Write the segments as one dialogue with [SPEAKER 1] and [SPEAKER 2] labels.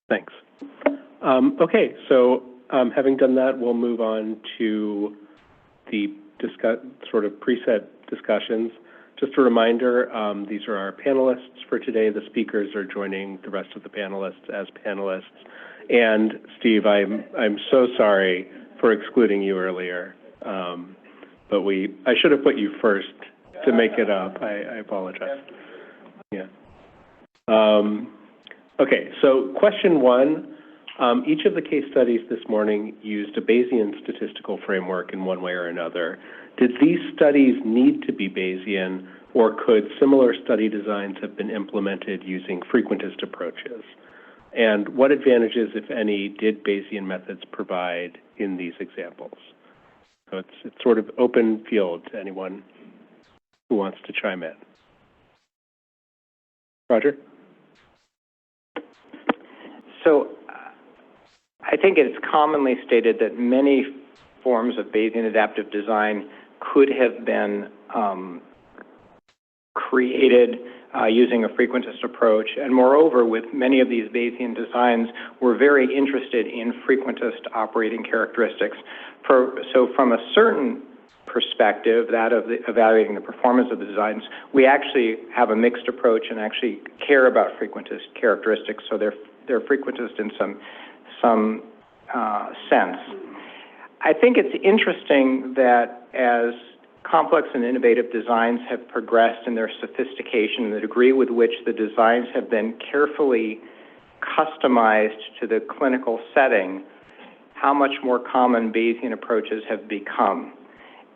[SPEAKER 1] Thanks. Okay, so having done that, we'll move on to the sort of preset discussions. Just a reminder, these are our panelists for today. The speakers are joining the rest of the panelists as panelists. And Steve, I'm so sorry for excluding you earlier, but I should have put you first to make it up. I apologize. Yeah. Okay, so question one. Each of the case studies this morning used a Bayesian statistical framework in one way or another. Did these studies need to be Bayesian, or could similar study designs have been implemented using frequentist approaches? And what advantages, if any, did Bayesian methods provide in these examples? So it's sort of open field to anyone who wants to chime in. Roger?
[SPEAKER 2] So I think it's commonly stated that many forms of Bayesian adaptive design could have been created using a frequentist approach. And moreover, with many of these Bayesian designs, we're very interested in frequentist operating characteristics. So from a certain perspective, that of evaluating the performance of the designs, we actually have a mixed approach and actually care about frequentist characteristics. So they're frequentist in some sense. I think it's interesting that as complex and innovative designs have progressed in their sophistication, the degree with which the designs have been carefully customized to the clinical setting, how much more common Bayesian approaches have become.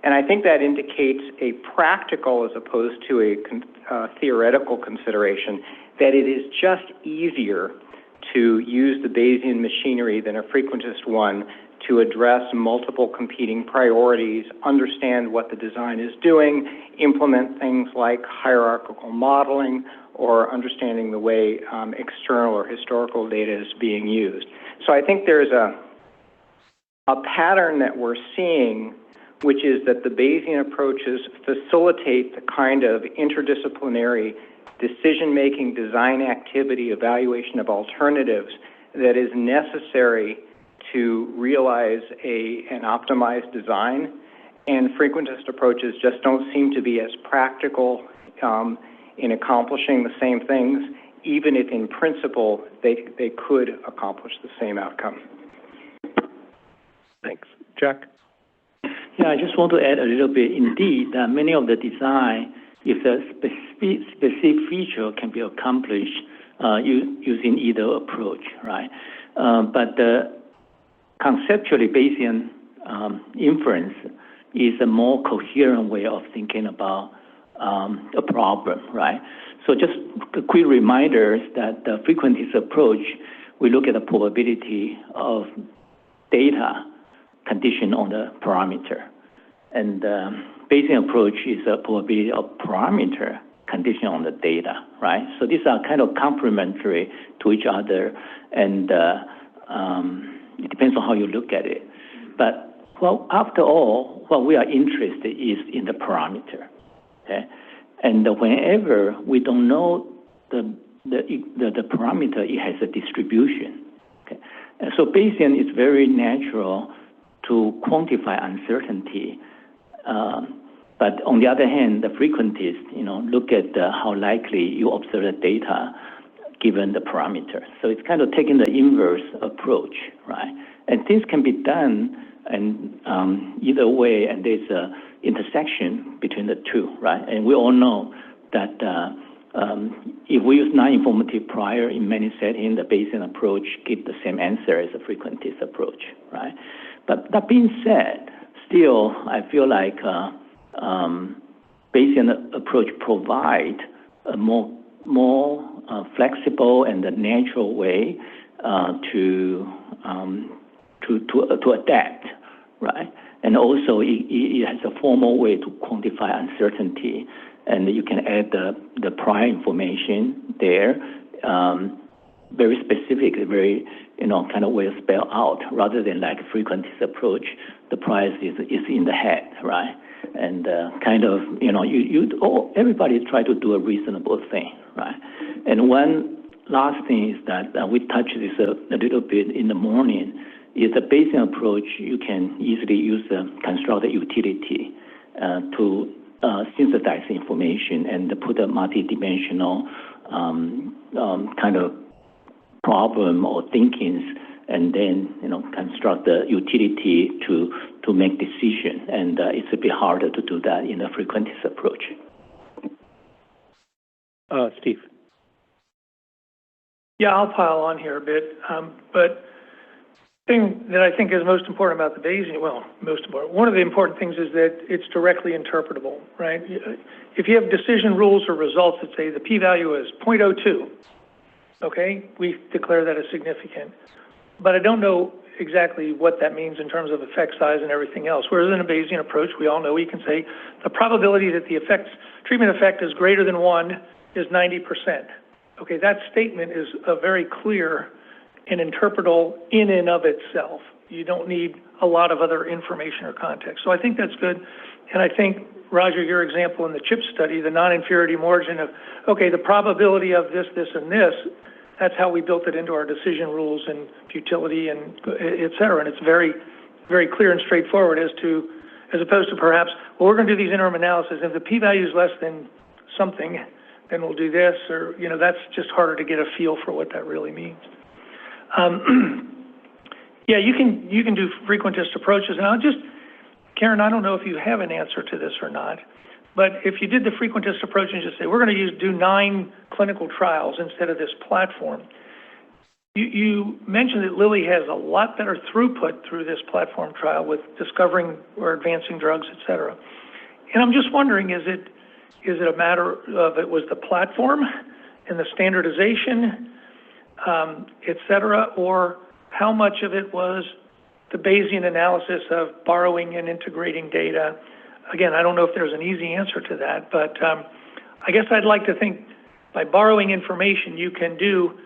[SPEAKER 2] And I think that indicates a practical as opposed to a theoretical consideration, that it is just easier to use the Bayesian machinery than a frequentist one to address multiple competing priorities, understand what the design is doing, implement things like hierarchical modeling, or understanding the way external or historical data is being used. So I think there's a pattern that we're seeing, which is that the Bayesian approaches facilitate the kind of interdisciplinary decision-making, design activity, evaluation of alternatives that is necessary to realize an optimized design, and frequentist approaches just don't seem to be as practical in accomplishing the same things, even if in principle they could accomplish the same outcome.
[SPEAKER 1] Thanks. Jack?
[SPEAKER 3] Yeah, I just want to add a little bit. Indeed, many of the design, if a specific feature can be accomplished using either approach, right? But conceptually, Bayesian inference is a more coherent way of thinking about a problem, right? So just a quick reminder that the frequentist approach, we look at the probability of data condition on the parameter. And Bayesian approach is a probability of parameter condition on the data, right? So these are kind of complementary to each other, and it depends on how you look at it. But after all, what we are interested is in the parameter, okay? And whenever we don't know the parameter, it has a distribution, okay? And so Bayesian is very natural to quantify uncertainty. But on the other hand, the frequentist, look at how likely you observe the data given the parameter. So it's kind of taking the inverse approach, right? And things can be done and either way, and there's an intersection between the two, right? And we all know that if we use non-informative prior in many settings, the Bayesian approach gives the same answer as the frequentist approach, right? But that being said, still, I feel like Bayesian approach provide a more flexible and a natural way to adapt, right? And also, it has a formal way to quantify uncertainty, and you can add the prior information there, very specific, very kind of way spelled out, rather than like a frequentist approach. The price is in the head, right? And kind of everybody try to do a reasonable thing, right? And one last thing is that we touched this a little bit in the morning. Is the Bayesian approach, you can easily use the constructed utility to synthesize information and put a multidimensional kind of problem or thinkings, and then construct the utility to make decision. And it's a bit harder to do that in the frequentist approach.
[SPEAKER 1] Steve.
[SPEAKER 4] Yeah, I'll pile on here a bit, but the thing that I think is most important about the Bayesian, one of the important things is that it's directly interpretable, right? If you have decision rules or results that say the p-value is 0.02, okay, we declare that as significant. But I don't know exactly what that means in terms of effect size and everything else. Whereas in a Bayesian approach, we all know we can say the probability that the treatment effect is greater than 1 is 90%. Okay, that statement is very clear and interpretable in and of itself. You don't need a lot of other information or context. So I think that's good. And I think, Roger, your example in the CHIP study, the non-inferiority margin of, okay, the probability of this, this, and this, that's how we built it into our decision rules and futility and et cetera. And it's very, very clear and straightforward as opposed to perhaps, well, we're going to do these interim analyses. If the p-value is less than something, then we'll do this, or, that's just harder to get a feel for what that really means. Yeah, you can do frequentist approaches. And Karen, I don't know if you have an answer to this or not, but if you did the frequentist approach and just say, we're going to do 9 clinical trials instead of this platform, you mentioned that Lilly has a lot better throughput through this platform trial with discovering or advancing drugs, et cetera. And I'm just wondering, is it a matter of it was the platform and the standardization, et cetera, or how much of it was the Bayesian analysis of borrowing and integrating data? Again, I don't know if there's an easy answer to that, but I guess I'd like to think by borrowing information, you can do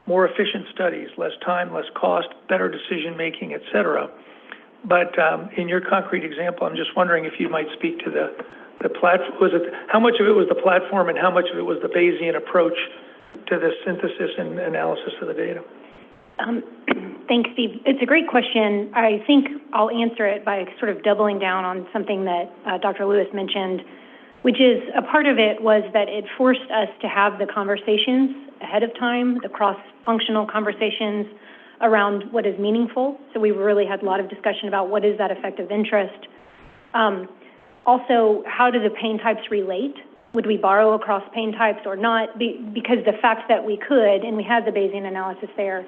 [SPEAKER 4] more efficient studies, less time, less cost, better decision-making, et cetera. But in your concrete example, I'm just wondering if you might speak to the platform. How much of it was the platform and how much of it was the Bayesian approach to the synthesis and analysis of the data?
[SPEAKER 5] Thanks, Steve. It's a great question. I think I'll answer it by sort of doubling down on something that Dr. Lewis mentioned, which is a part of it was that it forced us to have the conversations ahead of time, the cross-functional conversations around what is meaningful. So we really had a lot of discussion about what is that effect of interest. Also, how do the pain types relate? Would we borrow across pain types or not? Because the fact that we could, and we had the Bayesian analysis there,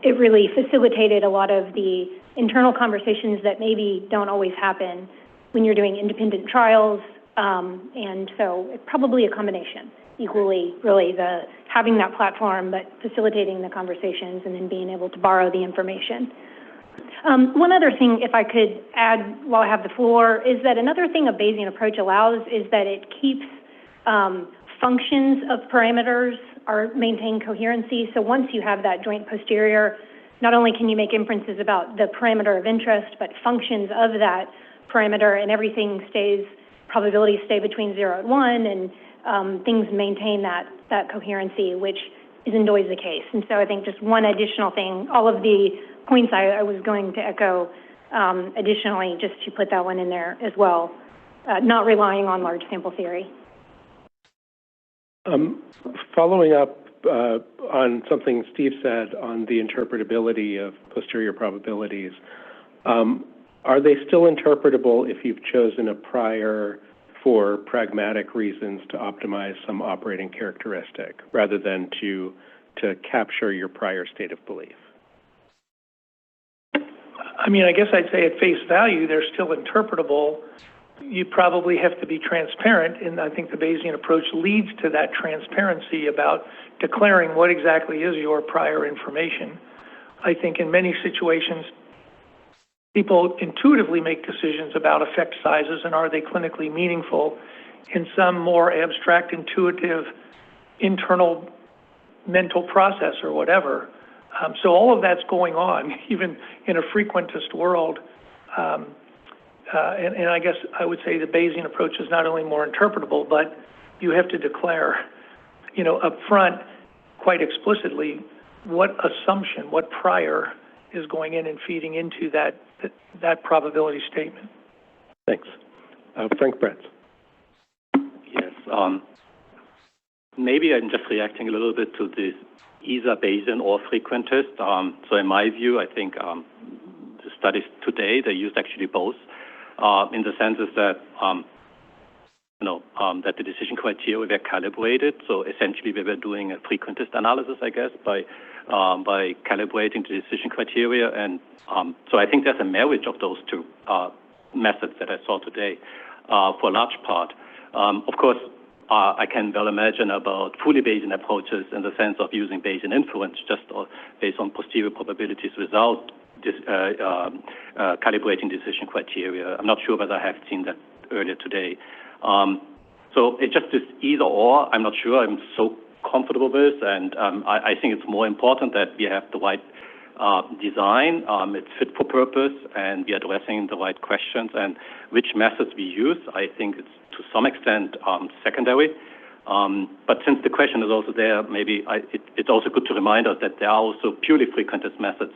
[SPEAKER 5] it really facilitated a lot of the internal conversations that maybe don't always happen when you're doing independent trials. And so it's probably a combination, equally, really, having that platform, but facilitating the conversations and then being able to borrow the information. One other thing, if I could add while I have the floor, is that another thing a Bayesian approach allows is that it keeps functions of parameters maintain coherency. So once you have that joint posterior, not only can you make inferences about the parameter of interest, but functions of that parameter, and everything probabilities stay between 0 and 1, and things maintain that coherency, which isn't always the case. And so I think just one additional thing, all of the points I was going to echo additionally, just to put that one in there as well, not relying on large sample theory.
[SPEAKER 1] Following up on something Steve said on the interpretability of posterior probabilities, are they still interpretable if you've chosen a prior for pragmatic reasons to optimize some operating characteristic rather than to capture your prior state of belief?
[SPEAKER 4] I mean, I guess I'd say at face value, they're still interpretable. You probably have to be transparent, and I think the Bayesian approach leads to that transparency about declaring what exactly is your prior information. I think in many situations, people intuitively make decisions about effect sizes and are they clinically meaningful in some more abstract, intuitive, internal mental process or whatever. So all of that's going on, even in a frequentist world. And I guess I would say the Bayesian approach is not only more interpretable, but you have to declare, up front, quite explicitly what assumption, what prior is going in and feeding into that probability statement.
[SPEAKER 1] Thanks. Frank Brett.
[SPEAKER 6] Yes. Maybe I'm just reacting a little bit to this either Bayesian or frequentist. So in my view, I think the studies today, they used actually both, in the sense is that, that the decision criteria were calibrated. So essentially we were doing a frequentist analysis, I guess, by calibrating the decision criteria. And so I think there's a marriage of those two methods that I saw today for a large part. Of course, I can well imagine about fully Bayesian approaches in the sense of using Bayesian inference just based on posterior probabilities without calibrating decision criteria. I'm not sure whether I have seen that earlier today. So it's just this either or. I'm not sure I'm so comfortable with, and I think it's more important that we have the right design, it's fit for purpose, and we are addressing the right questions. And which methods we use, I think it's to some extent secondary. But since the question is also there, maybe it's also good to remind us that there are also purely frequentist methods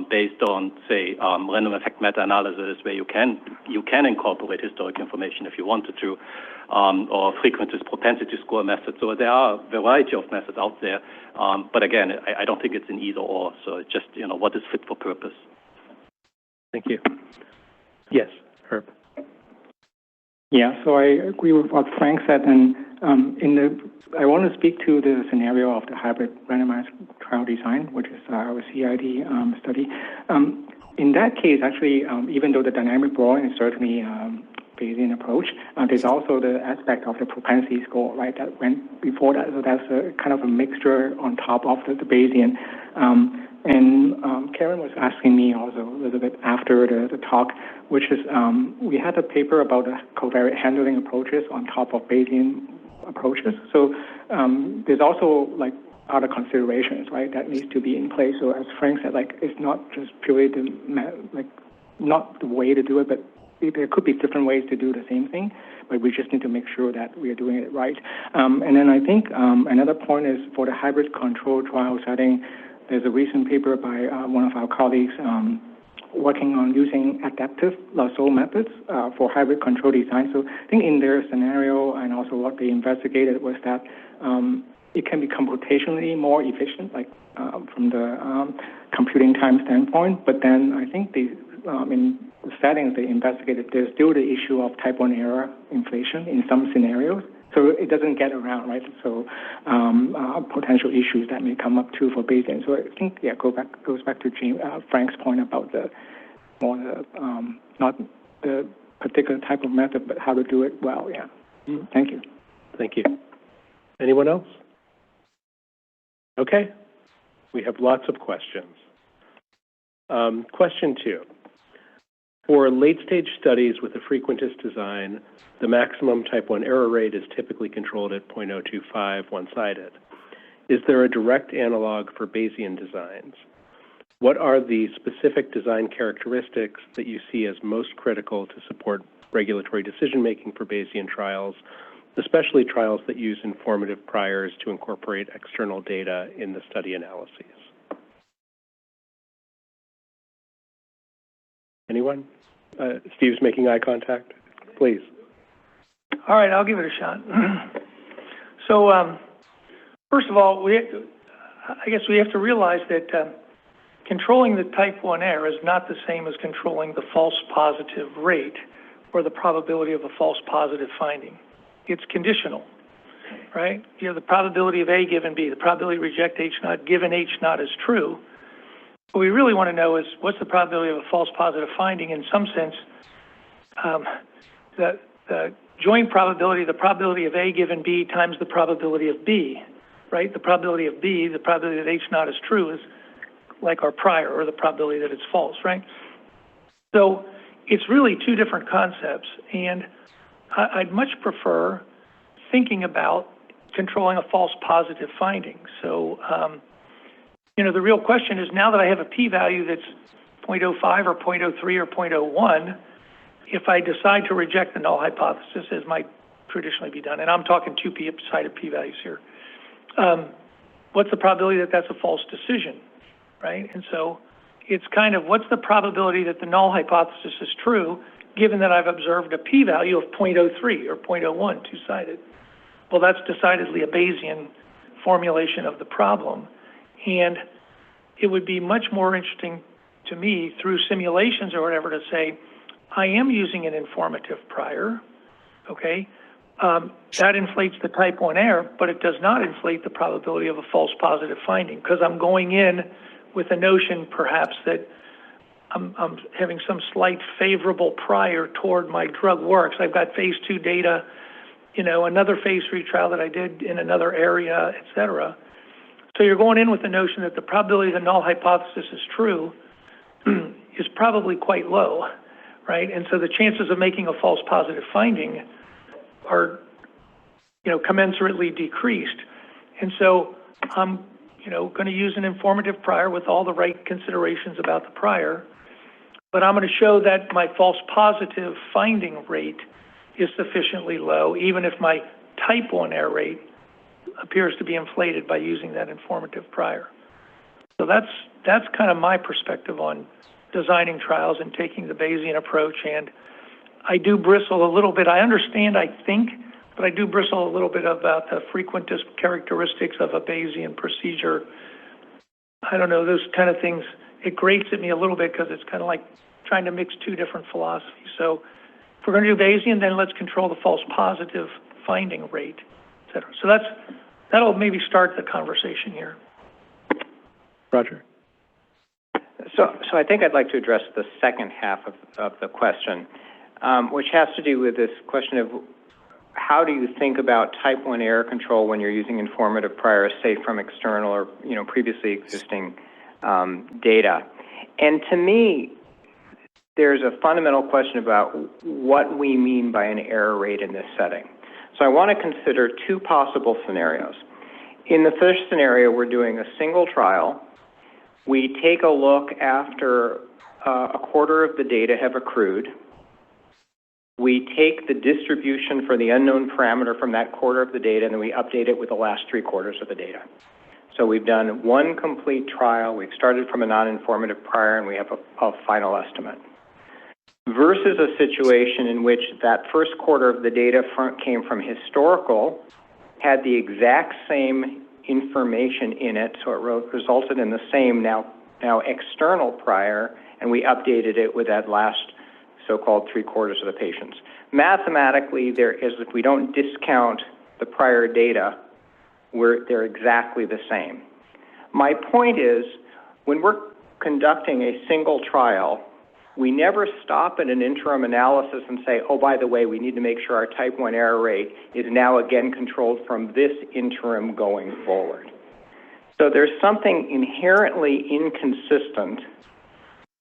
[SPEAKER 6] based on, say, random effect meta-analysis, where you can incorporate historic information if you wanted to, or frequentist propensity score methods. So there are a variety of methods out there. But again, I don't think it's an either or. So it's just, what is fit for purpose.
[SPEAKER 1] Thank you. Yes, Herb.
[SPEAKER 7] Yeah, so I agree with what Frank said, and I want to speak to the scenario of the hybrid randomized trial design, which is our CID study. In that case, actually, even though the dynamic Bayesian is certainly Bayesian approach, there's also the aspect of the propensity score, right, that went before that. So that's a kind of a mixture on top of the Bayesian. And Karen was asking me also a little bit after the talk, which is we had a paper about the covariate handling approaches on top of Bayesian approaches. So there's also like other considerations, right, that needs to be in place. So as Frank said, like it's not just purely not the way to do it, but there could be different ways to do the same thing, but we just need to make sure that we are doing it right. And then I think another point is for the hybrid control trial setting, there's a recent paper by one of our colleagues working on using adaptive lasso methods for hybrid control design. So I think in their scenario and also what they investigated was that it can be computationally more efficient, like from the computing time standpoint. But then I think in the settings they investigated, there's still the issue of type 1 error inflation in some scenarios. So it doesn't get around, right? So potential issues that may come up too for Bayesian. So I think, goes back to Frank's point about not the particular type of method, but how to do it well. Yeah. Mm-hmm. Thank you.
[SPEAKER 1] Thank you. Anyone else? Okay. We have lots of questions. Question 2. For late-stage studies with a frequentist design, the maximum type 1 error rate is typically controlled at 0.025 one-sided. Is there a direct analog for Bayesian designs? What are the specific design characteristics that you see as most critical to support regulatory decision-making for Bayesian trials, especially trials that use informative priors to incorporate external data in the study analyses? Anyone? Steve's making eye contact. Please.
[SPEAKER 4] All right, I'll give it a shot. So, first of all, I guess we have to realize that controlling the type 1 error is not the same as controlling the false positive rate or the probability of a false positive finding. It's conditional, right? You have the probability of A given B, the probability to reject H naught given H naught is true. What we really want to know is what's the probability of a false positive finding. In some sense, the joint probability, the probability of A given B times the probability of B, right? The probability of B, the probability that H naught is true is like our prior, or the probability that it's false, right? So it's really two different concepts, and I'd much prefer thinking about controlling a false positive finding. So, the real question is, now that I have a p-value that's 0.05 or 0.03 or 0.01, if I decide to reject the null hypothesis, as might traditionally be done, and I'm talking two p-sided p-values here, what's the probability that that's a false decision, right? And so it's kind of, what's the probability that the null hypothesis is true, given that I've observed a p-value of 0.03 or 0.01, two-sided? Well, that's decidedly a Bayesian formulation of the problem. And it would be much more interesting to me through simulations or whatever to say, I am using an informative prior, okay? That inflates the type 1 error, but it does not inflate the probability of a false positive finding, because I'm going in with a notion perhaps that I'm having some slight favorable prior toward my drug works. I've got phase 2 data, another phase 3 trial that I did in another area, et cetera. So you're going in with the notion that the probability the null hypothesis is true is probably quite low, right? And so the chances of making a false positive finding are, commensurately decreased. And so I'm, going to use an informative prior with all the right considerations about the prior, but I'm going to show that my false positive finding rate is sufficiently low, even if my type 1 error rate appears to be inflated by using that informative prior. So that's kind of my perspective on designing trials and taking the Bayesian approach. And I do bristle a little bit. I understand, I think, but I do bristle a little bit about the frequentist characteristics of a Bayesian procedure. I don't know, those kind of things, it grates at me a little bit because it's kind of like trying to mix two different philosophies. So if we're going to do Bayesian, then let's control the false positive finding rate, et cetera. So that'll maybe start the conversation here.
[SPEAKER 1] Roger.
[SPEAKER 2] So I think I'd like to address the second half of the question, which has to do with this question of how do you think about type 1 error control when you're using informative priors, say from external or previously existing data. And to me, there's a fundamental question about what we mean by an error rate in this setting. So I want to consider two possible scenarios. In the first scenario, we're doing a single trial. We take a look after a quarter of the data have accrued. We take the distribution for the unknown parameter from that quarter of the data, and then we update it with the last 3/4 of the data. So we've done one complete trial. We've started from a non-informative prior, and we have a final estimate. Versus a situation in which that first quarter of the data came from historical, had the exact same information in it, so it resulted in the same now external prior, and we updated it with that last so-called 3/4 of the patients. Mathematically, if we don't discount the prior data, they're exactly the same. My point is, when we're conducting a single trial, we never stop at an interim analysis and say, oh, by the way, we need to make sure our type 1 error rate is now again controlled from this interim going forward. So there's something inherently inconsistent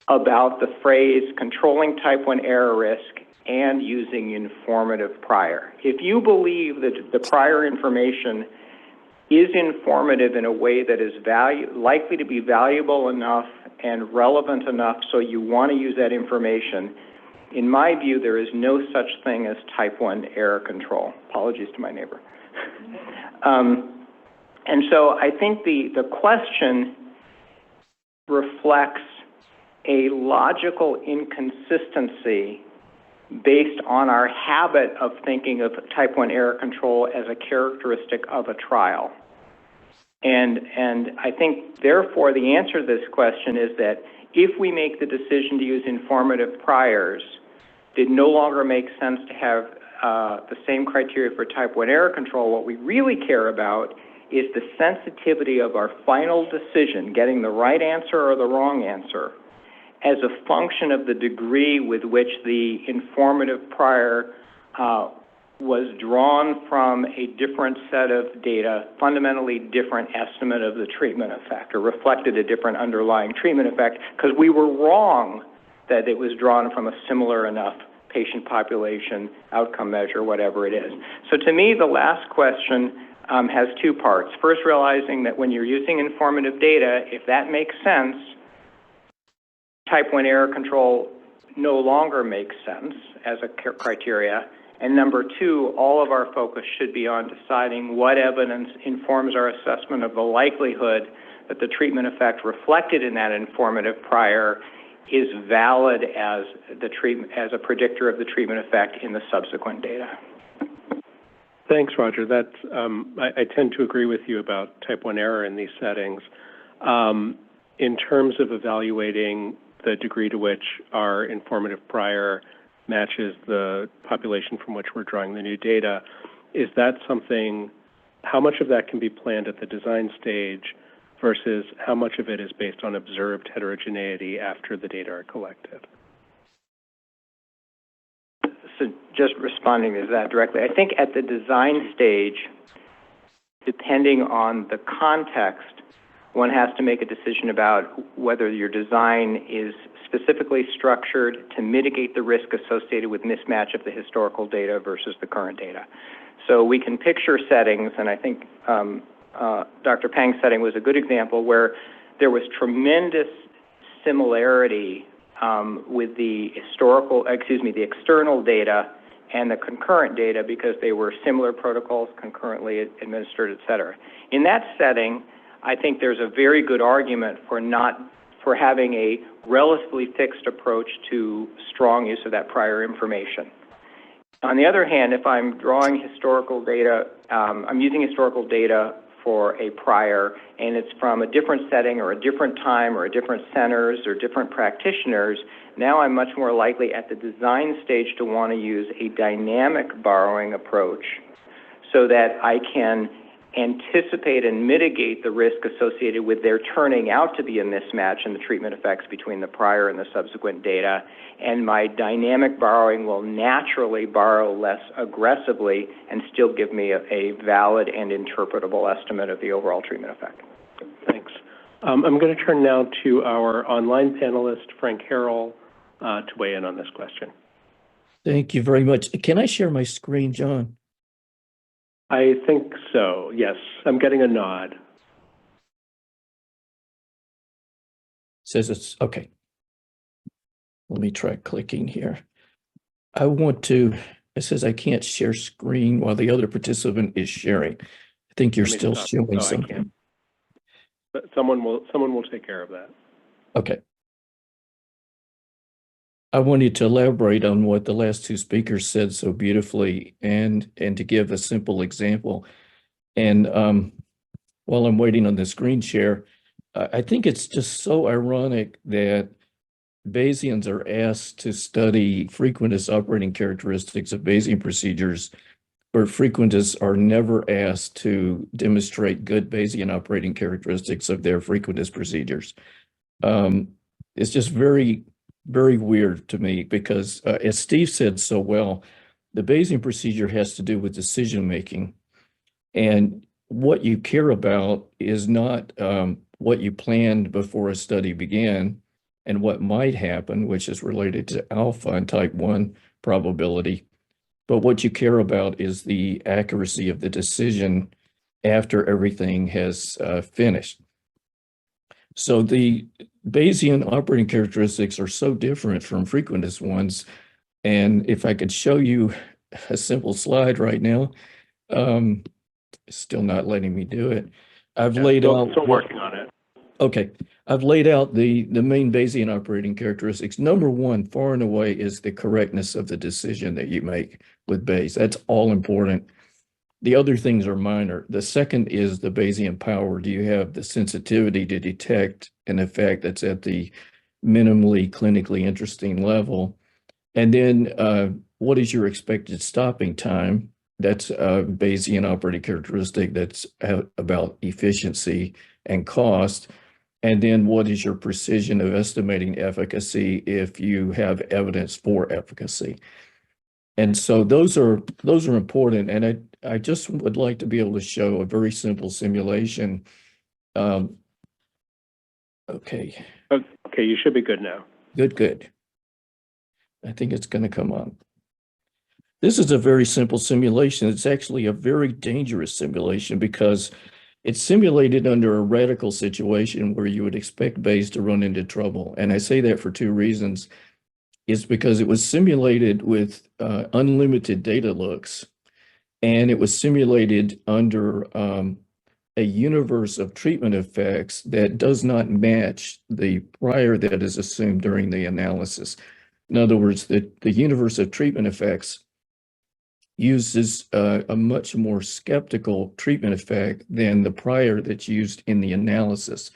[SPEAKER 2] about the phrase controlling type 1 error risk and using informative prior. If you believe that the prior information is informative in a way that is likely to be valuable enough and relevant enough so you want to use that information, in my view, there is no such thing as type 1 error control. Apologies to my neighbor. And so I think the question reflects a logical inconsistency based on our habit of thinking of type 1 error control as a characteristic of a trial. And I think, therefore, the answer to this question is that if we make the decision to use informative priors, it no longer makes sense to have the same criteria for type 1 error control. What we really care about is the sensitivity of our final decision, getting the right answer or the wrong answer, as a function of the degree with which the informative prior was drawn from a different set of data, fundamentally different estimate of the treatment effect, or reflected a different underlying treatment effect, because we were wrong that it was drawn from a similar enough patient population, outcome measure, whatever it is. So to me, the last question has two parts. First, realizing that when you're using informative data, if that makes sense, type 1 error control no longer makes sense as a criteria. And number two, all of our focus should be on deciding what evidence informs our assessment of the likelihood that the treatment effect reflected in that informative prior is valid as a predictor of the treatment effect in the subsequent data.
[SPEAKER 1] Thanks, Roger. That's, I tend to agree with you about type 1 error in these settings. In terms of evaluating the degree to which our informative prior matches the population from which we're drawing the new data, is that something, how much of that can be planned at the design stage versus how much of it is based on observed heterogeneity after the data are collected?
[SPEAKER 2] So just responding to that directly, I think at the design stage, depending on the context, one has to make a decision about whether your design is specifically structured to mitigate the risk associated with mismatch of the historical data versus the current data. So we can picture settings, and I think Dr. Pang's setting was a good example, where there was tremendous similarity with the external data and the concurrent data because they were similar protocols, concurrently administered, et cetera. In that setting, I think there's a very good argument for having a relatively fixed approach to strong use of that prior information. On the other hand, if I'm drawing historical data, I'm using historical data for a prior, and it's from a different setting or a different time or a different centers or different practitioners, now I'm much more likely at the design stage to want to use a dynamic borrowing approach so that I can anticipate and mitigate the risk associated with there turning out to be a mismatch in the treatment effects between the prior and the subsequent data, and my dynamic borrowing will naturally borrow less aggressively and still give me a valid and interpretable estimate of the overall treatment effect.
[SPEAKER 1] Thanks. I'm going to turn now to our online panelist, Frank Harrell, to weigh in on this question.
[SPEAKER 8] Thank you very much. Can I share my screen, John?
[SPEAKER 1] I think so, yes. I'm getting a nod.
[SPEAKER 8] Says it's okay. Let me try clicking here. It says I can't share screen while the other participant is sharing. I think you're still showing something.
[SPEAKER 1] But someone will take care of that.
[SPEAKER 8] Okay. I wanted to elaborate on what the last two speakers said so beautifully and to give a simple example. And while I'm waiting on the screen share, I think it's just so ironic that Bayesians are asked to study frequentist operating characteristics of Bayesian procedures, where frequentists are never asked to demonstrate good Bayesian operating characteristics of their frequentist procedures. It's just very, very weird to me because, as Steve said so well, the Bayesian procedure has to do with decision-making. And what you care about is not what you planned before a study began and what might happen, which is related to alpha and type 1 probability. But what you care about is the accuracy of the decision after everything has finished. So the Bayesian operating characteristics are so different from frequentist ones. And if I could show you a simple slide right now, still not letting me do it. I've laid out.
[SPEAKER 1] Still working on it.
[SPEAKER 8] Okay. I've laid out the main Bayesian operating characteristics. Number one, far and away, is the correctness of the decision that you make with Bayes. That's all important. The other things are minor. The second is the Bayesian power. Do you have the sensitivity to detect an effect that's at the minimally clinically interesting level? And then what is your expected stopping time? That's a Bayesian operating characteristic that's about efficiency and cost. And then what is your precision of estimating efficacy if you have evidence for efficacy? And so those are important. And I just would like to be able to show a very simple simulation. Okay.
[SPEAKER 1] Okay, you should be good now.
[SPEAKER 8] Good. I think it's going to come on. This is a very simple simulation. It's actually a very dangerous simulation because it's simulated under a radical situation where you would expect Bayes to run into trouble. And I say that for two reasons. is because it was simulated with unlimited data looks, and it was simulated under a universe of treatment effects that does not match the prior that is assumed during the analysis. In other words, the universe of treatment effects uses a much more skeptical treatment effect than the prior that's used in the analysis.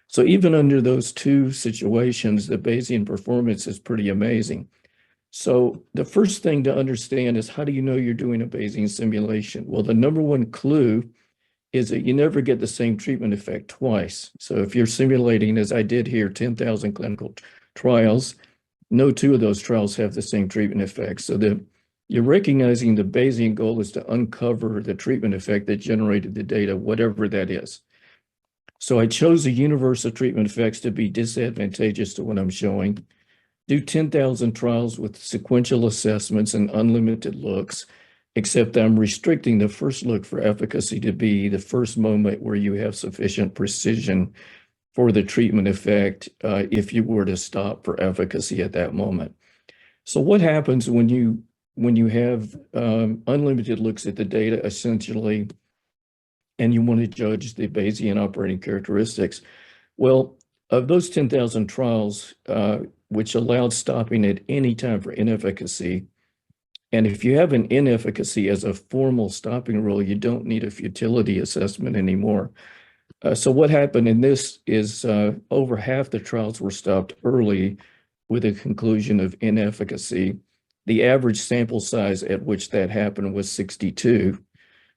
[SPEAKER 8] So even under those two situations, the Bayesian performance is pretty amazing. So the first thing to understand is, how do you know you're doing a Bayesian simulation? Well, the number one clue is that you never get the same treatment effect twice. So if you're simulating, as I did here, 10,000 clinical trials, no two of those trials have the same treatment effect. So you're recognizing the Bayesian goal is to uncover the treatment effect that generated the data, whatever that is. So I chose a universe of treatment effects to be disadvantageous to what I'm showing. Do 10,000 trials with sequential assessments and unlimited looks, except I'm restricting the first look for efficacy to be the first moment where you have sufficient precision for the treatment effect if you were to stop for efficacy at that moment. So what happens when you have unlimited looks at the data, essentially, and you want to judge the Bayesian operating characteristics? Well, of those 10,000 trials, which allowed stopping at any time for inefficacy, and if you have an inefficacy as a formal stopping rule, you don't need a futility assessment anymore. So what happened in this is over half the trials were stopped early with a conclusion of inefficacy. The average sample size at which that happened was 62.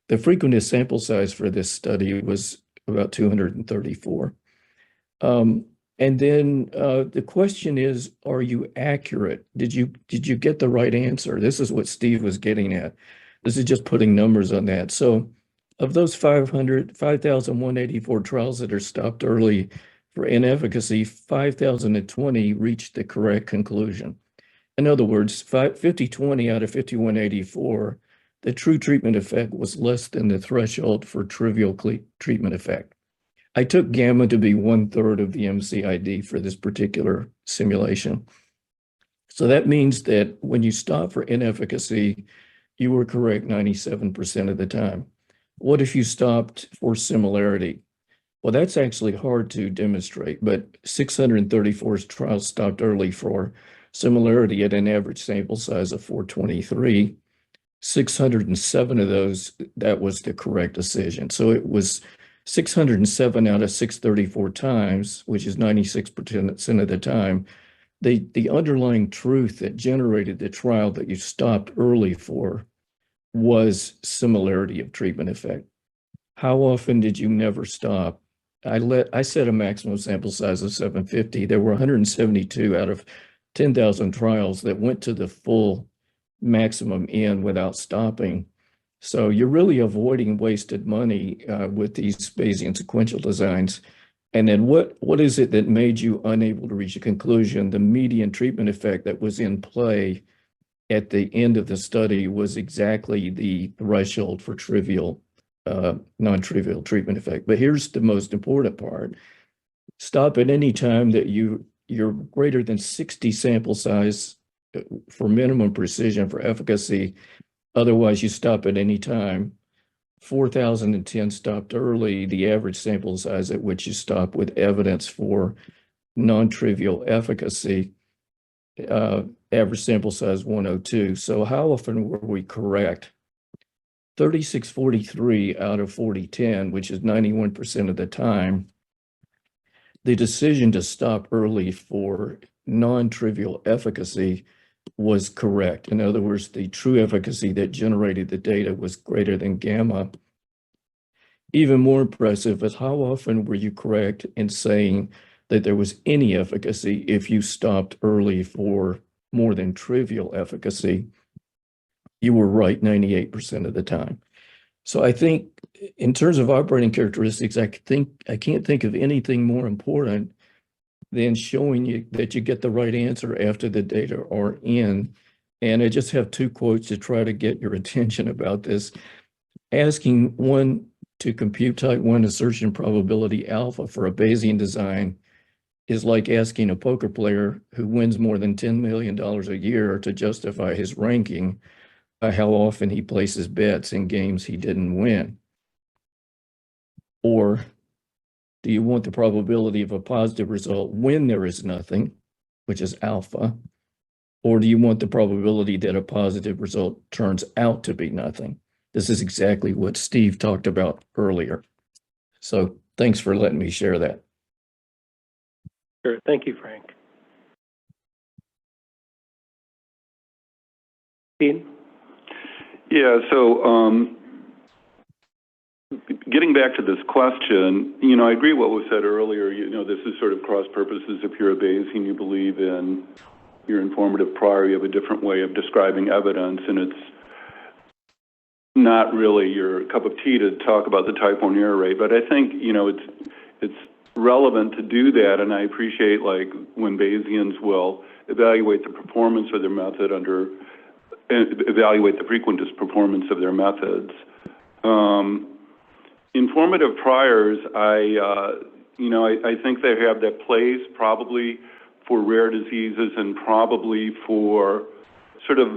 [SPEAKER 8] The frequentist sample size for this study was about 234. And then the question is, are you accurate? Did you get the right answer? This is what Steve was getting at. This is just putting numbers on that. So of those 5,184 trials that are stopped early for inefficacy, 5,020 reached the correct conclusion. In other words, 50/20 out of 5,184, the true treatment effect was less than the threshold for trivial treatment effect. I took gamma to be 1/3 of the MCID for this particular simulation. So that means that when you stop for inefficacy, you were correct 97% of the time. What if you stopped for similarity? Well, that's actually hard to demonstrate, but 634 trials stopped early for similarity at an average sample size of 423. 607 of those, that was the correct decision. So it was 607 out of 634 times, which is 96% of the time, the underlying truth that generated the trial that you stopped early for was similarity of treatment effect. How often did you never stop? I set a maximum sample size of 750. There were 172 out of 10,000 trials that went to the full maximum N without stopping. So you're really avoiding wasted money with these Bayesian sequential designs. And then what is it that made you unable to reach a conclusion? The median treatment effect that was in play at the end of the study was exactly the threshold for trivial, non-trivial treatment effect. But here's the most important part. Stop at any time that you're greater than 60 sample size for minimum precision for efficacy. Otherwise, you stop at any time. 4,010 stopped early, the average sample size at which you stop with evidence for non-trivial efficacy, average sample size 102. So how often were we correct? 3643 out of 4010, which is 91% of the time. The decision to stop early for non-trivial efficacy was correct. In other words, the true efficacy that generated the data was greater than gamma. Even more impressive is how often were you correct in saying that there was any efficacy if you stopped early for more than trivial efficacy? You were right 98% of the time. So I think in terms of operating characteristics, I can't think of anything more important than showing you that you get the right answer after the data are in. And I just have two quotes to try to get your attention about this. Asking one to compute type 1 assertion probability alpha for a Bayesian design is like asking a poker player who wins more than $10 million a year to justify his ranking by how often he places bets in games he didn't win. Or do you want the probability of a positive result when there is nothing, which is alpha? Or do you want the probability that a positive result turns out to be nothing? This is exactly what Steve talked about earlier. So thanks for letting me share that.
[SPEAKER 1] Sure. Thank you, Frank. Dean?
[SPEAKER 9] Yeah, so getting back to this question, I agree what was said earlier. This is sort of cross purposes. If you're a Bayesian, you believe in your informative prior, you have a different way of describing evidence, and it's not really your cup of tea to talk about the type 1 error rate. But I think, it's relevant to do that, and I appreciate when Bayesians will evaluate the performance of their method evaluate the frequentist performance of their methods. Informative priors, I think they have their place probably for rare diseases and probably for sort of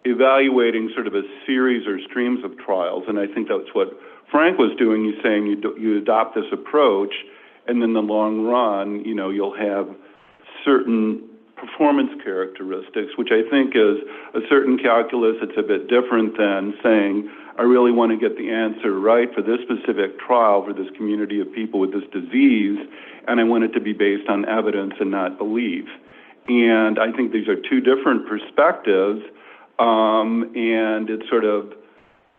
[SPEAKER 9] evaluating sort of a series or streams of trials. And I think that's what Frank was doing. He's saying you adopt this approach, and in the long run, you'll have certain performance characteristics, which I think is a certain calculus. It's a bit different than saying, I really want to get the answer right for this specific trial for this community of people with this disease, and I want it to be based on evidence and not belief. And I think these are two different perspectives, and it's sort of,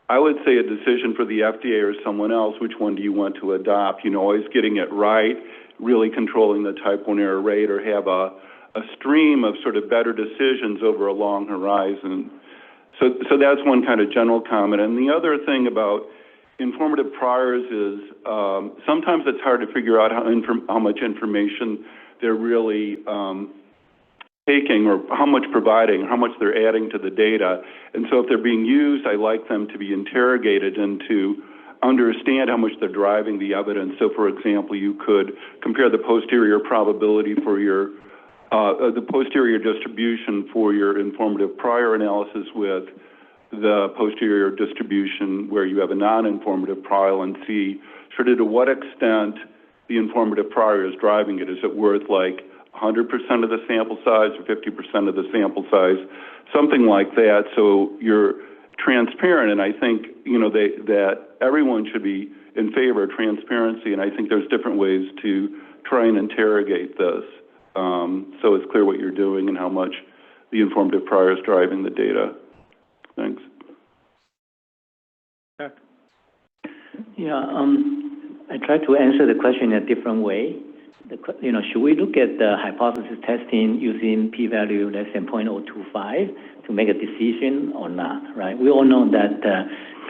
[SPEAKER 9] I would say, a decision for the FDA or someone else, which one do you want to adopt? Always getting it right, really controlling the type 1 error rate, or have a stream of sort of better decisions over a long horizon. So that's one kind of general comment. And the other thing about informative priors is sometimes it's hard to figure out how much information they're really taking, or how much providing, how much they're adding to the data. And so if they're being used, I like them to be interrogated and to understand how much they're driving the evidence. So for example, you could compare the posterior probability for your the posterior distribution for your informative prior analysis with the posterior distribution where you have a non-informative prior, and see sort of to what extent the informative prior is driving it. Is it worth 100% of the sample size or 50% of the sample size, something like that, so you're transparent. And I think that everyone should be in favor of transparency, and I think there's different ways to try and interrogate this. So it's clear what you're doing and how much the informative prior is driving the data. Thanks.
[SPEAKER 3] Yeah, I tried to answer the question in a different way. Should we look at the hypothesis testing using p-value less than 0.025 to make a decision or not, right? We all know that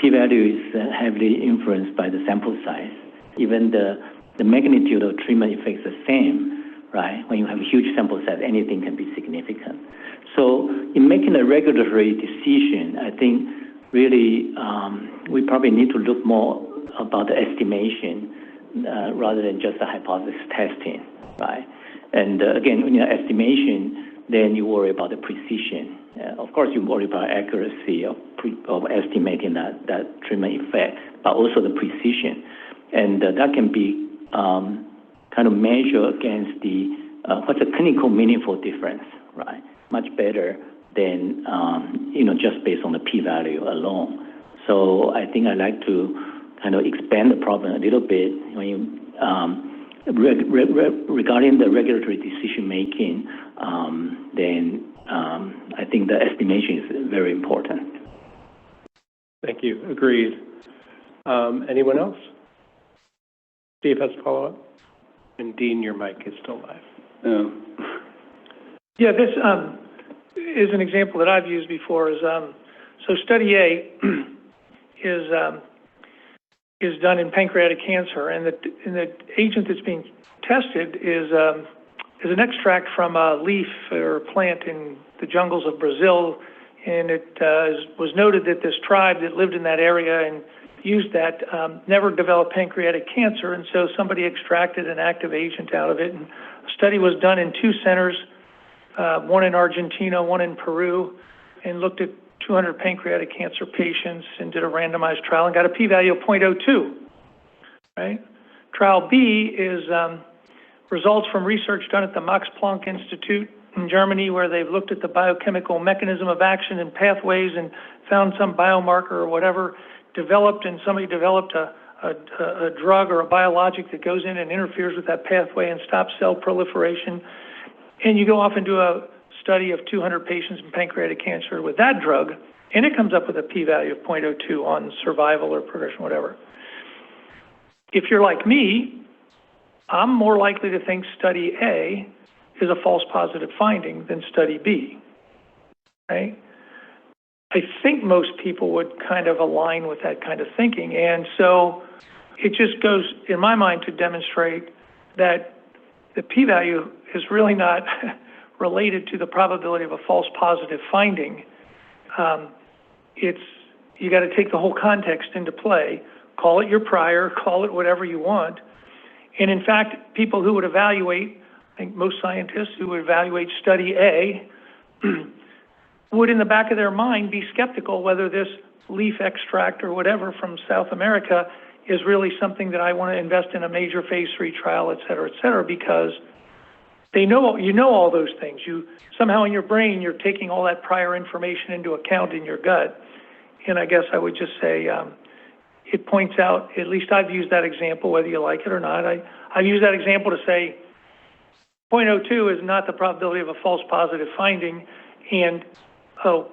[SPEAKER 3] p-value is heavily influenced by the sample size. Even the magnitude of treatment effect is the same, right? When you have a huge sample size, anything can be significant. So in making a regulatory decision, I think really we probably need to look more about the estimation rather than just the hypothesis testing, right? And again, when you're estimation, then you worry about the precision. Of course, you worry about accuracy of estimating that treatment effect, but also the precision. And that can be kind of measured against the what's a clinical meaningful difference, right? Much better than just based on the p-value alone. So I think I'd like to kind of expand the problem a little bit when you regarding the regulatory decision making. Then I think the estimation is very important.
[SPEAKER 1] Thank you. Agreed. Anyone else? Steve has a follow-up. And Dean, your mic is still live.
[SPEAKER 4] Yeah, this is an example that I've used before. So study A is done in pancreatic cancer, and the agent that's being tested is an extract from a leaf or plant in the jungles of Brazil, and it was noted that this tribe that lived in that area and used that never developed pancreatic cancer, and so somebody extracted an active agent out of it and A study was done in 2 centers, one in Argentina, one in Peru, and looked at 200 pancreatic cancer patients and did a randomized trial and got a p-value of 0.02, right? Trial B is results from research done at the Max Planck Institute in Germany, where they've looked at the biochemical mechanism of action and pathways and found some biomarker or whatever, somebody developed a drug or a biologic that goes in and interferes with that pathway and stops cell proliferation. And you go off and do a study of 200 patients in pancreatic cancer with that drug, and it comes up with a p-value of 0.02 on survival or progression, whatever. If you're like me, I'm more likely to think study A is a false positive finding than study B, right? I think most people would kind of align with that kind of thinking. And so it just goes, in my mind, to demonstrate that the p-value is really not related to the probability of a false positive finding. You got to take the whole context into play. Call it your prior, call it whatever you want. And in fact, people who would evaluate, I think most scientists who would evaluate study A would in the back of their mind be skeptical whether this leaf extract or whatever from South America is really something that I want to invest in a major phase 3 trial, et cetera, because they know, you know, all those things. You somehow in your brain, you're taking all that prior information into account in your gut. And I guess I would just say, it points out, at least I've used that example, whether you like it or not. I've used that example to say 0.02 is not the probability of a false positive finding. And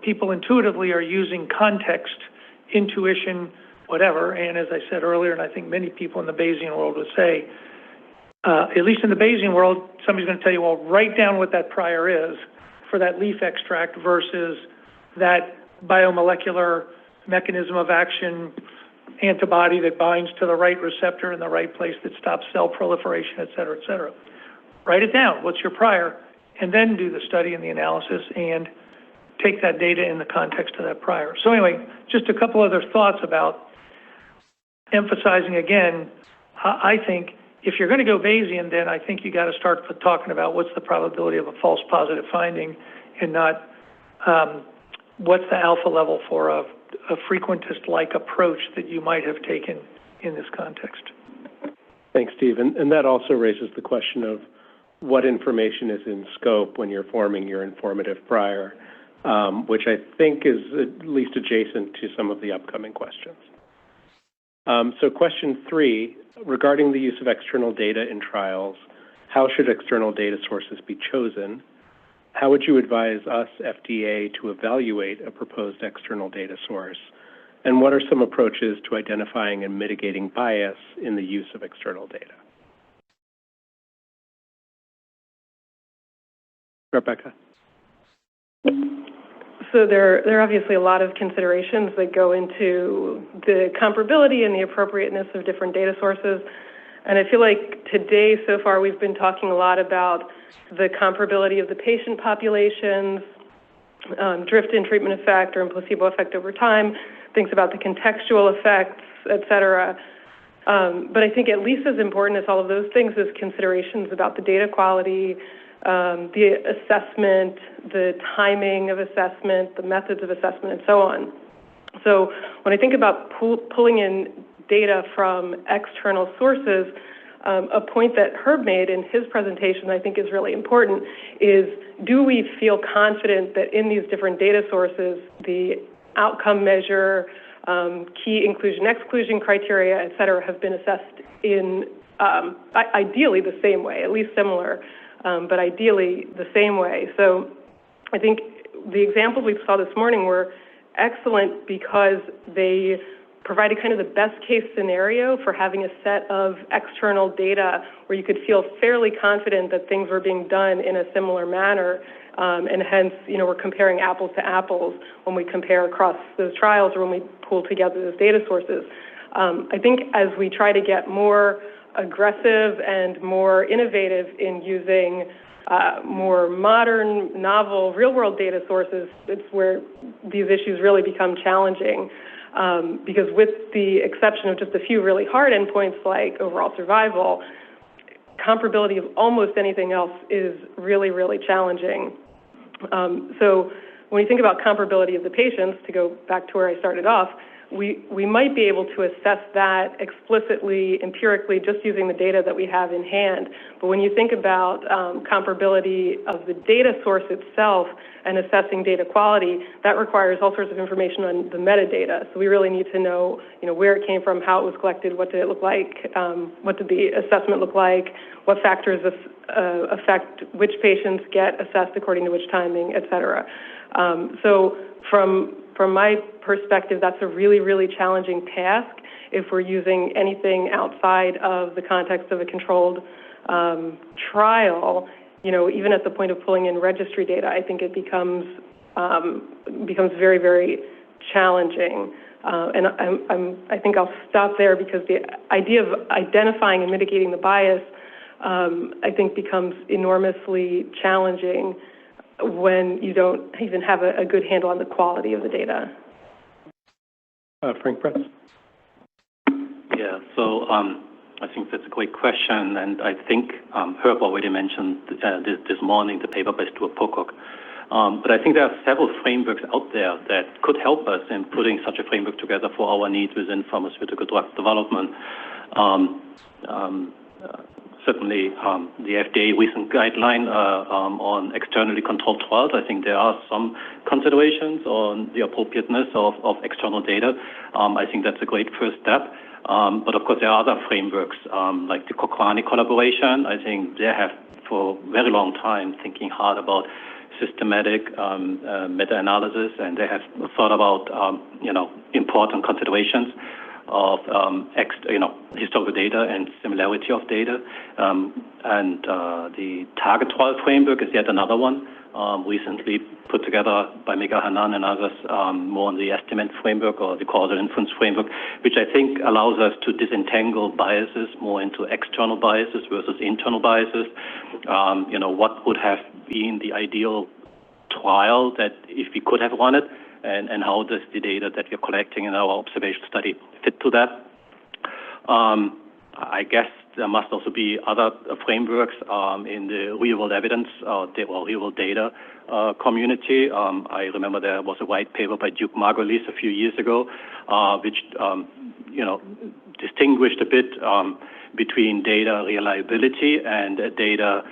[SPEAKER 4] people intuitively are using context, intuition, whatever. And as I said earlier, and I think many people in the Bayesian world would say, at least in the Bayesian world, somebody's going to tell you, well, write down what that prior is for that leaf extract versus that biomolecular mechanism of action antibody that binds to the right receptor in the right place that stops cell proliferation, et cetera, et cetera. Write it down. What's your prior? And then do the study and the analysis and take that data in the context of that prior. So anyway, just a couple other thoughts about emphasizing again, I think if you're going to go Bayesian, then I think you got to start talking about what's the probability of a false positive finding and not what's the alpha level for a frequentist-like approach that you might have taken in this context.
[SPEAKER 1] Thanks, Steve. And that also raises the question of what information is in scope when you're forming your informative prior, which I think is at least adjacent to some of the upcoming questions. So question 3, regarding the use of external data in trials, how should external data sources be chosen? How would you advise us, FDA, to evaluate a proposed external data source? And what are some approaches to identifying and mitigating bias in the use of external data? Rebecca.
[SPEAKER 10] So there are obviously a lot of considerations that go into the comparability and the appropriateness of different data sources. And I feel like today, so far, we've been talking a lot about the comparability of the patient populations, drift in treatment effect or in placebo effect over time, things about the contextual effects, et cetera. But I think at least as important as all of those things is considerations about the data quality, the assessment, the timing of assessment, the methods of assessment, and so on. So when I think about pulling in data from external sources, a point that Herb made in his presentation I think is really important is, do we feel confident that in these different data sources, the outcome measure, key inclusion-exclusion criteria, et cetera, have been assessed in ideally the same way, at least similar, but ideally the same way. So I think the examples we saw this morning were excellent because they provided kind of the best case scenario for having a set of external data where you could feel fairly confident that things were being done in a similar manner. And hence, we're comparing apples to apples when we compare across those trials or when we pull together those data sources. I think as we try to get more aggressive and more innovative in using more modern, novel, real-world data sources, it's where these issues really become challenging. Because with the exception of just a few really hard endpoints like overall survival, comparability of almost anything else is really, really challenging. So when you think about comparability of the patients, to go back to where I started off, we might be able to assess that explicitly, empirically, just using the data that we have in hand. But when you think about comparability of the data source itself and assessing data quality, that requires all sorts of information on the metadata. So we really need to know, where it came from, how it was collected, what did it look like, what did the assessment look like, what factors affect which patients get assessed according to which timing, et cetera. So from my perspective, that's a really, really challenging task if we're using anything outside of the context of a controlled trial. Even at the point of pulling in registry data, I think it becomes very, very challenging. And I think I'll stop there because the idea of identifying and mitigating the bias, I think, becomes enormously challenging when you don't even have a good handle on the quality of the data.
[SPEAKER 1] Frank Press.
[SPEAKER 6] Yeah, so I think that's a great question, and I think Herb already mentioned this morning the paper by Stuart Pocock. But I think there are several frameworks out there that could help us in putting such a framework together for our needs within pharmaceutical drug development. Certainly, the FDA recent guideline on externally controlled trials, I think there are some considerations on the appropriateness of external data. I think that's a great first step. But of course, there are other frameworks like the Cochrane collaboration. I think they have, for a very long time, thinking hard about systematic meta-analysis, and they have thought about important considerations of historical data and similarity of data. And the target trial framework is yet another one, recently put together by Mega Hanan and others, more on the estimate framework or the causal inference framework, which I think allows us to disentangle biases more into external biases versus internal biases. What would have been the ideal trial that if we could have run it, and how does the data that we're collecting in our observational study fit to that? I guess there must also be other frameworks in the real-world evidence or real-world data community. I remember there was a white paper by Duke Margolis a few years ago, which distinguished a bit between data reliability and data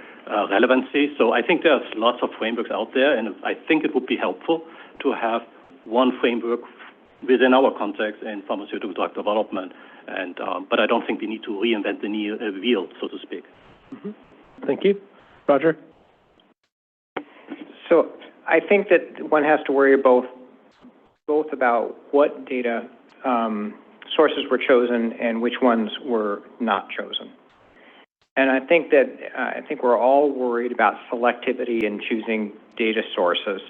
[SPEAKER 6] relevancy. So I think there's lots of frameworks out there, and I think it would be helpful to have one framework within our context in pharmaceutical drug development, and but I don't think we need to reinvent the wheel, so to speak.
[SPEAKER 1] Mm-hmm. Thank you. Roger?
[SPEAKER 2] So I think that one has to worry both about what data sources were chosen and which ones were not chosen. And I think we're all worried about selectivity in choosing data sources.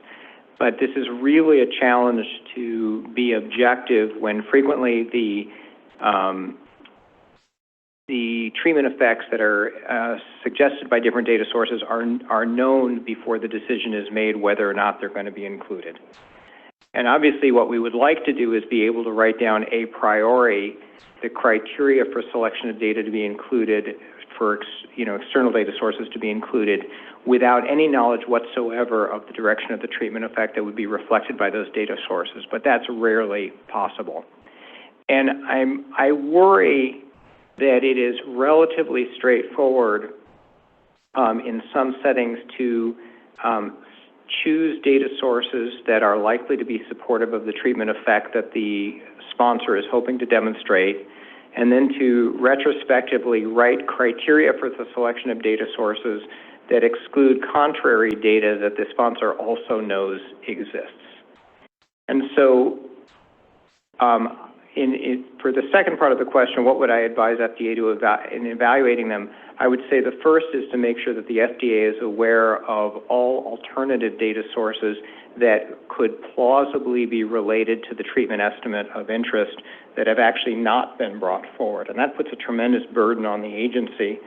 [SPEAKER 2] But this is really a challenge to be objective when frequently the treatment effects that are suggested by different data sources are known before the decision is made whether or not they're going to be included. And obviously what we would like to do is be able to write down a priori the criteria for selection of data to be included, for external data sources to be included, without any knowledge whatsoever of the direction of the treatment effect that would be reflected by those data sources, but that's rarely possible. And I worry that it is relatively straightforward in some settings to choose data sources that are likely to be supportive of the treatment effect that the sponsor is hoping to demonstrate, and then to retrospectively write criteria for the selection of data sources that exclude contrary data that the sponsor also knows exists. And so for the second part of the question, what would I advise FDA to in evaluating them? I would say the first is to make sure that the FDA is aware of all alternative data sources that could plausibly be related to the treatment estimate of interest that have actually not been brought forward. And that puts a tremendous burden on the agency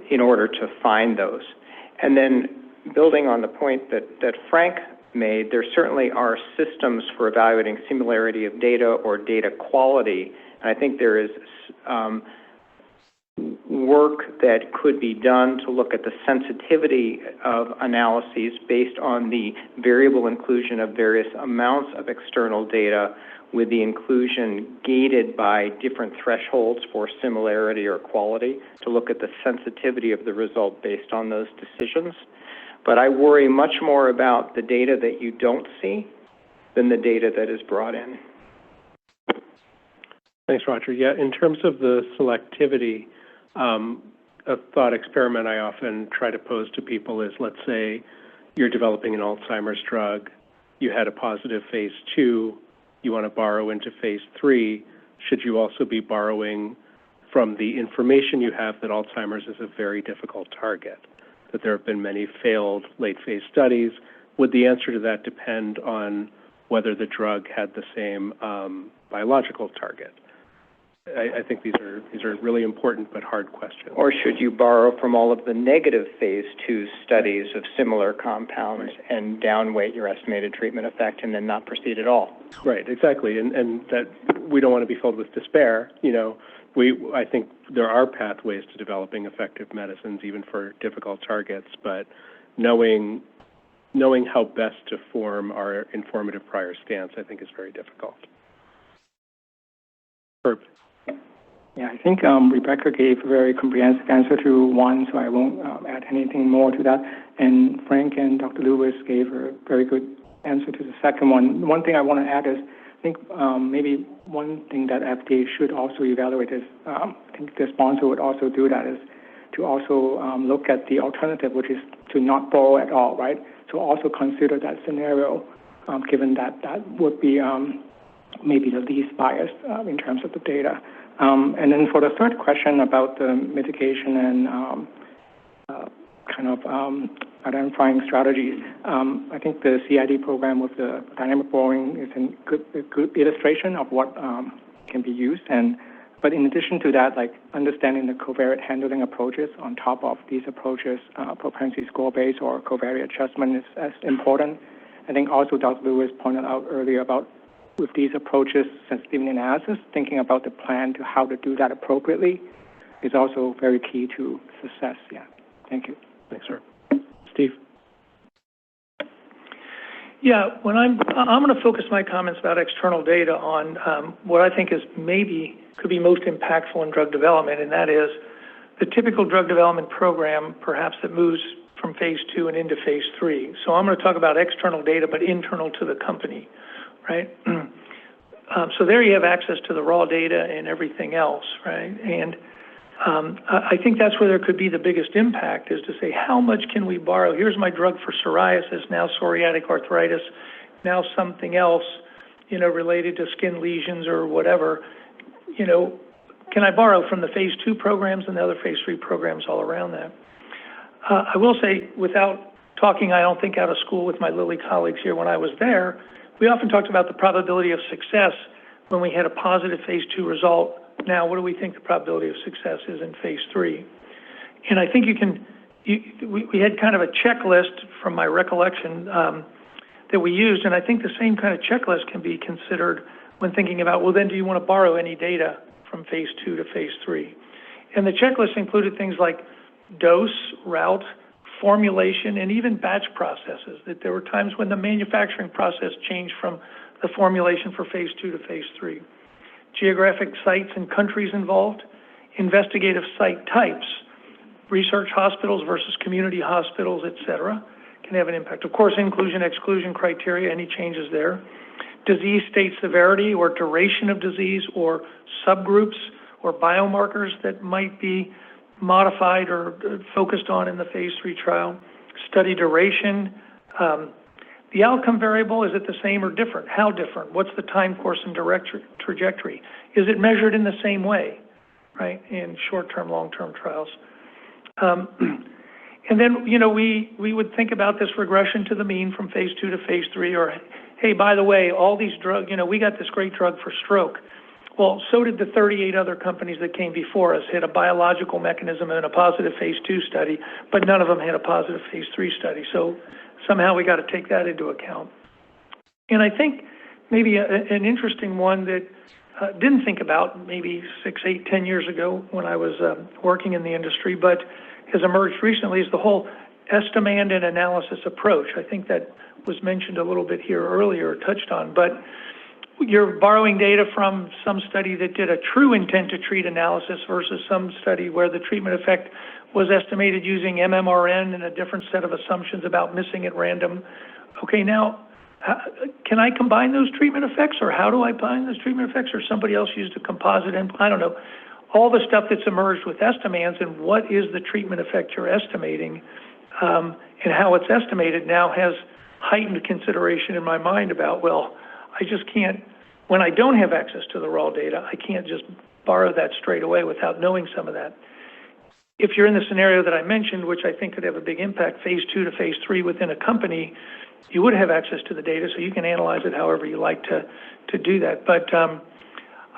[SPEAKER 2] in order to find those. And then building on the point that Frank made, there certainly are systems for evaluating similarity of data or data quality. And I think there is work that could be done to look at the sensitivity of analyses based on the variable inclusion of various amounts of external data, with the inclusion gated by different thresholds for similarity or quality, to look at the sensitivity of the result based on those decisions. But I worry much more about the data that you don't see than the data that is brought in.
[SPEAKER 1] Thanks, Roger. Yeah, in terms of the selectivity, a thought experiment I often try to pose to people is, let's say you're developing an Alzheimer's drug, you had a positive phase 2, you want to borrow into phase 3, should you also be borrowing from the information you have that Alzheimer's is a very difficult target, that there have been many failed late phase studies? Would the answer to that depend on whether the drug had the same biological target? I think these are really important but hard questions.
[SPEAKER 2] Or should you borrow from all of the negative phase 2 studies of similar compounds and downweight your estimated treatment effect and then not proceed at all?
[SPEAKER 1] Right, exactly, and that we don't want to be filled with despair. You know, I think there are pathways to developing effective medicines even for difficult targets, but knowing how best to form our informative prior stance, I think, is very difficult. Herb.
[SPEAKER 7] Yeah, I think Rebecca gave a very comprehensive answer to one, so I won't add anything more to that. And Frank and Dr. Lewis gave a very good answer to the second one. One thing I want to add is, I think maybe one thing that FDA should also evaluate is, I think the sponsor would also do that, is to also look at the alternative, which is to not borrow at all, right? So also consider that scenario, given that that would be maybe the least biased in terms of the data. And then for the third question about the mitigation and identifying strategies, I think the CID program with the dynamic borrowing is a good illustration of what can be used. But in addition to that, like understanding the covariate handling approaches on top of these approaches, propensity score-based or covariate adjustment is as important. I think also Dr. Lewis pointed out earlier about with these approaches, sensitivity analysis, thinking about the plan to how to do that appropriately is also very key to success. Yeah, thank you.
[SPEAKER 1] Thanks, sir. Steve?
[SPEAKER 4] Yeah, when I'm going to focus my comments about external data on what I think is maybe could be most impactful in drug development, and that is the typical drug development program, perhaps that moves from phase 2 and into phase 3. So I'm going to talk about external data, but internal to the company, right? So there you have access to the raw data and everything else, right? And I think that's where there could be the biggest impact, is to say, how much can we borrow? Here's my drug for psoriasis, now psoriatic arthritis, now something else, related to skin lesions or whatever. Can I borrow from the phase 2 programs and the other phase 3 programs all around that? I will say, without talking, I don't think, out of school with my Lilly colleagues here, when I was there, we often talked about the probability of success when we had a positive phase 2 result. Now, what do we think the probability of success is in phase 3? And I think we had kind of a checklist from my recollection that we used, and I think the same kind of checklist can be considered when thinking about, well, then do you want to borrow any data from phase 2 to phase 3? And the checklist included things like dose, route, formulation, and even batch processes, that there were times when the manufacturing process changed from the formulation for phase 2 to phase 3. Geographic sites and countries involved, investigative site types, research hospitals versus community hospitals, et cetera, can have an impact. Of course, inclusion-exclusion criteria, any changes there. Disease state severity or duration of disease or subgroups or biomarkers that might be modified or focused on in the phase 3 trial. Study duration. The outcome variable, is it the same or different? How different? What's the time course and trajectory? Is it measured in the same way, right, in short-term, long-term trials? And then, we would think about this regression to the mean from phase 2 to phase 3, or, hey, by the way, all these drugs, we got this great drug for stroke. Well, so did the 38 other companies that came before us, had a biological mechanism and a positive phase 2 study, but none of them had a positive phase 3 study. So somehow we got to take that into account. And I think maybe an interesting one that didn't think about maybe 6, 8, 10 years ago when I was working in the industry, but has emerged recently is the whole estimand and analysis approach. I think that was mentioned a little bit here earlier, touched on, but you're borrowing data from some study that did a true intent to treat analysis versus some study where the treatment effect was estimated using MMRN and a different set of assumptions about missing at random. Okay, now, can I combine those treatment effects, or how do I combine those treatment effects, or somebody else used a composite input? I don't know. All the stuff that's emerged with estimands and what is the treatment effect you're estimating, and how it's estimated now has heightened consideration in my mind about, well, I just can't, when I don't have access to the raw data, I can't just borrow that straight away without knowing some of that. If you're in the scenario that I mentioned, which I think could have a big impact, phase 2 to phase 3 within a company, you would have access to the data, so you can analyze it however you like to do that. But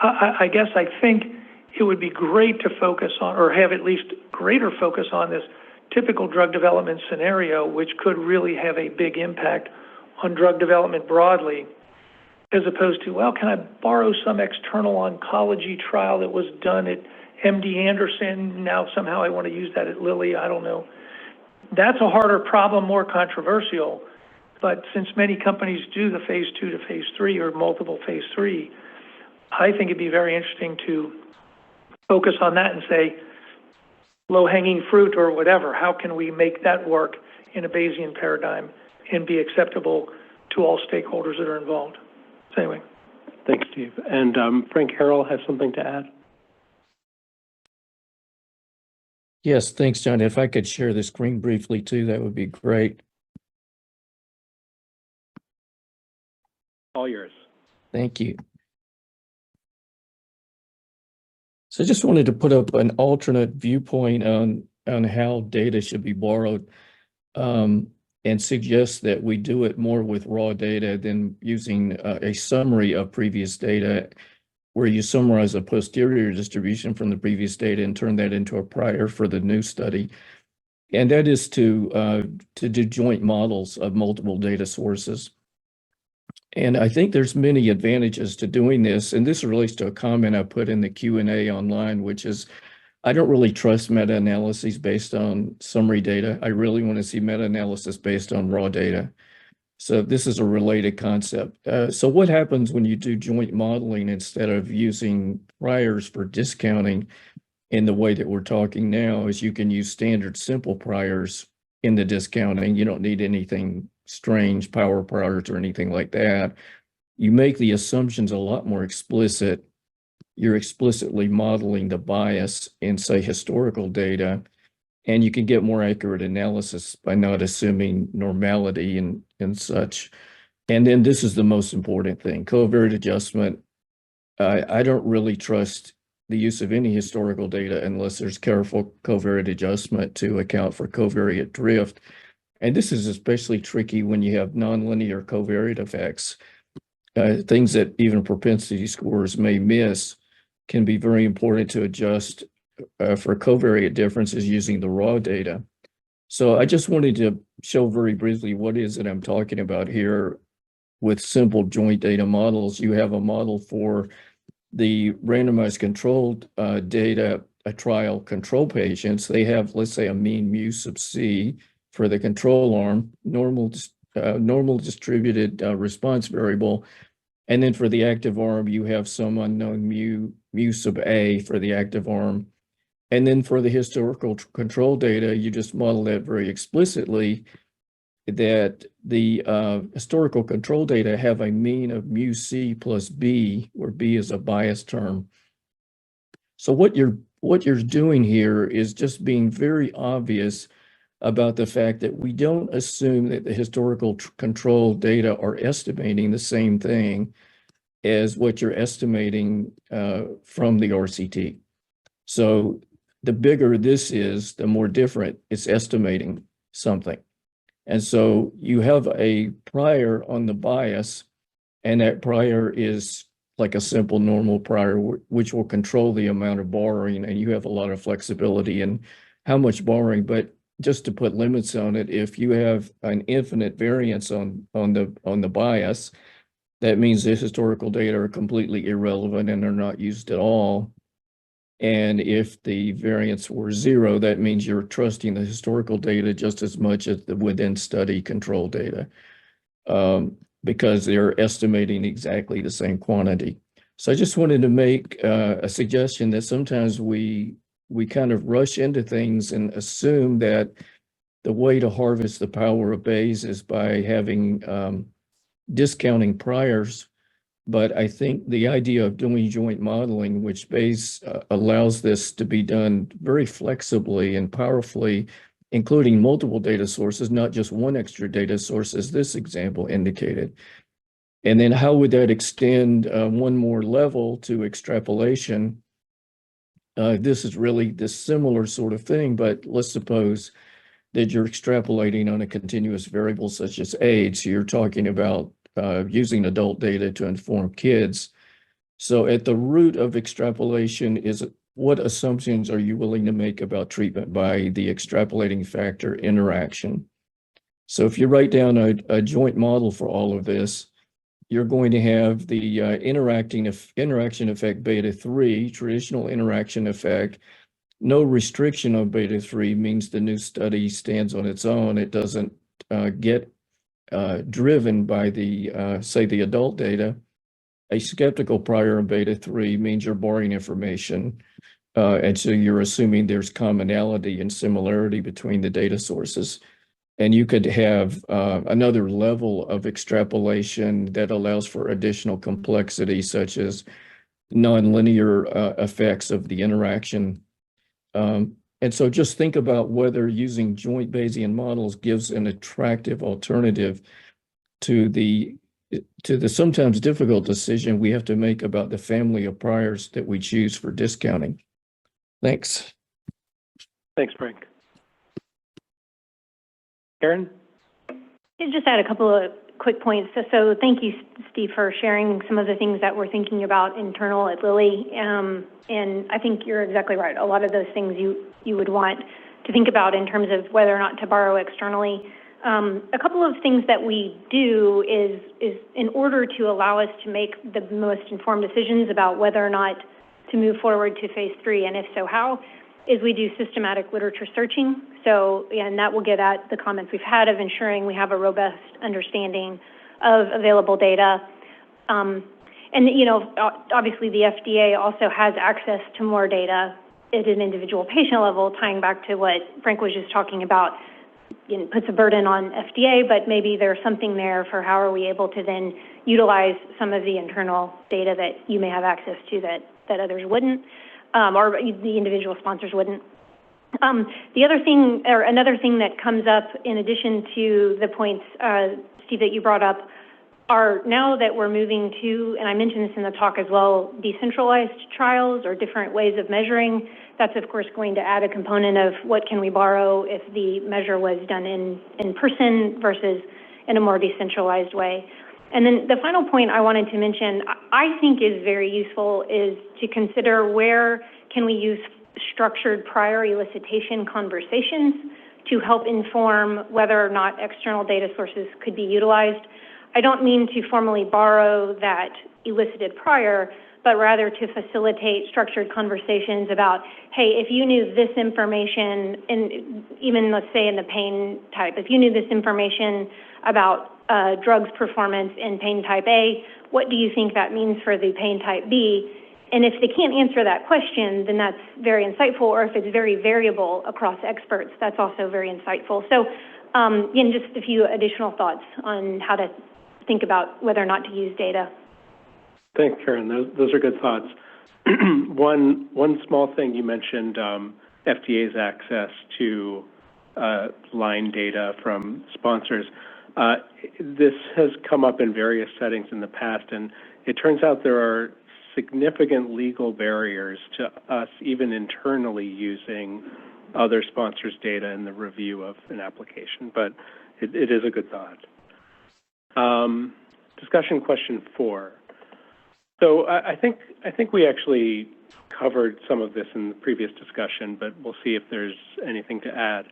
[SPEAKER 4] I guess I think it would be great to focus on, or have at least greater focus on, this typical drug development scenario, which could really have a big impact on drug development broadly, as opposed to, well, can I borrow some external oncology trial that was done at MD Anderson, now somehow I want to use that at Lilly, I don't know. That's a harder problem, more controversial, but since many companies do the phase 2 to phase 3 or multiple phase 3, I think it'd be very interesting to focus on that and say, low-hanging fruit or whatever, how can we make that work in a Bayesian paradigm and be acceptable to all stakeholders that are involved? So anyway.
[SPEAKER 1] Thanks, Steve. And Frank Harrell has something to add.
[SPEAKER 8] Yes, thanks, John. If I could share the screen briefly too, that would be great.
[SPEAKER 1] All yours.
[SPEAKER 8] Thank you. So I just wanted to put up an alternate viewpoint on how data should be borrowed, and suggest that we do it more with raw data than using a summary of previous data, where you summarize a posterior distribution from the previous data and turn that into a prior for the new study. And that is to do joint models of multiple data sources. And I think there's many advantages to doing this. And this relates to a comment I put in the Q&A online, which is, I don't really trust meta-analyses based on summary data. I really want to see meta-analysis based on raw data. So this is a related concept. So what happens when you do joint modeling instead of using priors for discounting in the way that we're talking now is you can use standard simple priors in the discounting. You don't need anything strange, power priors or anything like that. You make the assumptions a lot more explicit. You're explicitly modeling the bias in, say, historical data, and you can get more accurate analysis by not assuming normality and such. And then this is the most important thing, covariate adjustment. I don't really trust the use of any historical data unless there's careful covariate adjustment to account for covariate drift. And this is especially tricky when you have nonlinear covariate effects. Things that even propensity scores may miss can be very important to adjust for covariate differences using the raw data. So I just wanted to show very briefly what is it I'm talking about here. With simple joint data models, you have a model for the randomized controlled data, a trial control patients. They have, let's say, a mean mu sub c for the control arm, normal distributed response variable. And then for the active arm, you have some unknown mu sub a for the active arm. And then for the historical control data, you just model that very explicitly, that the historical control data have a mean of mu c plus b, where b is a bias term. So what you're doing here is just being very obvious about the fact that we don't assume that the historical control data are estimating the same thing as what you're estimating from the RCT. So the bigger this is, the more different it's estimating something. And so you have a prior on the bias, and that prior is like a simple normal prior, which will control the amount of borrowing, and you have a lot of flexibility in how much borrowing. But just to put limits on it, if you have an infinite variance on the bias, that means the historical data are completely irrelevant and are not used at all. And if the variance were 0, that means you're trusting the historical data just as much as the within study control data, because they're estimating exactly the same quantity. So I just wanted to make a suggestion that sometimes we kind of rush into things and assume that the way to harvest the power of Bayes is by having discounting priors. But I think the idea of doing joint modeling, which Bayes allows this to be done very flexibly and powerfully, including multiple data sources, not just one extra data source, as this example indicated. And then how would that extend one more level to extrapolation? This is really this similar sort of thing, but let's suppose that you're extrapolating on a continuous variable such as age. So you're talking about using adult data to inform kids. So at the root of extrapolation is what assumptions are you willing to make about treatment by the extrapolating factor interaction? So if you write down a joint model for all of this, you're going to have the interaction effect beta 3, traditional interaction effect. No restriction of beta 3 means the new study stands on its own. It doesn't get driven by the, say, the adult data. A skeptical prior in beta 3 means you're borrowing information. And so you're assuming there's commonality and similarity between the data sources. And you could have another level of extrapolation that allows for additional complexity, such as nonlinear effects of the interaction. And so just think about whether using joint Bayesian models gives an attractive alternative to the sometimes difficult decision we have to make about the family of priors that we choose for discounting. Thanks.
[SPEAKER 1] Thanks, Frank. Karen?
[SPEAKER 5] I'll just add a couple of quick points. So thank you, Steve, for sharing some of the things that we're thinking about internal at Lilly. And I think you're exactly right. A lot of those things you would want to think about in terms of whether or not to borrow externally. A couple of things that we do is in order to allow us to make the most informed decisions about whether or not to move forward to phase 3, and if so, how, is we do systematic literature searching. So, and that will get at the comments we've had of ensuring we have a robust understanding of available data. And, you know, obviously the FDA also has access to more data at an individual patient level, tying back to what Frank was just talking about. You know, puts a burden on FDA, but maybe there's something there for how are we able to then utilize some of the internal data that you may have access to that others wouldn't. Or the individual sponsors wouldn't. The other thing, or another thing that comes up in addition to the points, Steve, that you brought up, are now that we're moving to, and I mentioned this in the talk as well, decentralized trials or different ways of measuring. That's, of course, going to add a component of what can we borrow if the measure was done in person versus in a more decentralized way. And then the final point I wanted to mention, I think is very useful, is to consider where can we use structured prior elicitation conversations to help inform whether or not external data sources could be utilized. I don't mean to formally borrow that elicited prior, but rather to facilitate structured conversations about, hey, if you knew this information, and even let's say in the pain type, if you knew this information about drugs performance in pain type A, what do you think that means for the pain type B? And if they can't answer that question, then that's very insightful, or if it's very variable across experts, that's also very insightful. So, again, just a few additional thoughts on how to think about whether or not to use data.
[SPEAKER 1] Thanks, Karen. Those are good thoughts. One small thing you mentioned, FDA's access to line data from sponsors. This has come up in various settings in the past, and it turns out there are significant legal barriers to us even internally using other sponsors' data in the review of an application, but it is a good thought. Discussion question 4. So I think we actually covered some of this in the previous discussion, but we'll see if there's anything to add.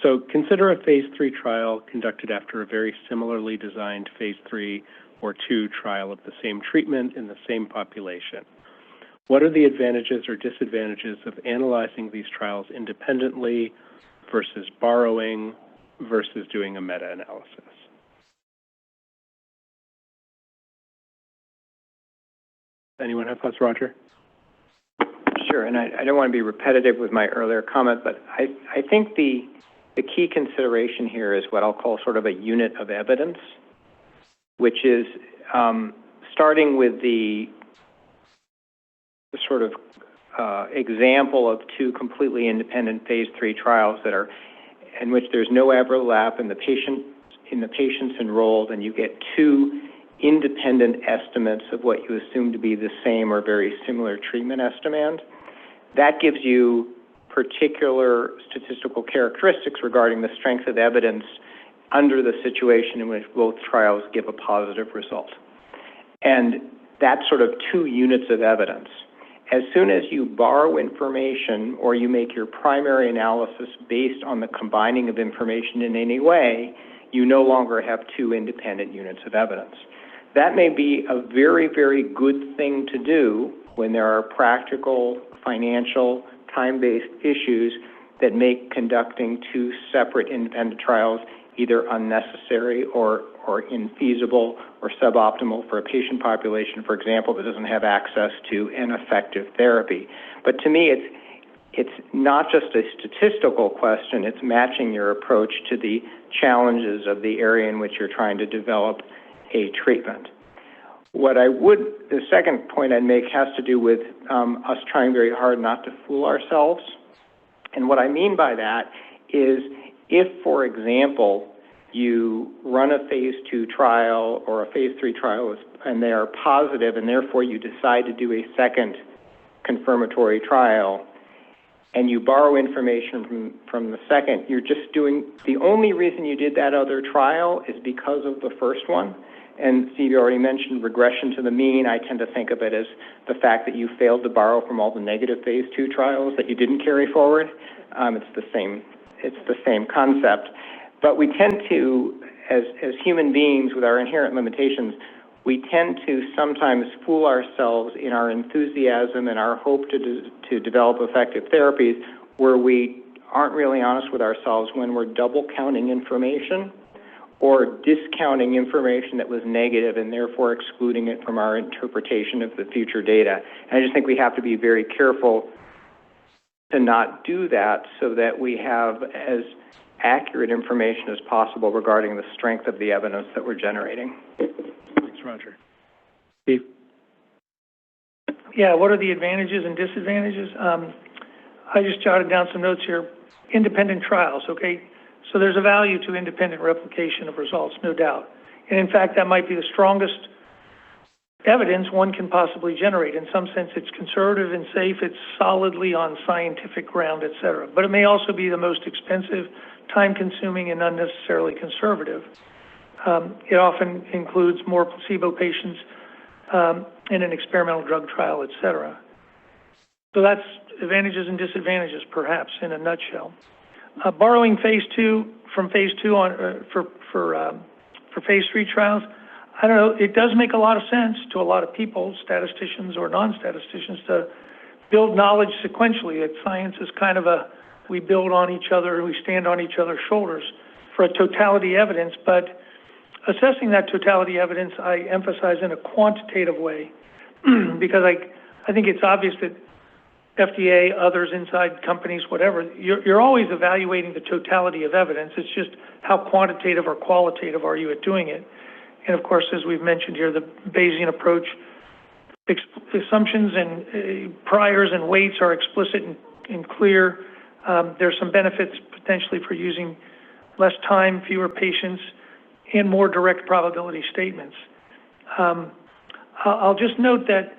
[SPEAKER 1] So consider a phase 3 trial conducted after a very similarly designed phase 3 or 2 trial of the same treatment in the same population. What are the advantages or disadvantages of analyzing these trials independently versus borrowing versus doing a meta-analysis? Anyone have thoughts, Roger?
[SPEAKER 2] Sure, and I don't want to be repetitive with my earlier comment, but I think the key consideration here is what I'll call sort of a unit of evidence, which is starting with the sort of example of 2 completely independent phase 3 trials that are in which there's no overlap in the patients enrolled, and you get 2 independent estimates of what you assume to be the same or very similar treatment estimate. That gives you particular statistical characteristics regarding the strength of evidence under the situation in which both trials give a positive result. And that's sort of 2 units of evidence. As soon as you borrow information or you make your primary analysis based on the combining of information in any way, you no longer have 2 independent units of evidence. That may be a very, very good thing to do when there are practical, financial, time-based issues that make conducting 2 separate independent trials either unnecessary or infeasible or suboptimal for a patient population, for example, that doesn't have access to an effective therapy. But to me, it's not just a statistical question, it's matching your approach to the challenges of the area in which you're trying to develop a treatment. The second point I'd make has to do with us trying very hard not to fool ourselves. And what I mean by that is if, for example, you run a phase 2 trial or a phase 3 trial and they are positive and therefore you decide to do a second confirmatory trial and you borrow information from the second, you're just doing, the only reason you did that other trial is because of the first one. And Steve, you already mentioned regression to the mean. I tend to think of it as the fact that you failed to borrow from all the negative phase 2 trials that you didn't carry forward. It's the same concept. But we tend to, as human beings with our inherent limitations, we tend to sometimes fool ourselves in our enthusiasm and our hope to develop effective therapies where we aren't really honest with ourselves when we're double counting information or discounting information that was negative and therefore excluding it from our interpretation of the future data. And I just think we have to be very careful to not do that so that we have as accurate information as possible regarding the strength of the evidence that we're generating.
[SPEAKER 1] Thanks, Roger. Steve?
[SPEAKER 4] Yeah, what are the advantages and disadvantages? I just jotted down some notes here. Independent trials, okay? So there's a value to independent replication of results, no doubt. And in fact, that might be the strongest evidence one can possibly generate. In some sense, it's conservative and safe. It's solidly on scientific ground, et cetera. But it may also be the most expensive, time-consuming, and unnecessarily conservative. It often includes more placebo patients in an experimental drug trial, et cetera. So that's advantages and disadvantages, perhaps, in a nutshell. Borrowing phase 2 from phase 2 on for phase 3 trials, I don't know, it does make a lot of sense to a lot of people, statisticians or non-statisticians, to build knowledge sequentially. That science is kind of we build on each other, we stand on each other's shoulders for a totality evidence, but assessing that totality evidence, I emphasize in a quantitative way, because I think it's obvious that FDA, others inside companies, whatever, you're always evaluating the totality of evidence. It's just how quantitative or qualitative are you at doing it? And of course, as we've mentioned here, the Bayesian approach, assumptions and priors and weights are explicit and clear. There's some benefits potentially for using less time, fewer patients, and more direct probability statements. I'll just note that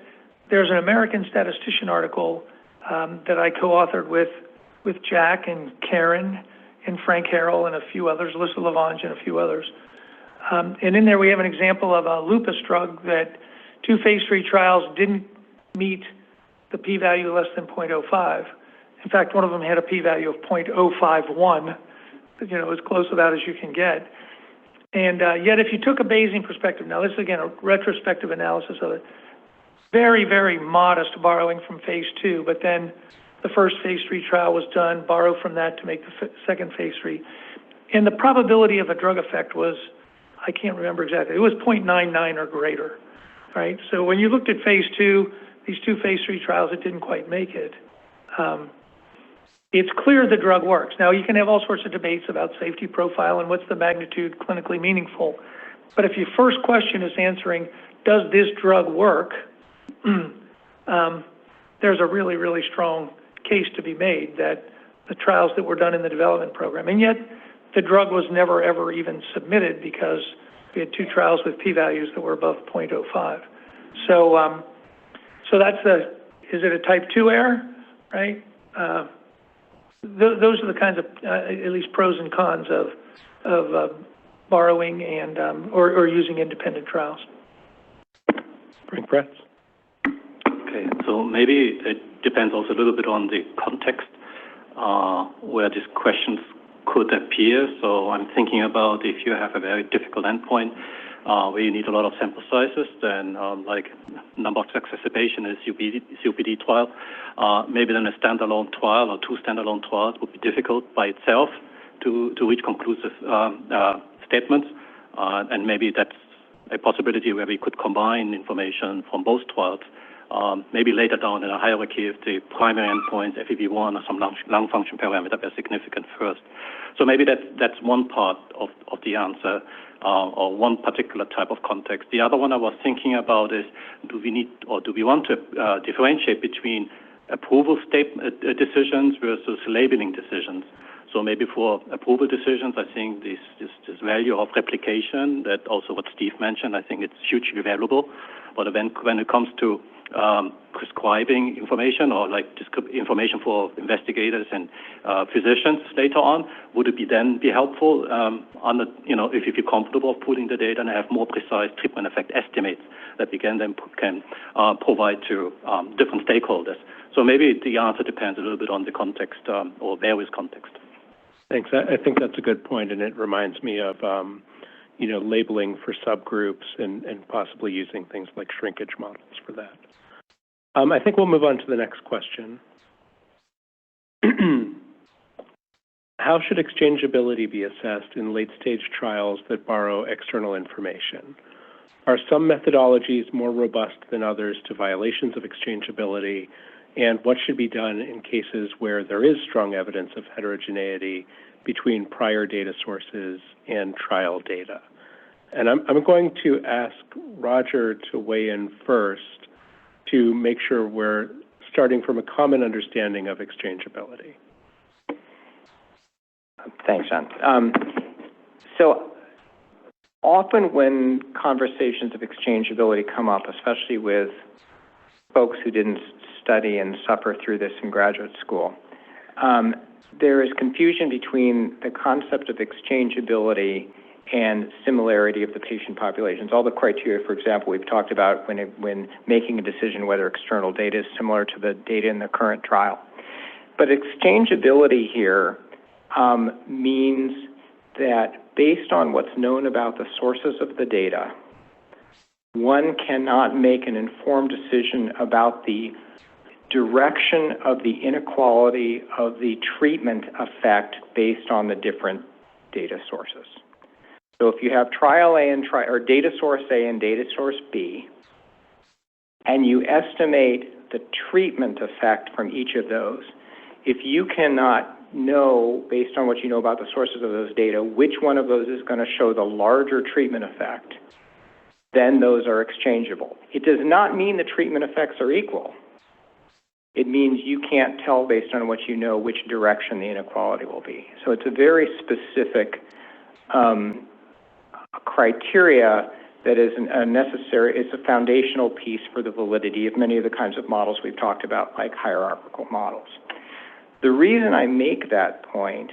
[SPEAKER 4] there's an American statistician article that I co-authored with Jack and Karen and Frank Harrell and a few others, Alyssa Lavange and a few others. And in there we have an example of a lupus drug that 2 phase 3 trials didn't meet the p-value less than 0.05. In fact, one of them had a p-value of 0.051, as close to that as you can get. And yet if you took a Bayesian perspective, now this is again a retrospective analysis of it, very, very modest borrowing from phase 2, but then the first phase 3 trial was done, borrow from that to make the second phase 3. And the probability of a drug effect was, I can't remember exactly, it was 0.99 or greater, right? So when you looked at phase 2, these 2 phase 3 trials, it didn't quite make it. It's clear the drug works. Now, you can have all sorts of debates about safety profile and what's the magnitude clinically meaningful. But if your first question is answering, does this drug work, there's a really, really strong case to be made that the trials that were done in the development program, and yet the drug was never, ever even submitted because we had 2 trials with p-values that were above 0.05. So that's is it a type 2 error, right? Those are the kinds of, at least pros and cons of borrowing and, or using independent trials.
[SPEAKER 1] Frank Bretz.
[SPEAKER 6] Okay, so maybe it depends also a little bit on the context where these questions could appear. So I'm thinking about if you have a very difficult endpoint where you need a lot of sample sizes, then like number of exacerbation is COPD trial. Maybe then a standalone trial or 2 standalone trials would be difficult by itself to reach conclusive statements. And maybe that's a possibility where we could combine information from both trials. Maybe later down in a hierarchy if the primary endpoints, FEV1 or some lung function parameter are significant first. So maybe that's one part of the answer or one particular type of context. The other one I was thinking about is do we want to differentiate between approval decisions versus labeling decisions? So maybe for approval decisions, I think this value of replication, that also what Steve mentioned, I think it's hugely valuable. But when it comes to prescribing information or like information for investigators and physicians later on, would it then be helpful if you feel comfortable putting the data and have more precise treatment effect estimates that we can then provide to different stakeholders? So maybe the answer depends a little bit on the context or various context.
[SPEAKER 1] Thanks. I think that's a good point, and it reminds me of labeling for subgroups and possibly using things like shrinkage models for that. I think we'll move on to the next question. How should exchangeability be assessed in late-stage trials that borrow external information? Are some methodologies more robust than others to violations of exchangeability? And what should be done in cases where there is strong evidence of heterogeneity between prior data sources and trial data? And I'm going to ask Roger to weigh in first to make sure we're starting from a common understanding of exchangeability.
[SPEAKER 2] Thanks, John. So often when conversations of exchangeability come up, especially with folks who didn't study and suffer through this in graduate school, there is confusion between the concept of exchangeability and similarity of the patient populations. All the criteria, for example, we've talked about when making a decision whether external data is similar to the data in the current trial. But exchangeability here means that based on what's known about the sources of the data, one cannot make an informed decision about the direction of the inequality of the treatment effect based on the different data sources. So if you have trial A and or data source A and data source B, and you estimate the treatment effect from each of those, if you cannot know, based on what you know about the sources of those data, which one of those is going to show the larger treatment effect, then those are exchangeable. It does not mean the treatment effects are equal. It means you can't tell based on what you know which direction the inequality will be. So it's a very specific criteria that is it's a foundational piece for the validity of many of the kinds of models we've talked about, like hierarchical models. The reason I make that point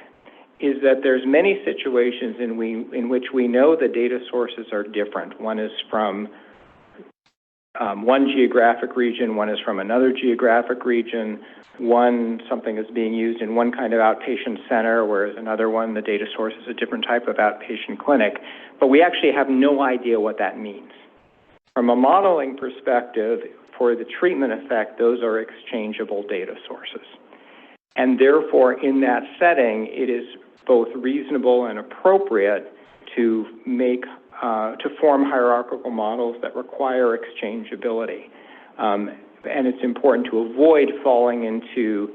[SPEAKER 2] is that there's many situations in which we know the data sources are different. One is from one geographic region, one is from another geographic region, something is being used in one kind of outpatient center, whereas another one, the data source is a different type of outpatient clinic, but we actually have no idea what that means. From a modeling perspective, for the treatment effect, those are exchangeable data sources. And therefore, in that setting, it is both reasonable and appropriate to form hierarchical models that require exchangeability. And it's important to avoid falling into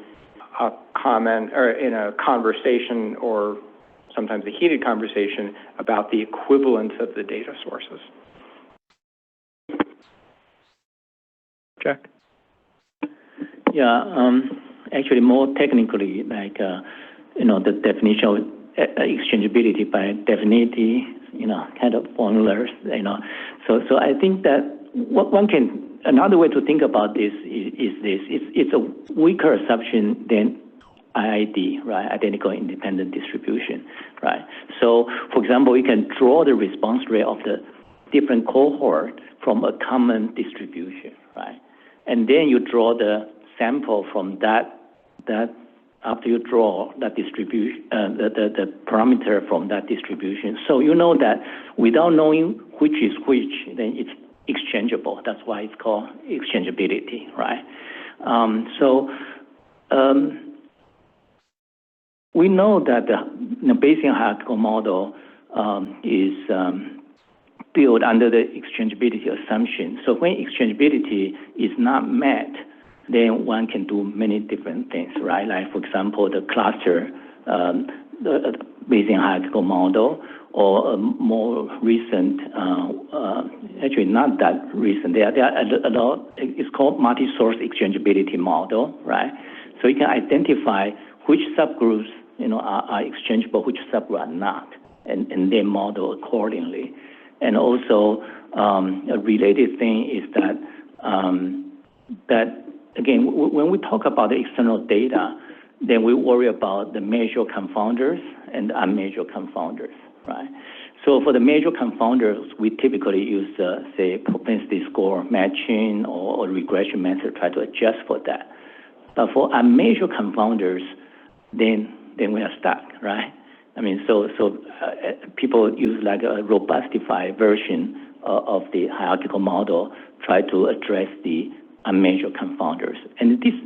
[SPEAKER 2] a comment or in a conversation, or sometimes a heated conversation, about the equivalence of the data sources.
[SPEAKER 1] Jack?
[SPEAKER 3] Yeah, actually more technically, like, the definition of exchangeability by definitely, kind of formulas, So I think that another way to think about this is this. It's a weaker assumption than IID, right? Identical independent distribution, right? So, for example, we can draw the response rate of the different cohort from a common distribution, right? And then you draw the sample from that after you draw that distribution, the parameter from that distribution. So you know that without knowing which is which, then it's exchangeable. That's why it's called exchangeability, right? We know that the Bayesian hierarchical model is built under the exchangeability assumption. So when exchangeability is not met, then one can do many different things, right? Like, for example, the cluster, the Bayesian hierarchical model, or a more recent, actually not that recent, there are a lot, it's called multi-source exchangeability model, right? So you can identify which subgroups, are exchangeable, which subgroups are not, and then model accordingly. And also, a related thing is that again, when we talk about the external data, then we worry about the measured confounders and unmeasured confounders, right? So for the measured confounders, we typically use, say, propensity score matching or regression method to try to adjust for that. But for unmeasured confounders, then we are stuck, right? I mean, so people use like a robustified version of the hierarchical model, try to address the unmeasured confounders. And these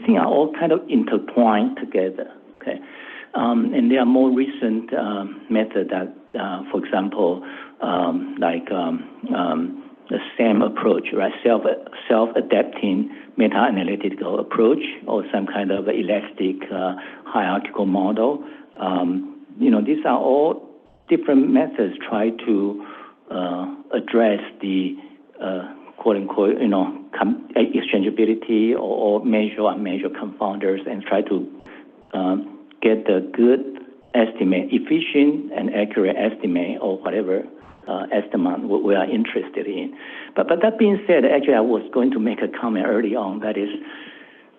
[SPEAKER 3] things are all kind of intertwined together, okay? And there are more recent methods that, for example, the SAM approach, right? Self-adapting meta-analytical approach, or some kind of elastic hierarchical model. These are all different methods try to address the quote-unquote, exchangeability or measure unmeasured confounders, and try to get the good estimate, efficient and accurate estimate, or whatever estimate we are interested in. But that being said, actually I was going to make a comment early on, that is,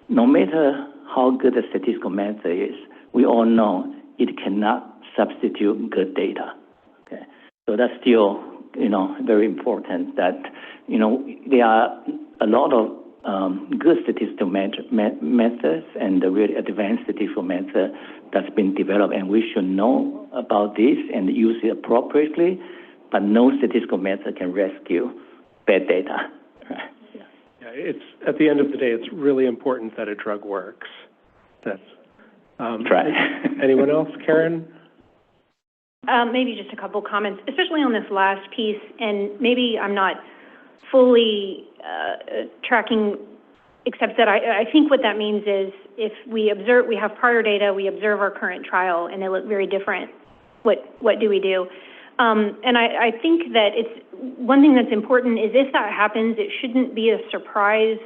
[SPEAKER 3] no matter how good the statistical method is, we all know it cannot substitute good data, okay? So that's still, very important that, there are a lot of good statistical methods and the really advanced statistical method that's been developed, and we should know about this and use it appropriately, but no statistical method can rescue bad data. Right?
[SPEAKER 1] Yeah, it's, at the end of the day, it's really important that a drug works. That's
[SPEAKER 3] right.
[SPEAKER 1] Anyone else? Karen?
[SPEAKER 5] Maybe just a couple comments, especially on this last piece, and maybe I'm not fully tracking, except that I think what that means is if we have prior data, we observe our current trial, and they look very different, what do we do? And I think that it's one thing that's important is if that happens, it shouldn't be a surprise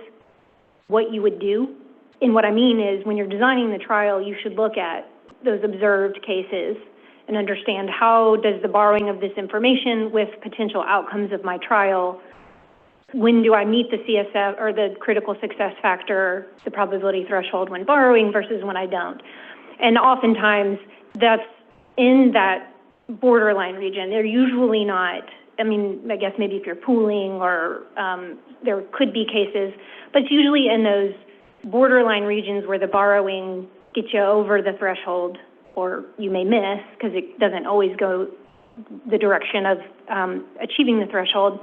[SPEAKER 5] what you would do. And what I mean is when you're designing the trial, you should look at those observed cases and understand how does the borrowing of this information with potential outcomes of my trial, when do I meet the CSF or the critical success factor, the probability threshold when borrowing versus when I don't. And oftentimes that's in that borderline region. They're usually not I mean, I guess maybe if you're pooling or there could be cases, but it's usually in those borderline regions where the borrowing gets you over the threshold, or you may miss because it doesn't always go the direction of achieving the threshold.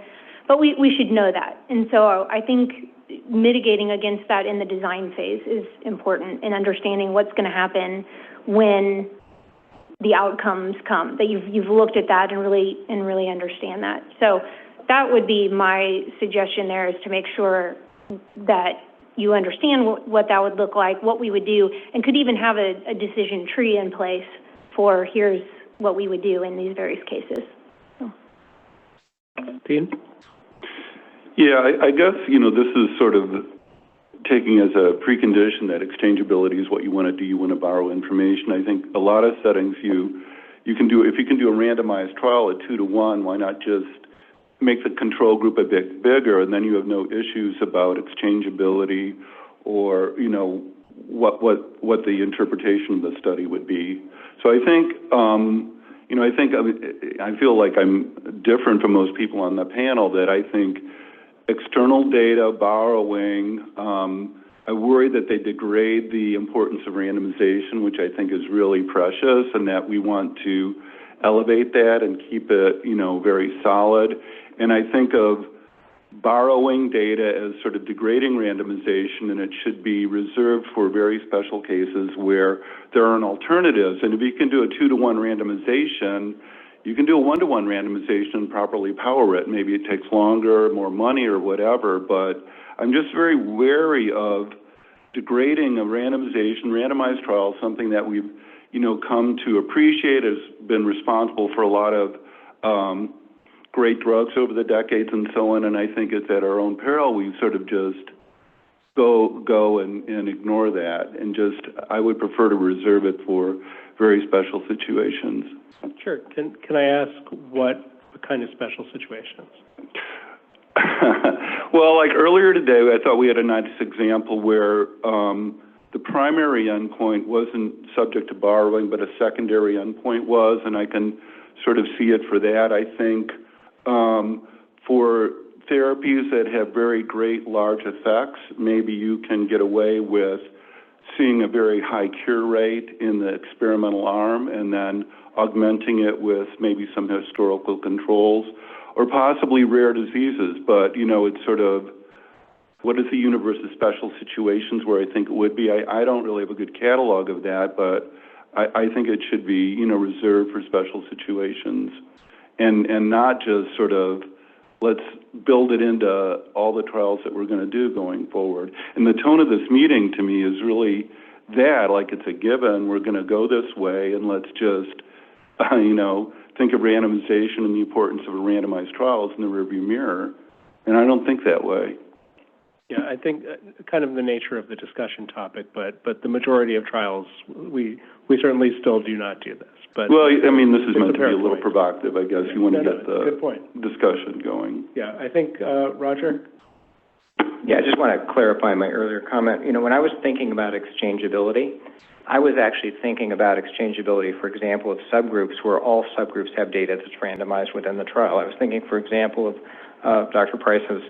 [SPEAKER 5] But we should know that. And so I think mitigating against that in the design phase is important, and understanding what's going to happen when the outcomes come, that you've looked at that and really understand that. So that would be my suggestion there, is to make sure that you understand what that would look like, what we would do, and could even have a decision tree in place for here's what we would do in these various cases. So.
[SPEAKER 1] Dean?
[SPEAKER 9] Yeah, I guess, this is sort of taking as a precondition that exchangeability is what you want to do. You want to borrow information. I think a lot of settings you can do, if you can do a randomized trial at 2-to-1, why not just make the control group a bit bigger, and then you have no issues about exchangeability or, what the interpretation of the study would be. So I think, I feel like I'm different from most people on the panel, that I think external data borrowing, I worry that they degrade the importance of randomization, which I think is really precious, and that we want to elevate that and keep it, very solid. And I think of borrowing data as sort of degrading randomization, and it should be reserved for very special cases where there aren't alternatives. And if you can do a 2-to-1 randomization, you can do a 1-to-1 randomization and properly power it. Maybe it takes longer, more money, or whatever, but I'm just very wary of degrading a randomized trial, something that we've, come to appreciate, has been responsible for a lot of great drugs over the decades and so on, and I think it's at our own peril we sort of just go and ignore that, and I would prefer to reserve it for very special situations.
[SPEAKER 1] Sure. Can I ask what kind of special situations?
[SPEAKER 9] Well, like earlier today, I thought we had a nice example where the primary endpoint wasn't subject to borrowing, but a secondary endpoint was, and I can sort of see it for that. I think for therapies that have very great large effects, maybe you can get away with seeing a very high cure rate in the experimental arm and then augmenting it with maybe some historical controls, or possibly rare diseases. But, it's sort of, what is the universe of special situations where I think it would be? I don't really have a good catalog of that, but I think it should be, reserved for special situations, and not just sort of, let's build it into all the trials that we're going to do going forward. And the tone of this meeting to me is really that, like it's a given, we're going to go this way, and let's just, think of randomization and the importance of a randomized trials in the rearview mirror. And I don't think that way.
[SPEAKER 1] Yeah, I think kind of the nature of the discussion topic, but the majority of trials, we certainly still do not do this. But
[SPEAKER 9] well, I mean, this is meant to be a little provocative, I guess. You want to get the discussion going.
[SPEAKER 1] Yeah, I think, Roger?
[SPEAKER 2] Yeah, I just want to clarify my earlier comment. When I was thinking about exchangeability, I was actually thinking about exchangeability, for example, of subgroups where all subgroups have data that's randomized within the trial. I was thinking, for example, of Dr. Price's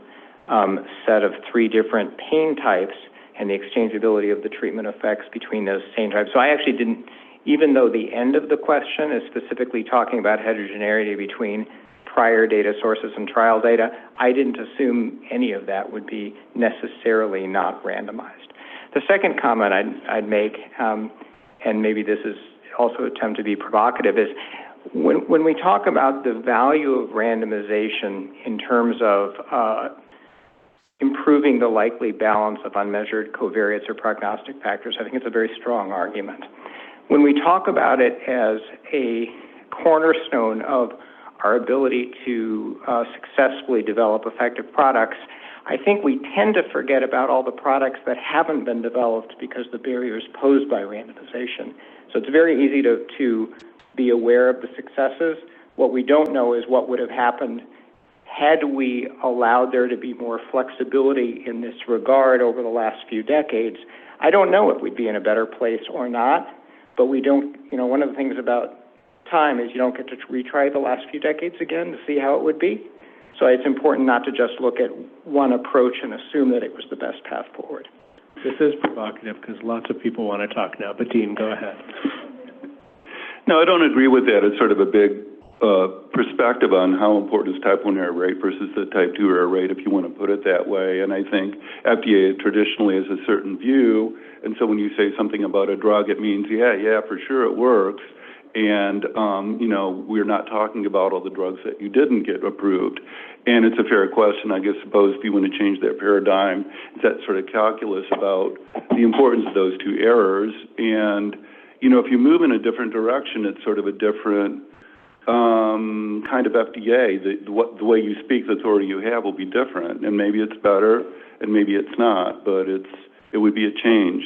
[SPEAKER 2] set of 3 different pain types and the exchangeability of the treatment effects between those same types. So I actually didn't, even though the end of the question is specifically talking about heterogeneity between prior data sources and trial data, I didn't assume any of that would be necessarily not randomized. The second comment I'd make, and maybe this is also an attempt to be provocative, is when we talk about the value of randomization in terms of improving the likely balance of unmeasured covariates or prognostic factors, I think it's a very strong argument. When we talk about it as a cornerstone of our ability to successfully develop effective products, I think we tend to forget about all the products that haven't been developed because the barriers posed by randomization. So it's very easy to be aware of the successes. What we don't know is what would have happened had we allowed there to be more flexibility in this regard over the last few decades. I don't know if we'd be in a better place or not, but we don't, one of the things about time is you don't get to retry the last few decades again to see how it would be. So it's important not to just look at one approach and assume that it was the best path forward.
[SPEAKER 1] This is provocative because lots of people want to talk now, but Dean, go ahead.
[SPEAKER 9] No, I don't agree with that. It's sort of a big perspective on how important is type 1 error rate versus the type 2 error rate, if you want to put it that way. And I think FDA traditionally has a certain view, and so when you say something about a drug, it means, yeah, for sure it works. And, you know, we're not talking about all the drugs that you didn't get approved. And it's a fair question, I guess, suppose if you want to change that paradigm, it's that sort of calculus about the importance of those two errors. And, you know, if you move in a different direction, it's sort of a different kind of FDA. The way you speak, the authority you have will be different. And maybe it's better, and maybe it's not, but it would be a change.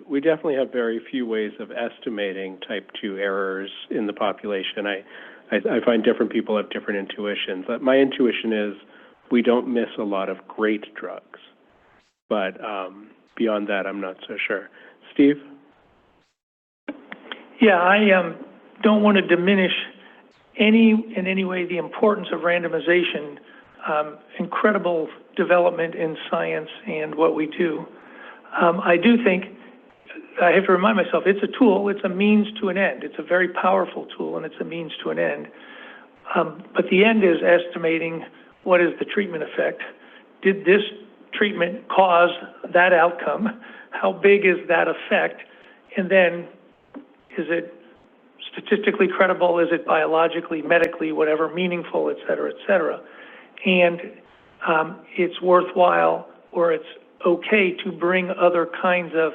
[SPEAKER 1] We definitely have very few ways of estimating type 2 errors in the population. I find different people have different intuitions. My intuition is we don't miss a lot of great drugs. But beyond that, I'm not so sure. Steve?
[SPEAKER 4] Yeah, I don't want to diminish in any way the importance of randomization. Incredible development in science and what we do. I do think I have to remind myself, it's a tool, it's a means to an end. It's a very powerful tool, and it's a means to an end. But the end is estimating what is the treatment effect. Did this treatment cause that outcome? How big is that effect? And then, is it statistically credible? Is it biologically, medically, whatever, meaningful, et cetera, et cetera? And it's worthwhile, or it's okay to bring other kinds of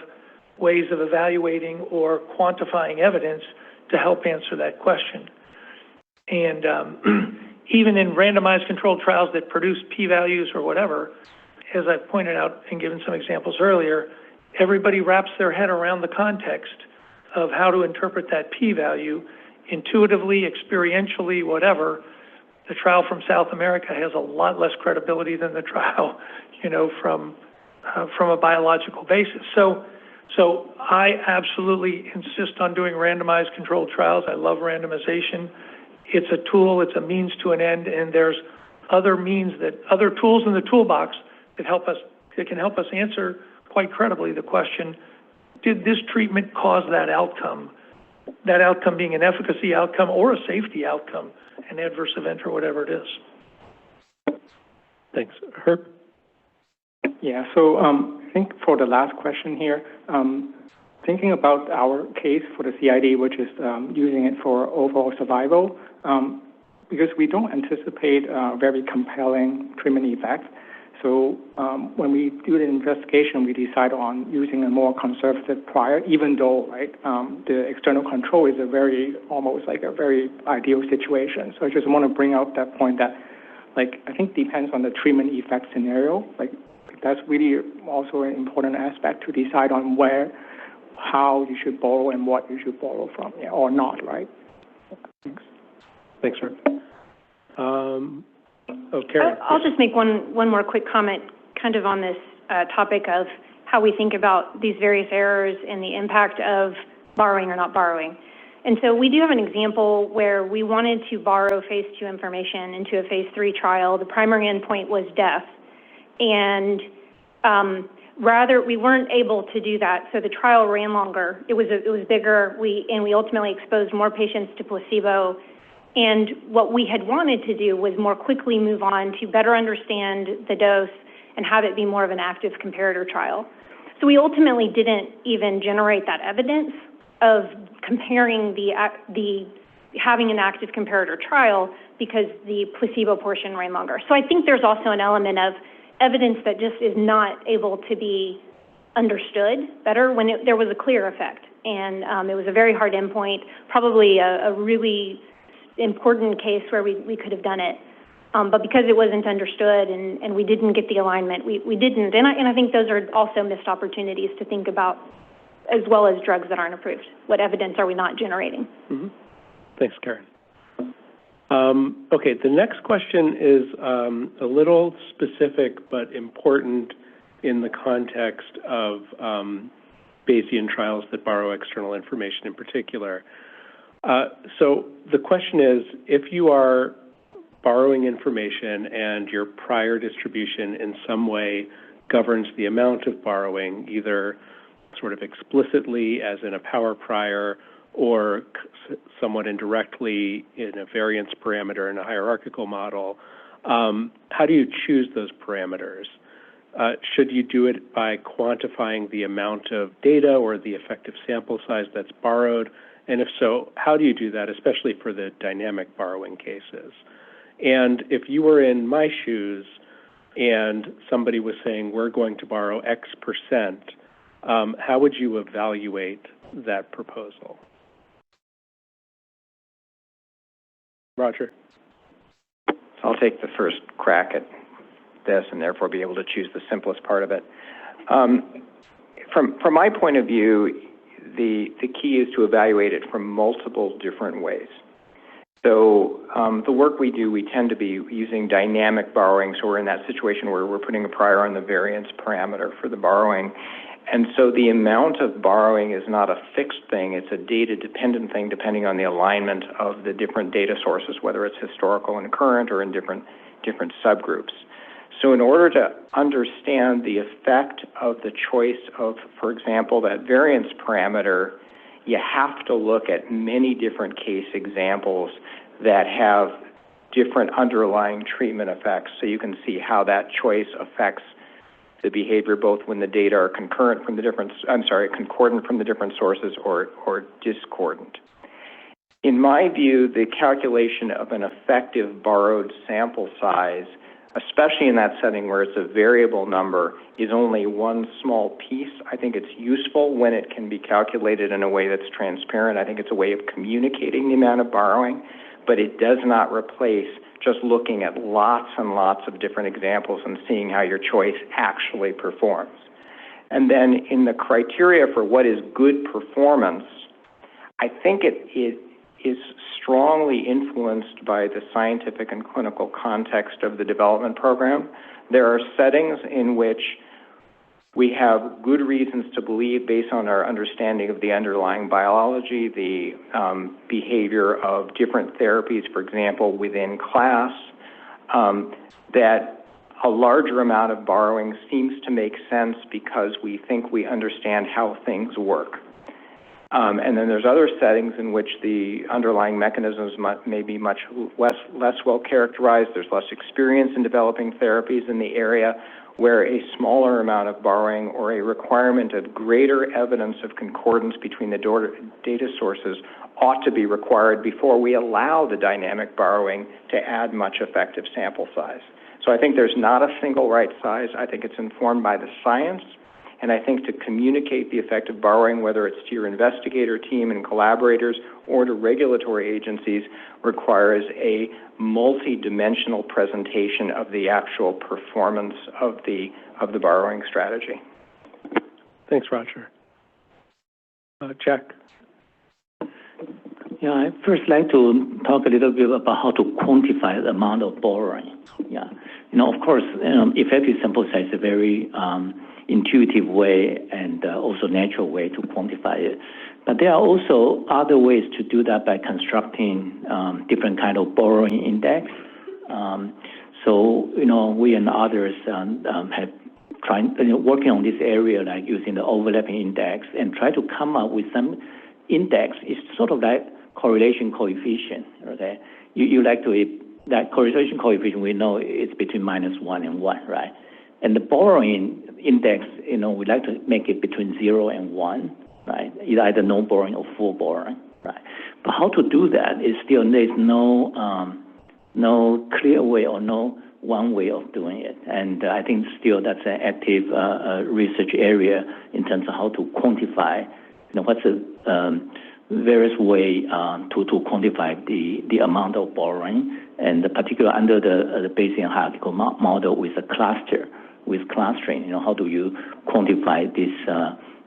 [SPEAKER 4] ways of evaluating or quantifying evidence to help answer that question. And even in randomized controlled trials that produce p-values or whatever, as I pointed out and given some examples earlier, everybody wraps their head around the context of how to interpret that p-value intuitively, experientially, whatever. The trial from South America has a lot less credibility than the trial, you know, from a biological basis. So I absolutely insist on doing randomized controlled trials. I love randomization. It's a tool, it's a means to an end, and there's other tools in the toolbox that can help us answer quite credibly the question, did this treatment cause that outcome? That outcome being an efficacy outcome or a safety outcome, an adverse event or whatever it is.
[SPEAKER 1] Thanks. Herb?
[SPEAKER 7] Yeah, so I think for the last question here, thinking about our case for the CID, which is using it for overall survival, because we don't anticipate very compelling treatment effects. So when we do the investigation, we decide on using a more conservative prior, even though, right, the external control is almost like a very ideal situation. So I just want to bring out that point that, like, I think depends on the treatment effect scenario. Like, that's really also an important aspect to decide on how you should borrow and what you should borrow from, yeah, or not, right? Thanks.
[SPEAKER 1] Thanks, Herb. Karen.
[SPEAKER 5] I'll just make one more quick comment kind of on this topic of how we think about these various errors and the impact of borrowing or not borrowing. And so we do have an example where we wanted to borrow phase 2 information into a phase 3 trial. The primary endpoint was death. And rather, we weren't able to do that, so the trial ran longer. It was bigger. We ultimately exposed more patients to placebo. And what we had wanted to do was more quickly move on to better understand the dose and have it be more of an active comparator trial. So we ultimately didn't even generate that evidence of comparing having an active comparator trial because the placebo portion ran longer. So I think there's also an element of evidence that just is not able to be understood better when there was a clear effect. And it was a very hard endpoint, probably a really important case where we could have done it. But because it wasn't understood and we didn't get the alignment, we didn't. And I think those are also missed opportunities to think about, as well as drugs that aren't approved. What evidence are we not generating?
[SPEAKER 1] Mm-hmm. Thanks, Karen. Okay, the next question is a little specific but important in the context of Bayesian trials that borrow external information in particular. So the question is, if you are borrowing information and your prior distribution in some way governs the amount of borrowing, either sort of explicitly as in a power prior or somewhat indirectly in a variance parameter in a hierarchical model, how do you choose those parameters? Should you do it by quantifying the amount of data or the effective sample size that's borrowed? And if so, how do you do that, especially for the dynamic borrowing cases? And if you were in my shoes and somebody was saying, we're going to borrow X%, how would you evaluate that proposal? Roger?
[SPEAKER 2] I'll take the first crack at this and therefore be able to choose the simplest part of it. From my point of view, the key is to evaluate it from multiple different ways. So the work we do, we tend to be using dynamic borrowing, so we're in that situation where we're putting a prior on the variance parameter for the borrowing. And so the amount of borrowing is not a fixed thing, it's a data-dependent thing depending on the alignment of the different data sources, whether it's historical and current or in different subgroups. So in order to understand the effect of the choice of, for example, that variance parameter, you have to look at many different case examples that have different underlying treatment effects, so you can see how that choice affects the behavior both when the data are concordant from the different sources or discordant. In my view, the calculation of an effective borrowed sample size, especially in that setting where it's a variable number, is only one small piece. I think it's useful when it can be calculated in a way that's transparent. I think it's a way of communicating the amount of borrowing, but it does not replace just looking at lots and lots of different examples and seeing how your choice actually performs. And then in the criteria for what is good performance, I think it is strongly influenced by the scientific and clinical context of the development program. There are settings in which we have good reasons to believe, based on our understanding of the underlying biology, the behavior of different therapies, for example, within class, that a larger amount of borrowing seems to make sense because we think we understand how things work. And then there's other settings in which the underlying mechanisms may be much less well characterized. There's less experience in developing therapies in the area, where a smaller amount of borrowing or a requirement of greater evidence of concordance between the data sources ought to be required before we allow the dynamic borrowing to add much effective sample size. So I think there's not a single right size. I think it's informed by the science. And I think to communicate the effect of borrowing, whether it's to your investigator team and collaborators or to regulatory agencies, requires a multi-dimensional presentation of the actual performance of the borrowing strategy.
[SPEAKER 1] Thanks, Roger. Jack?
[SPEAKER 3] Yeah, I first like to talk a little bit about how to quantify the amount of borrowing. Yeah, of course, effective sample size is a very intuitive way and also natural way to quantify it. But there are also other ways to do that by constructing different kind of borrowing index. So, we and others have working on this area, like using the overlapping index and try to come up with some index. It's sort of like correlation coefficient, okay? You like to, that correlation coefficient, we know it's between -1 and 1, right? And the borrowing index, we like to make it between 0 and 1, right? Either no borrowing or full borrowing, right? But how to do that is still, there's no clear way or no one way of doing it. And I think still that's an active research area in terms of how to quantify, what's the various way to quantify the amount of borrowing, and particularly under the Bayesian hierarchical model with a cluster, with clustering, how do you quantify this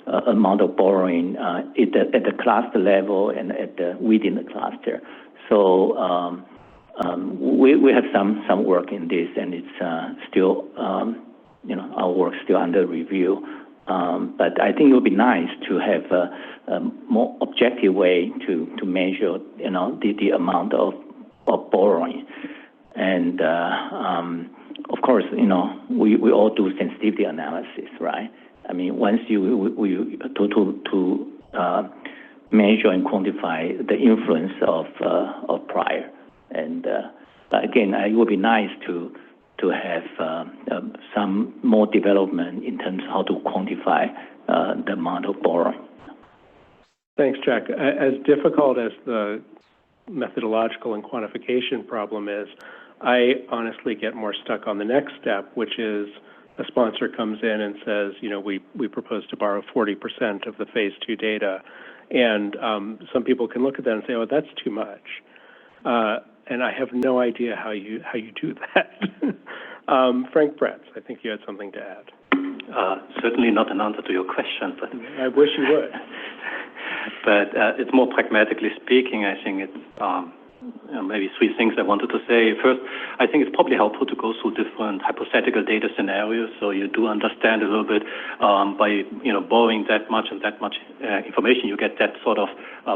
[SPEAKER 3] amount of borrowing at the cluster level and within the cluster. So we have some work in this, and it's still, our work still under review. But I think it would be nice to have a more objective way to measure, the amount of borrowing. And of course, we all do sensitivity analysis, right? I mean, once we measure and quantify the influence of prior, and but again, it would be nice to have some more development in terms of how to quantify the amount of borrowing.
[SPEAKER 1] Thanks, Jack. As difficult as the methodological and quantification problem is, I honestly get more stuck on the next step, which is a sponsor comes in and says, we propose to borrow 40% of the phase 2 data. And some people can look at that and say, oh, that's too much. And I have no idea how you do that. Frank Bretz, I think you had something to add.
[SPEAKER 6] Certainly not an answer to your question, but
[SPEAKER 1] I wish you would.
[SPEAKER 6] But it's more pragmatically speaking, I think it's maybe three things I wanted to say. First, I think it's probably helpful to go through different hypothetical data scenarios, so you do understand a little bit by borrowing that much and that much information, you get that sort of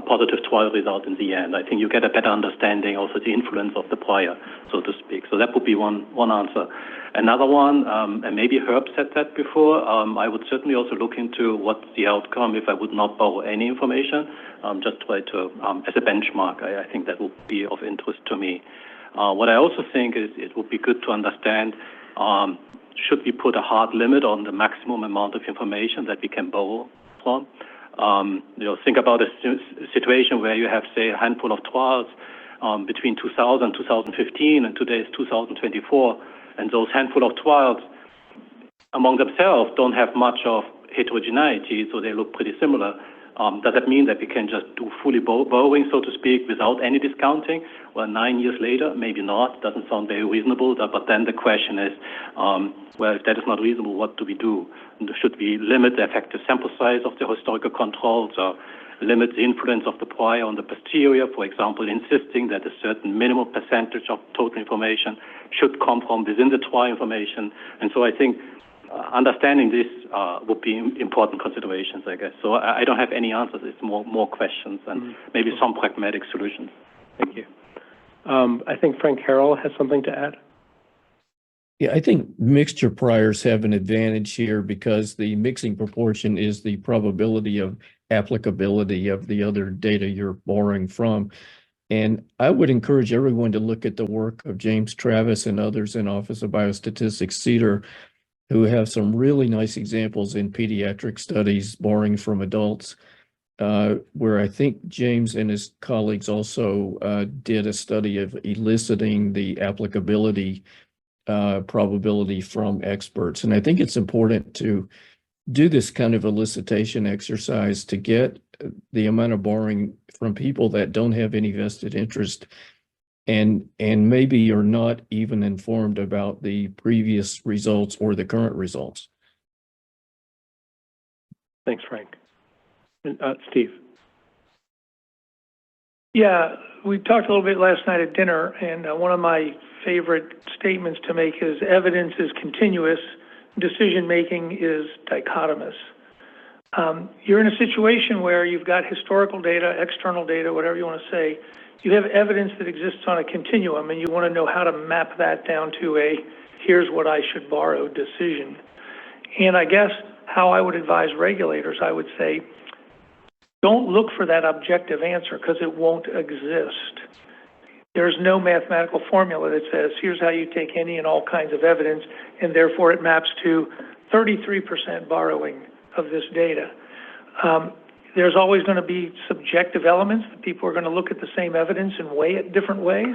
[SPEAKER 6] positive trial result in the end. I think you get a better understanding also the influence of the prior, so to speak. So that would be one answer. Another one, and maybe Herb said that before, I would certainly also look into what's the outcome if I would not borrow any information, just try to, as a benchmark, I think that would be of interest to me. What I also think is it would be good to understand, should we put a hard limit on the maximum amount of information that we can borrow from? Think about a situation where you have, say, a handful of trials between 2000 and 2015, and today is 2024, and those handful of trials among themselves don't have much of heterogeneity, so they look pretty similar. Does that mean that we can just do fully borrowing, so to speak, without any discounting? Well, 9 years later, maybe not. Doesn't sound very reasonable. But then the question is, well, if that is not reasonable, what do we do? Should we limit the effective sample size of the historical controls, or limit the influence of the prior on the posterior, for example, insisting that a certain minimum percentage of total information should come from within the trial information? And so I think understanding this would be important considerations, I guess. So I don't have any answers. It's more questions and maybe some pragmatic solutions.
[SPEAKER 1] Thank you. I think Frank Harrell has something to add.
[SPEAKER 8] Yeah, I think mixture priors have an advantage here because the mixing proportion is the probability of applicability of the other data you're borrowing from. And I would encourage everyone to look at the work of James Travis and others in Office of Biostatistics, CEDAR, who have some really nice examples in pediatric studies borrowing from adults, where I think James and his colleagues also did a study of eliciting the applicability probability from experts. And I think it's important to do this kind of elicitation exercise to get the amount of borrowing from people that don't have any vested interest and maybe are not even informed about the previous results or the current results.
[SPEAKER 1] Thanks, Frank. Steve.
[SPEAKER 4] Yeah, we talked a little bit last night at dinner, and one of my favorite statements to make is evidence is continuous, decision-making is dichotomous. You're in a situation where you've got historical data, external data, whatever you want to say. You have evidence that exists on a continuum, and you want to know how to map that down to a here's what I should borrow decision. And I guess how I would advise regulators, I would say, don't look for that objective answer because it won't exist. There's no mathematical formula that says here's how you take any and all kinds of evidence, and therefore it maps to 33% borrowing of this data. There's always going to be subjective elements. People are going to look at the same evidence and weigh it different ways.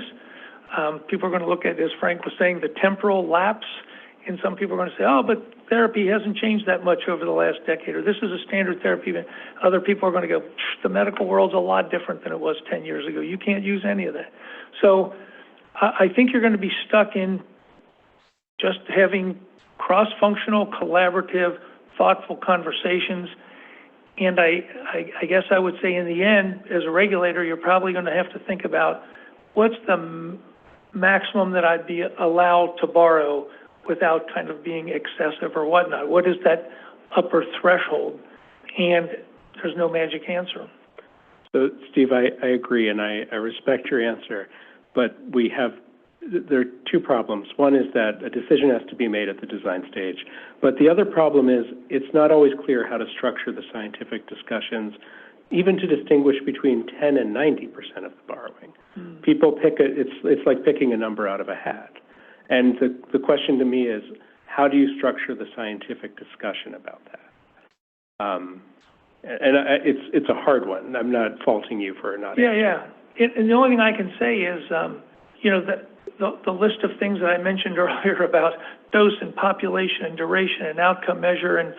[SPEAKER 4] People are going to look at, as Frank was saying, the temporal lapse, and some people are going to say, oh, but therapy hasn't changed that much over the last decade, or this is a standard therapy. Other people are going to go, the medical world's a lot different than it was 10 years ago. You can't use any of that. So I think you're going to be stuck in just having cross-functional, collaborative, thoughtful conversations. And I guess I would say in the end, as a regulator, you're probably going to have to think about what's the maximum that I'd be allowed to borrow without kind of being excessive or whatnot. What is that upper threshold, and there's no magic answer.
[SPEAKER 1] So, Steve, I agree, and I respect your answer, but there are two problems. One is that a decision has to be made at the design stage, but the other problem is it's not always clear how to structure the scientific discussions, even to distinguish between 10 and 90% of the borrowing. People it's like picking a number out of a hat. And the question to me is, how do you structure the scientific discussion about that? It's a hard one. I'm not faulting you for not answering.
[SPEAKER 4] Yeah. And the only thing I can say is, the list of things that I mentioned earlier about dose and population and duration and outcome measure and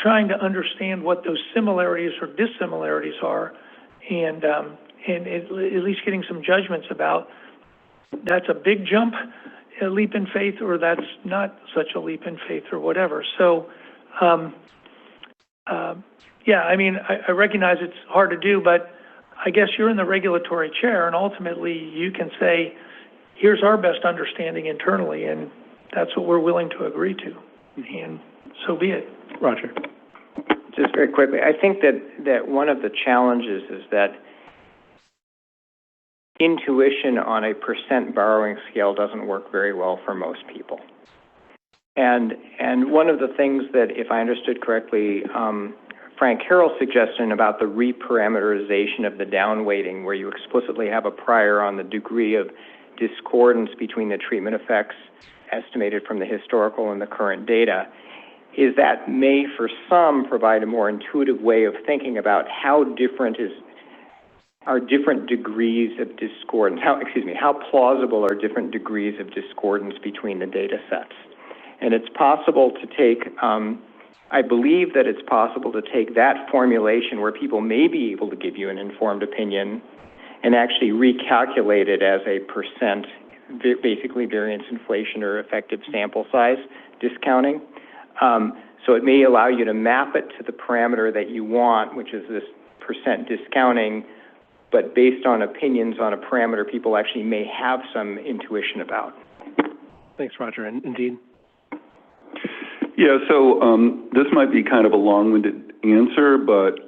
[SPEAKER 4] trying to understand what those similarities or dissimilarities are, and at least getting some judgments about that's a big jump, a leap in faith, or that's not such a leap in faith, or whatever. So, I recognize it's hard to do, but I guess you're in the regulatory chair, and ultimately you can say, here's our best understanding internally, and that's what we're willing to agree to, and so be it.
[SPEAKER 1] Roger.
[SPEAKER 2] Just very quickly, I think that one of the challenges is that intuition on a percent borrowing scale doesn't work very well for most people. And one of the things that, if I understood correctly, Frank Harrell's suggestion about the reparameterization of the downweighting, where you explicitly have a prior on the degree of discordance between the treatment effects estimated from the historical and the current data, is that may for some provide a more intuitive way of thinking about how different are different degrees of discordance, how plausible are different degrees of discordance between the data sets. And it's possible to take, I believe that it's possible to take that formulation where people may be able to give you an informed opinion and actually recalculate it as a percent, basically variance inflation or effective sample size discounting. So it may allow you to map it to the parameter that you want, which is this percent discounting, but based on opinions on a parameter people actually may have some intuition about.
[SPEAKER 1] Thanks, Roger. And Dean?
[SPEAKER 9] Yeah, so this might be kind of a long-winded answer, but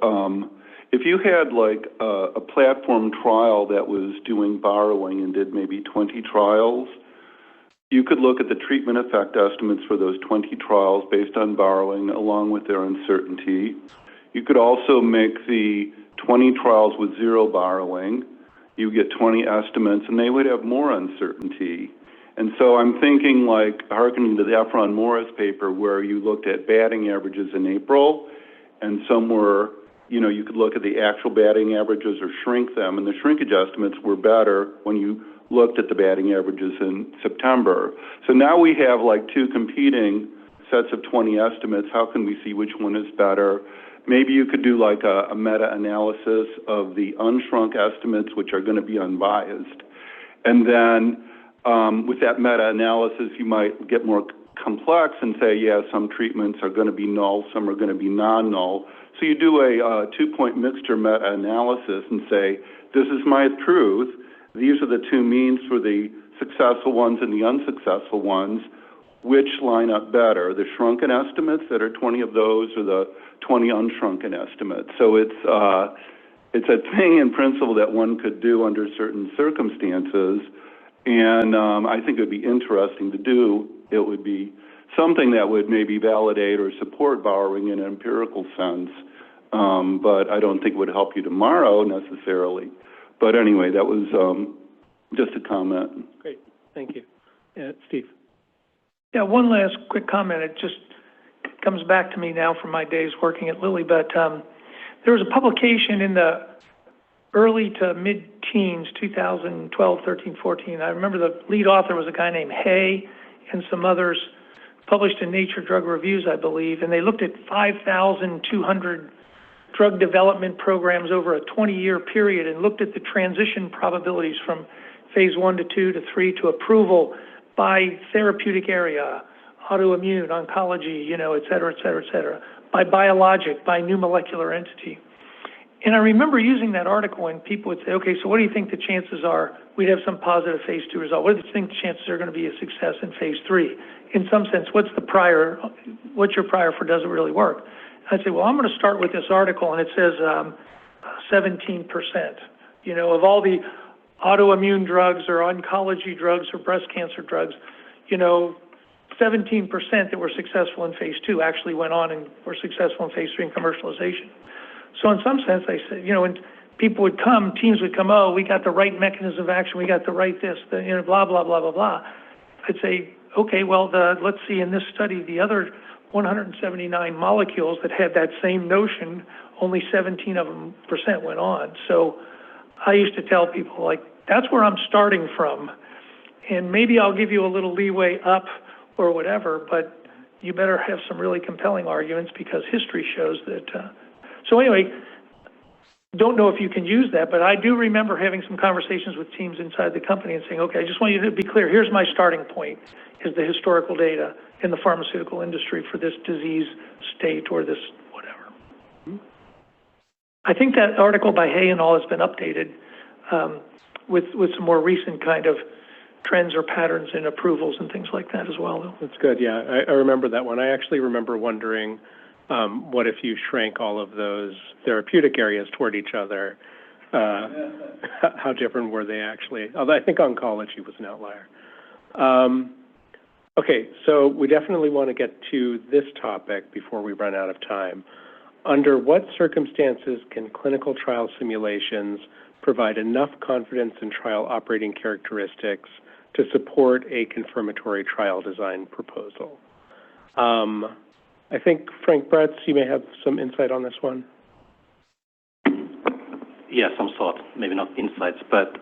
[SPEAKER 9] if you had like a platform trial that was doing borrowing and did maybe 20 trials, you could look at the treatment effect estimates for those 20 trials based on borrowing along with their uncertainty. You could also make the 20 trials with zero borrowing. You get 20 estimates, and they would have more uncertainty. And so I'm thinking, like, hearkening to the Efron Morris paper where you looked at batting averages in April, and some were, you could look at the actual batting averages or shrink them, and the shrinkage estimates were better when you looked at the batting averages in September. So now we have like two competing sets of 20 estimates. How can we see which one is better? Maybe you could do like a meta-analysis of the unshrunk estimates, which are going to be unbiased. And then with that meta-analysis, you might get more complex and say, yeah, some treatments are going to be null, some are going to be non-null. So you do a two-point mixture meta-analysis and say, this is my truth. These are the two means for the successful ones and the unsuccessful ones. Which line up better, the shrunken estimates that are 20 of those or the 20 unshrunken estimates? So it's a thing in principle that one could do under certain circumstances, and I think it would be interesting to do. It would be something that would maybe validate or support borrowing in an empirical sense, but I don't think it would help you tomorrow necessarily. But anyway, that was just a comment.
[SPEAKER 1] Great, thank you. Steve?
[SPEAKER 4] Yeah, one last quick comment. It just comes back to me now from my days working at Lilly, but there was a publication in the early to mid-teens, 2012, 13, 14. I remember the lead author was a guy named Hay and some others, published in Nature Drug Reviews, I believe, and they looked at 5,200 drug development programs over a 20-year period and looked at the transition probabilities from phase 1 to 2 to 3 to approval by therapeutic area, autoimmune, oncology, et cetera, et cetera, et cetera, by biologic, by new molecular entity. And I remember using that article and people would say, okay, so what do you think the chances are we'd have some positive phase 2 result? What do you think the chances are going to be a success in phase 3? In some sense, what's your prior for does it really work? I'd say, well, I'm going to start with this article, and it says 17%, you know, of all the autoimmune drugs or oncology drugs or breast cancer drugs, you know, 17% that were successful in phase 2 actually went on and were successful in phase 3 in commercialization. So in some sense, I said, you know, and people would come, teams would come, oh, we got the right mechanism of action, we got the right this, the, you know, blah, blah, blah, blah, blah. I'd say, okay, well, let's see in this study, the other 179 molecules that had that same notion, only 17% of them went on. So I used to tell people, like, that's where I'm starting from, and maybe I'll give you a little leeway up or whatever, but you better have some really compelling arguments because history shows that. So anyway, don't know if you can use that, but I do remember having some conversations with teams inside the company and saying, okay, I just want you to be clear, here's my starting point, is the historical data in the pharmaceutical industry for this disease state or this whatever. I think that article by Hay and all has been updated with some more recent kind of trends or patterns in approvals and things like that as well, though.
[SPEAKER 1] That's good, yeah. I remember that one. I actually remember wondering what if you shrank all of those therapeutic areas toward each other? How different were they actually? Although I think oncology was an outlier. Okay, so we definitely want to get to this topic before we run out of time. Under what circumstances can clinical trial simulations provide enough confidence in trial operating characteristics to support a confirmatory trial design proposal? I think, Frank Bretz, you may have some insight on this one.
[SPEAKER 6] Yeah, some sort, maybe not insights, but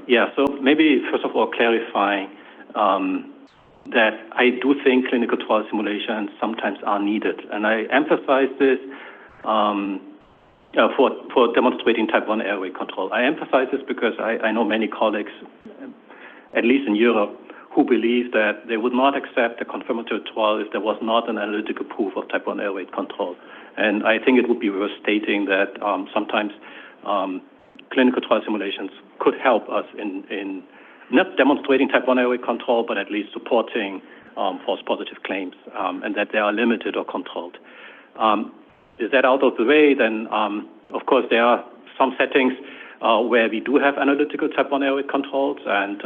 [SPEAKER 6] yeah, so maybe first of all clarifying that I do think clinical trial simulations sometimes are needed, and I emphasize this for demonstrating type 1 airway control. I emphasize this because I know many colleagues, at least in Europe, who believe that they would not accept a confirmatory trial if there was not an analytical proof of type 1 airway control. And I think it would be worth stating that sometimes clinical trial simulations could help us in not demonstrating type 1 airway control, but at least supporting false positive claims, and that they are limited or controlled. Is that out of the way? Then, of course, there are some settings where we do have analytical type 1 airway controls, and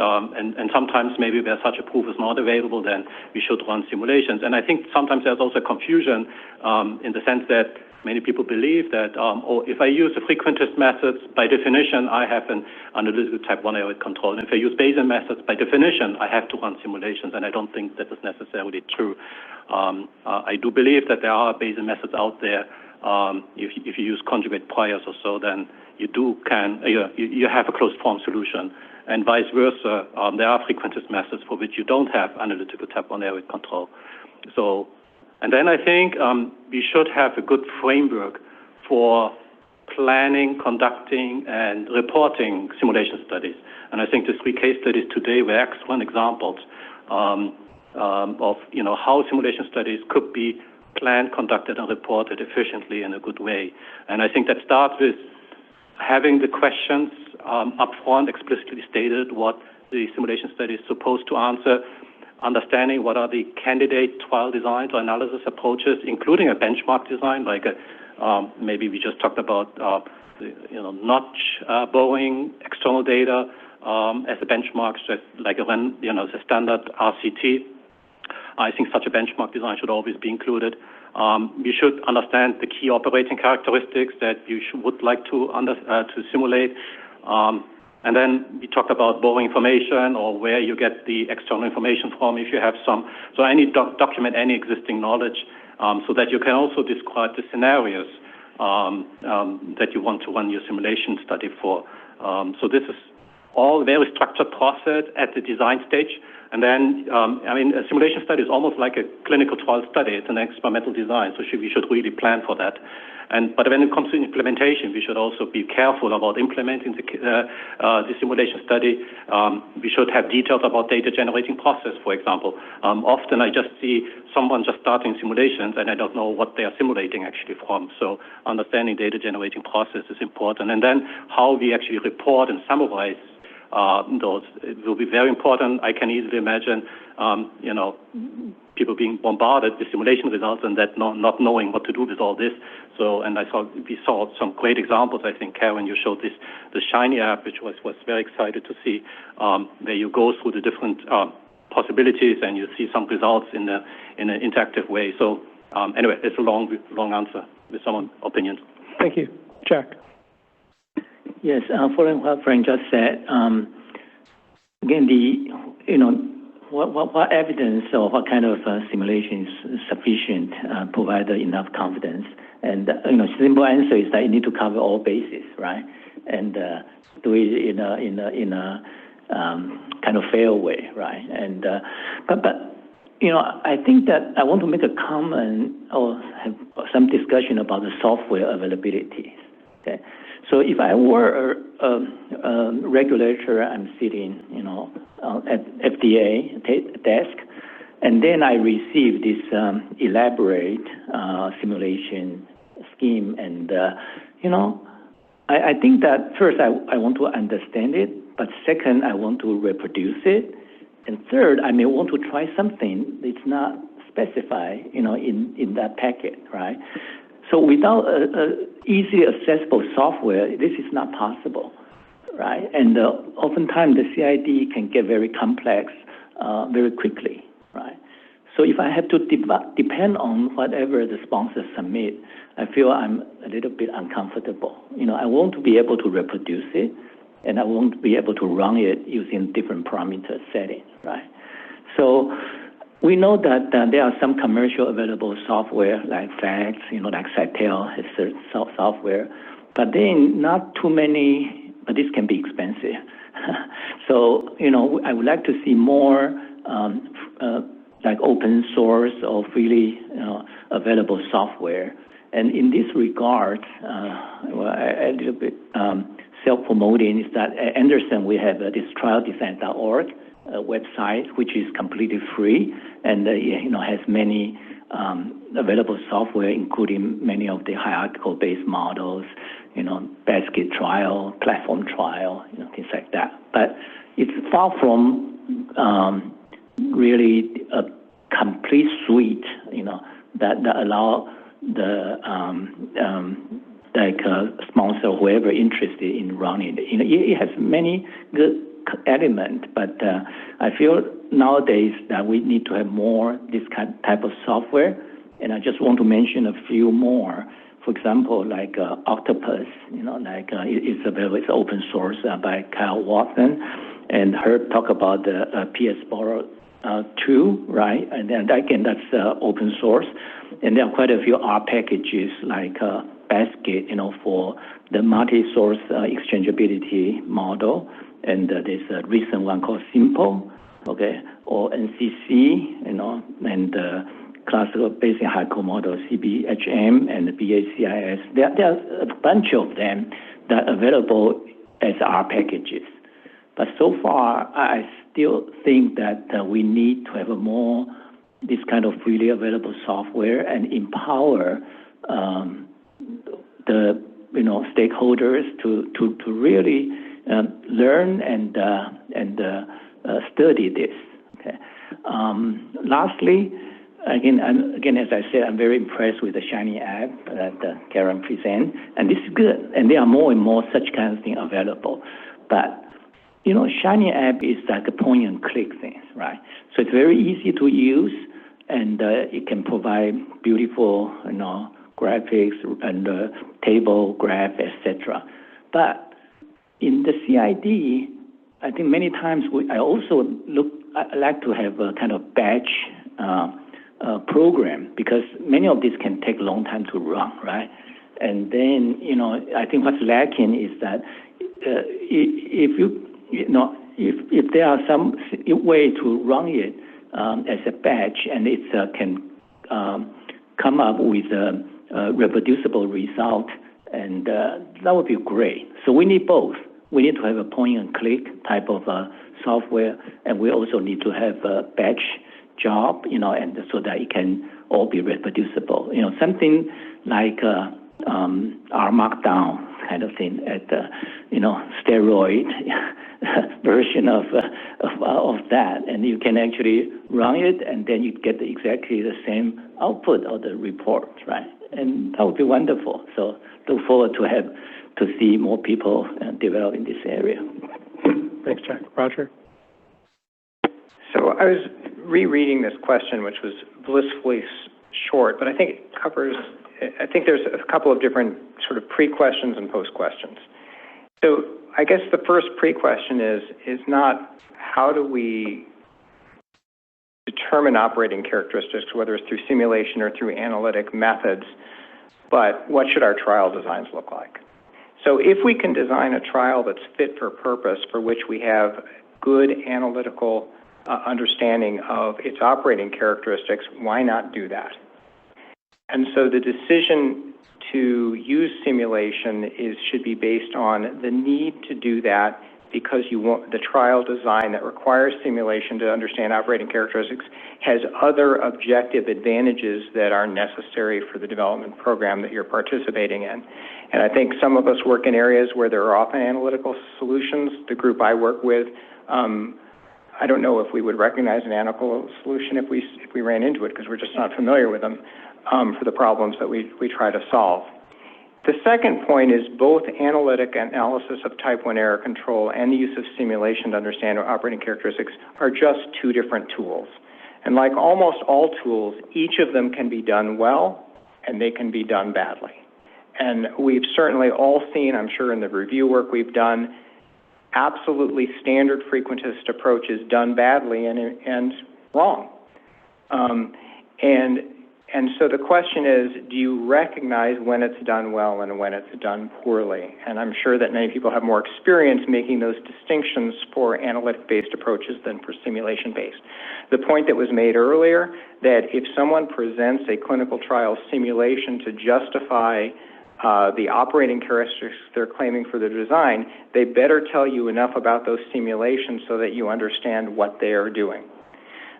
[SPEAKER 6] sometimes maybe where such a proof is not available, then we should run simulations. And I think sometimes there's also confusion in the sense that many people believe that, if I use the frequentist methods, by definition, I have an analytical type 1 airway control. And if I use Bayesian methods, by definition, I have to run simulations, and I don't think that is necessarily true. I do believe that there are Bayesian methods out there. If you use conjugate priors or so, then you have a closed form solution, and vice versa. There are frequentist methods for which you don't have analytical type 1 airway control. So, and then I think we should have a good framework for planning, conducting, and reporting simulation studies. And I think the 3 case studies today were excellent examples of how simulation studies could be planned, conducted, and reported efficiently in a good way. And I think that starts with having the questions upfront explicitly stated what the simulation study is supposed to answer, understanding what are the candidate trial designs or analysis approaches, including a benchmark design, like maybe we just talked about notch borrowing external data as a benchmark, just like the standard RCT. I think such a benchmark design should always be included. You should understand the key operating characteristics that you would like to simulate. And then we talked about borrowing information or where you get the external information from if you have some. So document any existing knowledge so that you can also describe the scenarios that you want to run your simulation study for. So this is all very structured process at the design stage. And then, a simulation study is almost like a clinical trial study. It's an experimental design, so we should really plan for that. But when it comes to implementation, we should also be careful about implementing the simulation study. We should have details about data generating process, for example. Often I just see someone just starting simulations and I don't know what they are simulating actually from. So understanding data generating process is important. And then how we actually report and summarize those, it will be very important. I can easily imagine, people being bombarded with simulation results and that not knowing what to do with all this. So, and we saw some great examples. I think, Karen, you showed the Shiny app, which was very excited to see, where you go through the different possibilities and you see some results in an interactive way. So, anyway, it's a long answer with some opinions.
[SPEAKER 4] Thank you. Jack.
[SPEAKER 3] Yes, following what Frank just said, again, what evidence or what kind of simulation is sufficient, provide enough confidence? And, simple answer is that you need to cover all bases, right? And do it in a kind of fair way, right? And but I think that I want to make a comment or have some discussion about the software availability. Okay, so if I were a regulator, I'm sitting, at FDA desk, and then I receive this elaborate simulation scheme, and I think that first I want to understand it, but second I want to reproduce it, and third I may want to try something that's not specified, in that packet, right? So without easily accessible software, this is not possible, right? And oftentimes the CID can get very complex very quickly, right? So if I have to depend on whatever the sponsors submit, I feel I'm a little bit uncomfortable. I want to be able to reproduce it, and I want to be able to run it using different parameter settings, right? So we know that there are some commercial available software like FACS, like Cytel has software, but then not too many, but this can be expensive. So, I would like to see more like open source or freely available software. And in this regard, a little bit self-promoting is that at Anderson we have this trialdesign.org website, which is completely free and has many available software, including many of the hierarchical-based models, basket trial, platform trial, things like that. But it's far from really a complete suite, that allow the sponsor, whoever interested in running it. It has many good elements, but I feel nowadays that we need to have more this type of software, and I just want to mention a few more. For example, like Octopus, it's available, it's open source by Kyle Watson, and Herb talked about the PS Borrow 2, right? And then again, that's open source, and there are quite a few R packages like Basket, for the multi-source exchangeability model, and there's a recent one called Simple, okay, or NCC, and classical Bayesian hierarchical model, CBHM and BACIS. There are a bunch of them that are available as R packages. But so far, I still think that we need to have more this kind of freely available software and empower the stakeholders to really learn and study this. Okay. Lastly, again, as I said, I'm very impressed with the Shiny app that Karen presents, and this is good. And there are more and more such kind of things available. But Shiny app is like a point and click thing, right? So it's very easy to use, and it can provide beautiful, graphics and table, graph, etc. But in the CID, I think many times I also like to have a kind of batch program, because many of these can take a long time to run, right? And then, I think what's lacking is that if if there are some way to run it as a batch and it can come up with a reproducible result, and that would be great. So we need both. We need to have a point and click type of software, and we also need to have a batch job, and so that it can all be reproducible. Something like R Markdown kind of thing at the, steroid version of that, and you can actually run it, and then you get exactly the same output of the report, right? And that would be wonderful. So look forward to see more people develop in this area.
[SPEAKER 1] Thanks, Jack. Roger?
[SPEAKER 2] So I was rereading this question, which was blissfully short, but I think it covers, I think there's a couple of different sort of pre-questions and post-questions. So I guess the first pre-question is not how do we determine operating characteristics, whether it's through simulation or through analytic methods, but what should our trial designs look like? So if we can design a trial that's fit for purpose, for which we have good analytical understanding of its operating characteristics, why not do that? And so the decision to use simulation should be based on the need to do that, because you want the trial design that requires simulation to understand operating characteristics has other objective advantages that are necessary for the development program that you're participating in. And I think some of us work in areas where there are often analytical solutions. The group I work with, I don't know if we would recognize an analytical solution if we ran into it, because we're just not familiar with them for the problems that we try to solve. The second point is both analytic analysis of type 1 error control and the use of simulation to understand operating characteristics are just two different tools. And like almost all tools, each of them can be done well and they can be done badly. And we've certainly all seen, I'm sure in the review work we've done, absolutely standard frequentist approaches done badly and wrong. And so the question is, do you recognize when it's done well and when it's done poorly? And I'm sure that many people have more experience making those distinctions for analytic-based approaches than for simulation-based. The point that was made earlier, that if someone presents a clinical trial simulation to justify the operating characteristics they're claiming for their design, they better tell you enough about those simulations so that you understand what they are doing.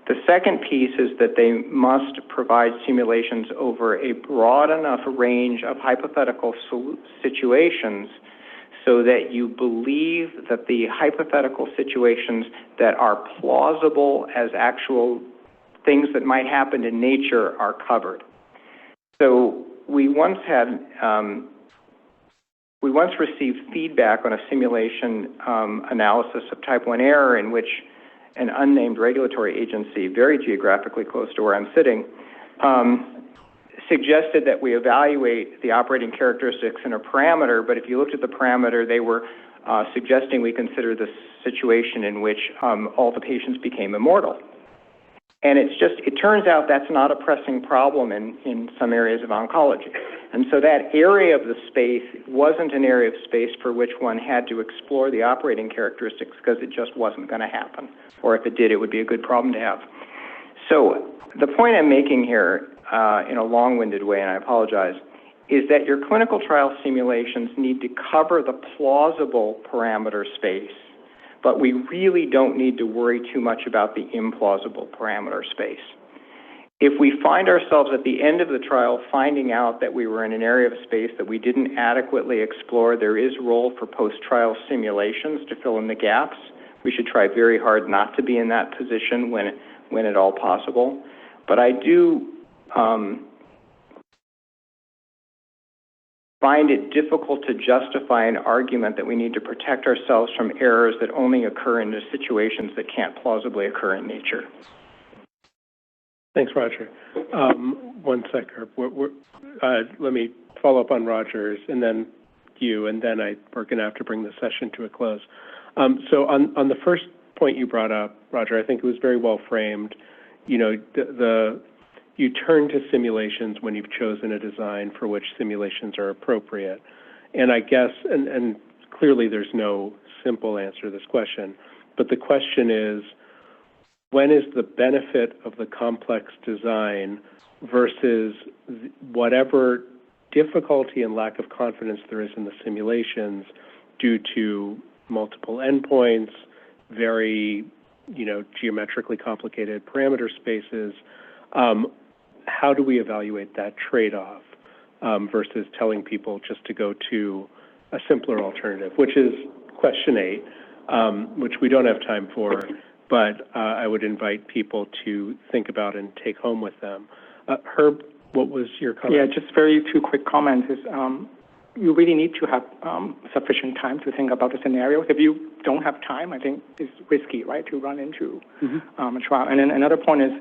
[SPEAKER 2] The second piece is that they must provide simulations over a broad enough range of hypothetical situations so that you believe that the hypothetical situations that are plausible as actual things that might happen in nature are covered. So we once received feedback on a simulation analysis of type 1 error in which an unnamed regulatory agency, very geographically close to where I'm sitting, suggested that we evaluate the operating characteristics in a parameter, but if you looked at the parameter, they were suggesting we consider the situation in which all the patients became immortal. And it turns out that's not a pressing problem in some areas of oncology. And so that area of the space wasn't an area of space for which one had to explore the operating characteristics, because it just wasn't going to happen. Or if it did, it would be a good problem to have. So the point I'm making here, in a long-winded way, and I apologize, is that your clinical trial simulations need to cover the plausible parameter space, but we really don't need to worry too much about the implausible parameter space. If we find ourselves at the end of the trial finding out that we were in an area of space that we didn't adequately explore, there is a role for post-trial simulations to fill in the gaps. We should try very hard not to be in that position when at all possible. But I do find it difficult to justify an argument that we need to protect ourselves from errors that only occur in the situations that can't plausibly occur in nature.
[SPEAKER 1] Thanks, Roger. One sec. Let me follow up on Roger's, and then you, and then we're going to have to bring the session to a close. So on the first point you brought up, Roger, I think it was very well framed. You know, you turn to simulations when you've chosen a design for which simulations are appropriate. And I guess, and clearly there's no simple answer to this question, but the question is, when is the benefit of the complex design versus whatever difficulty and lack of confidence there is in the simulations due to multiple endpoints, very, geometrically complicated parameter spaces? How do we evaluate that trade-off versus telling people just to go to a simpler alternative, which is question 8, which we don't have time for, but I would invite people to think about and take home with them. Herb, what was your comment?
[SPEAKER 7] Yeah, just two quick comments is you really need to have sufficient time to think about the scenarios. If you don't have time, I think it's risky, right, to run into a trial. And then another point is,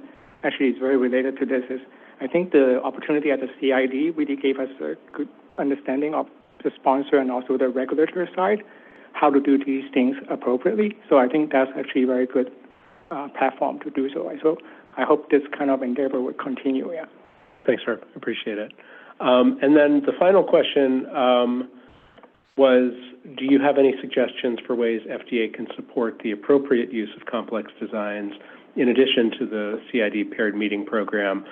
[SPEAKER 7] actually it's very related to this, is I think the opportunity at the CID really gave us a good understanding of the sponsor and also the regulatory side, how to do these things appropriately. So I think that's actually a very good platform to do so. So I hope this kind of endeavor will continue, yeah.
[SPEAKER 1] Thanks, Herb. I appreciate it. And then the final question was, do you have any suggestions for ways FDA can support the appropriate use of complex designs in addition to the CID paired meeting program?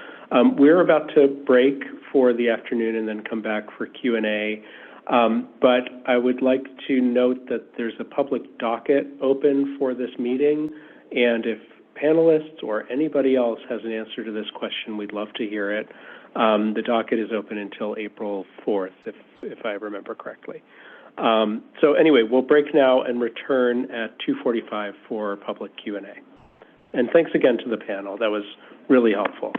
[SPEAKER 1] We're about to break for the afternoon and then come back for Q&A. But I would like to note that there's a public docket open for this meeting, and if panelists or anybody else has an answer to this question, we'd love to hear it. The docket is open until April 4th, if I remember correctly. So anyway, we'll break now and return at 2:45 for public Q&A. And thanks again to the panel. That was really helpful.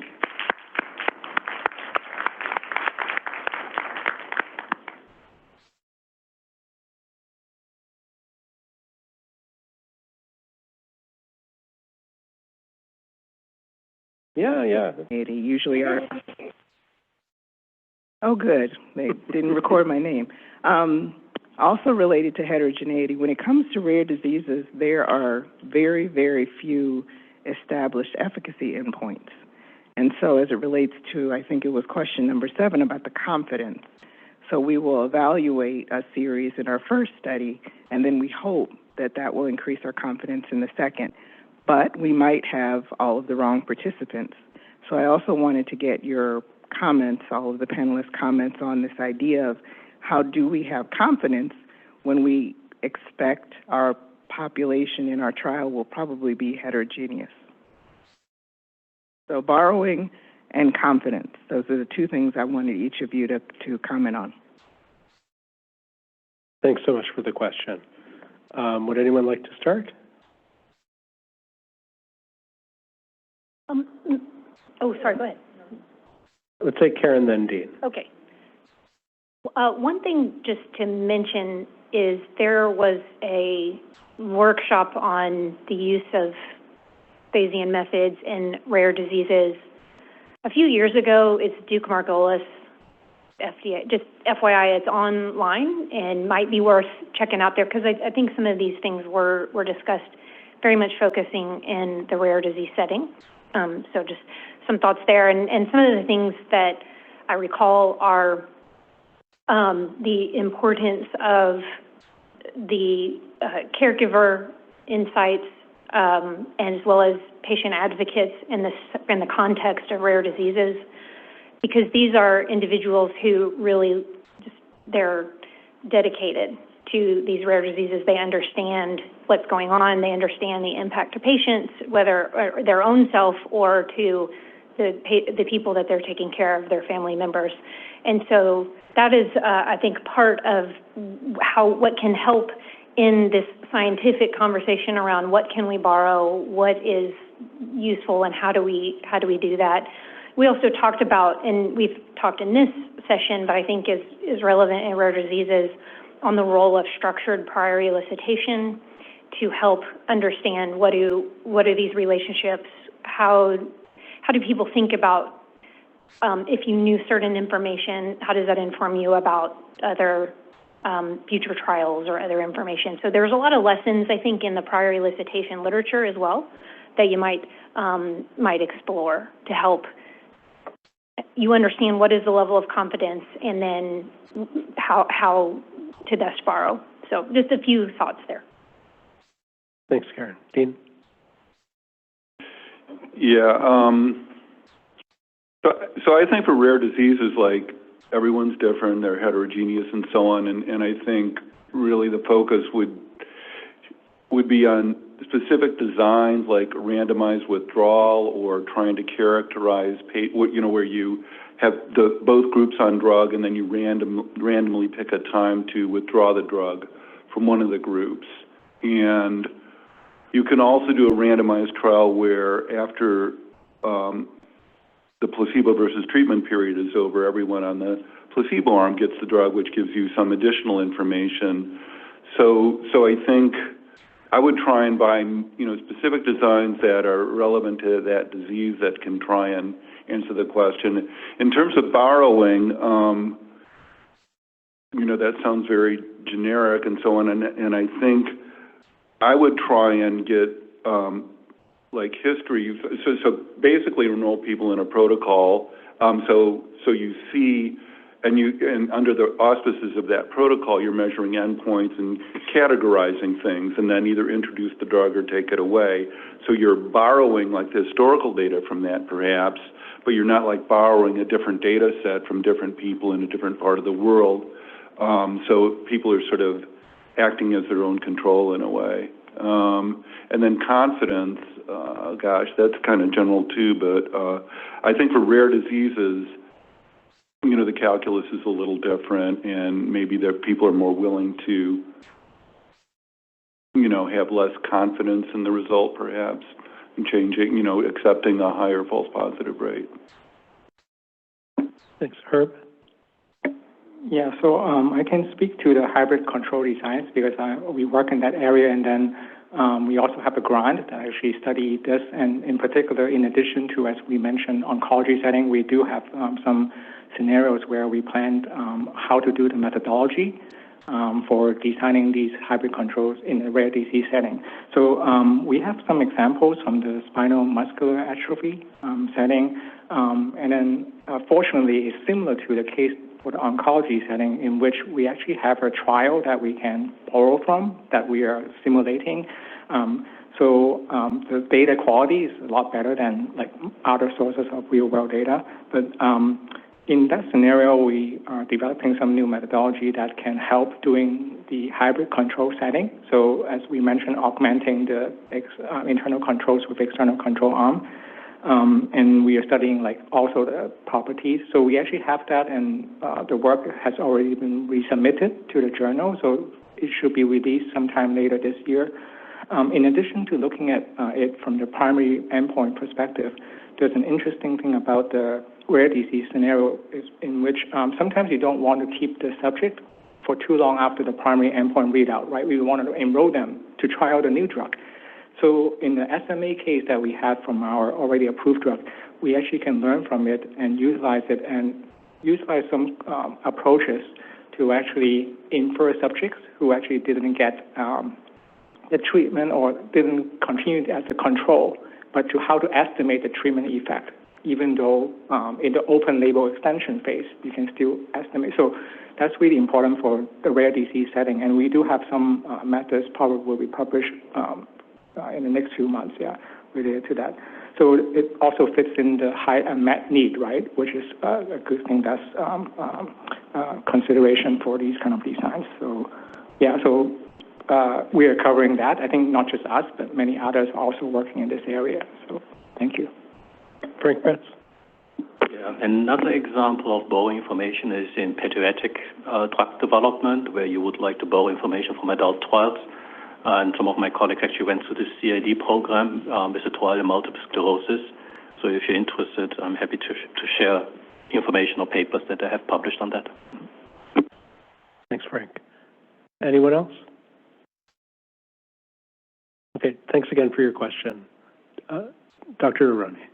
[SPEAKER 1] Yeah.
[SPEAKER 11] They usually are. Oh, good. They didn't record my name. Also related to heterogeneity, when it comes to rare diseases, there are very, very few established efficacy endpoints. And so as it relates to, I think it was question number 7 about the confidence. So we will evaluate a series in our first study, and then we hope that that will increase our confidence in the second. But we might have all of the wrong participants. So I also wanted to get your comments, all of the panelists' comments on this idea of how do we have confidence when we expect our population in our trial will probably be heterogeneous. So borrowing and confidence, those are the 2 things I wanted each of you to comment on.
[SPEAKER 1] Thanks so much for the question. Would anyone like to start?
[SPEAKER 5] Sorry, go ahead.
[SPEAKER 1] Let's say Karen, then Dean.
[SPEAKER 5] Okay. One thing just to mention is there was a workshop on the use of Bayesian methods in rare diseases a few years ago. It's Duke Margolis, FDA. Just FYI, it's online and might be worth checking out there because I think some of these things were discussed very much focusing in the rare disease setting. So just some thoughts there. And some of the things that I recall are the importance of the caregiver insights as well as patient advocates in the context of rare diseases, because these are individuals who really they're dedicated to these rare diseases. They understand what's going on. They understand the impact to patients, whether their own self or to the people that they're taking care of, their family members. And so that is, I think, part of what can help in this scientific conversation around what can we borrow, what is useful, and how do we do that. We also talked about, and we've talked in this session, but I think is relevant in rare diseases, on the role of structured prior elicitation to help understand what are these relationships, how do people think about if you knew certain information, how does that inform you about other future trials or other information? So there's a lot of lessons, I think, in the prior elicitation literature as well that you might explore to help you understand what is the level of confidence and then how to best borrow. So just a few thoughts there.
[SPEAKER 1] Thanks, Karen. Dean?
[SPEAKER 9] Yeah. So I think for rare diseases, like, everyone's different, they're heterogeneous and so on, and I think really the focus would be on specific designs like randomized withdrawal or trying to characterize, where you have both groups on drug and then you randomly pick a time to withdraw the drug from one of the groups. And you can also do a randomized trial where after the placebo versus treatment period is over, everyone on the placebo arm gets the drug, which gives you some additional information. So I think I would try and buy, specific designs that are relevant to that disease that can try and answer the question. In terms of borrowing, that sounds very generic and so on, and I think I would try and get history. So basically enroll people in a protocol. So you see, and under the auspices of that protocol, you're measuring endpoints and categorizing things, and then either introduce the drug or take it away. So you're borrowing the historical data from that, perhaps, but you're not borrowing a different data set from different people in a different part of the world. So people are sort of acting as their own control in a way. And then confidence, that's kind of general too, but I think for rare diseases, the calculus is a little different, and maybe people are more willing to, have less confidence in the result, perhaps, and changing, accepting a higher false positive rate.
[SPEAKER 1] Thanks. Herb?
[SPEAKER 7] Yeah, so I can speak to the hybrid control designs because we work in that area, and then we also have a grant that actually study this, and in particular, in addition to, as we mentioned, oncology setting, we do have some scenarios where we planned how to do the methodology for designing these hybrid controls in a rare disease setting. So we have some examples from the spinal muscular atrophy setting, and then fortunately, it's similar to the case for the oncology setting, in which we actually have a trial that we can borrow from, that we are simulating. So the data quality is a lot better than other sources of real-world data. But in that scenario, we are developing some new methodology that can help doing the hybrid control setting. So as we mentioned, augmenting the internal controls with external control arm. And we are studying also the properties. So we actually have that, and the work has already been resubmitted to the journal, so it should be released sometime later this year. In addition to looking at it from the primary endpoint perspective, there's an interesting thing about the rare disease scenario is in which sometimes you don't want to keep the subject for too long after the primary endpoint readout, right? We want to enroll them to try out a new drug. So in the SMA case that we have from our already approved drug, we actually can learn from it and utilize it, and utilize some approaches to actually infer subjects who actually didn't get the treatment or didn't continue as a control, but to how to estimate the treatment effect, even though in the open label extension phase, you can still estimate. So that's really important for the rare disease setting, and we do have some methods probably will be published in the next few months, related to that. So it also fits in the high unmet need, right, which is a good thing that's consideration for these kind of designs. So, we are covering that. I think not just us, but many others are also working in this area. So thank you.
[SPEAKER 1] Frank Betts?
[SPEAKER 6] Yeah, another example of borrowing information is in pediatric drug development, where you would like to borrow information from adult trials. And some of my colleagues actually went through the CID program with a trial in multiple sclerosis. So if you're interested, I'm happy to share information or papers that I have published on that.
[SPEAKER 1] Thanks, Frank. Anyone else? Okay, thanks again for your question. Dr. Aroni.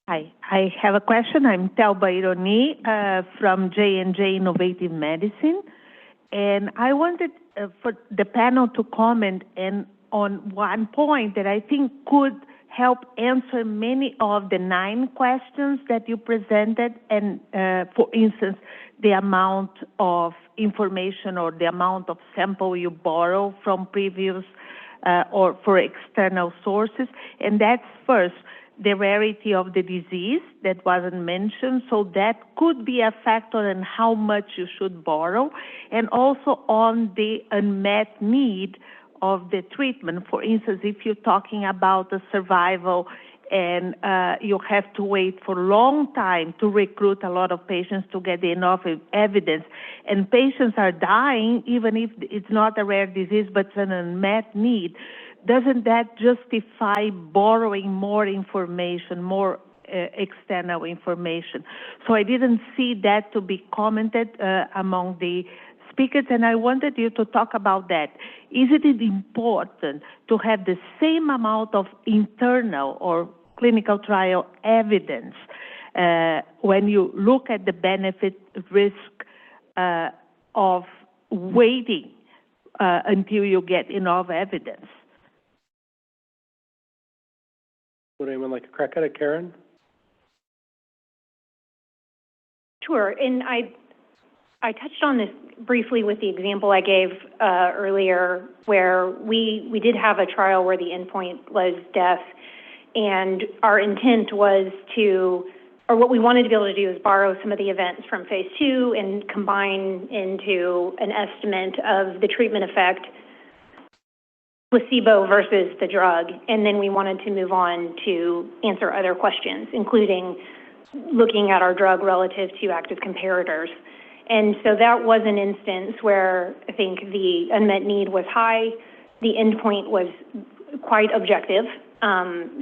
[SPEAKER 12] Hi, I have a question. I'm Thelba Ironi from J&J Innovative Medicine. And I wanted for the panel to comment on one point that I think could help answer many of the 9 questions that you presented. And for instance, the amount of information or the amount of sample you borrow from previous or for external sources, and that's first, the rarity of the disease that wasn't mentioned, so that could be a factor in how much you should borrow, and also on the unmet need of the treatment. For instance, if you're talking about the survival and you have to wait for a long time to recruit a lot of patients to get enough evidence, and patients are dying even if it's not a rare disease but it's an unmet need, doesn't that justify borrowing more information, more external information? So I didn't see that to be commented among the speakers, and I wanted you to talk about that. Is it important to have the same amount of internal or clinical trial evidence when you look at the benefit risk of waiting until you get enough evidence?
[SPEAKER 1] Would anyone like a crack at it, Karen?
[SPEAKER 5] Sure, and I touched on this briefly with the example I gave earlier, where we did have a trial where the endpoint was death, and our intent was to, or what we wanted to be able to do is borrow some of the events from phase 2 and combine into an estimate of the treatment effect, placebo versus the drug, and then we wanted to move on to answer other questions, including looking at our drug relative to active comparators. And so that was an instance where I think the unmet need was high, the endpoint was quite objective.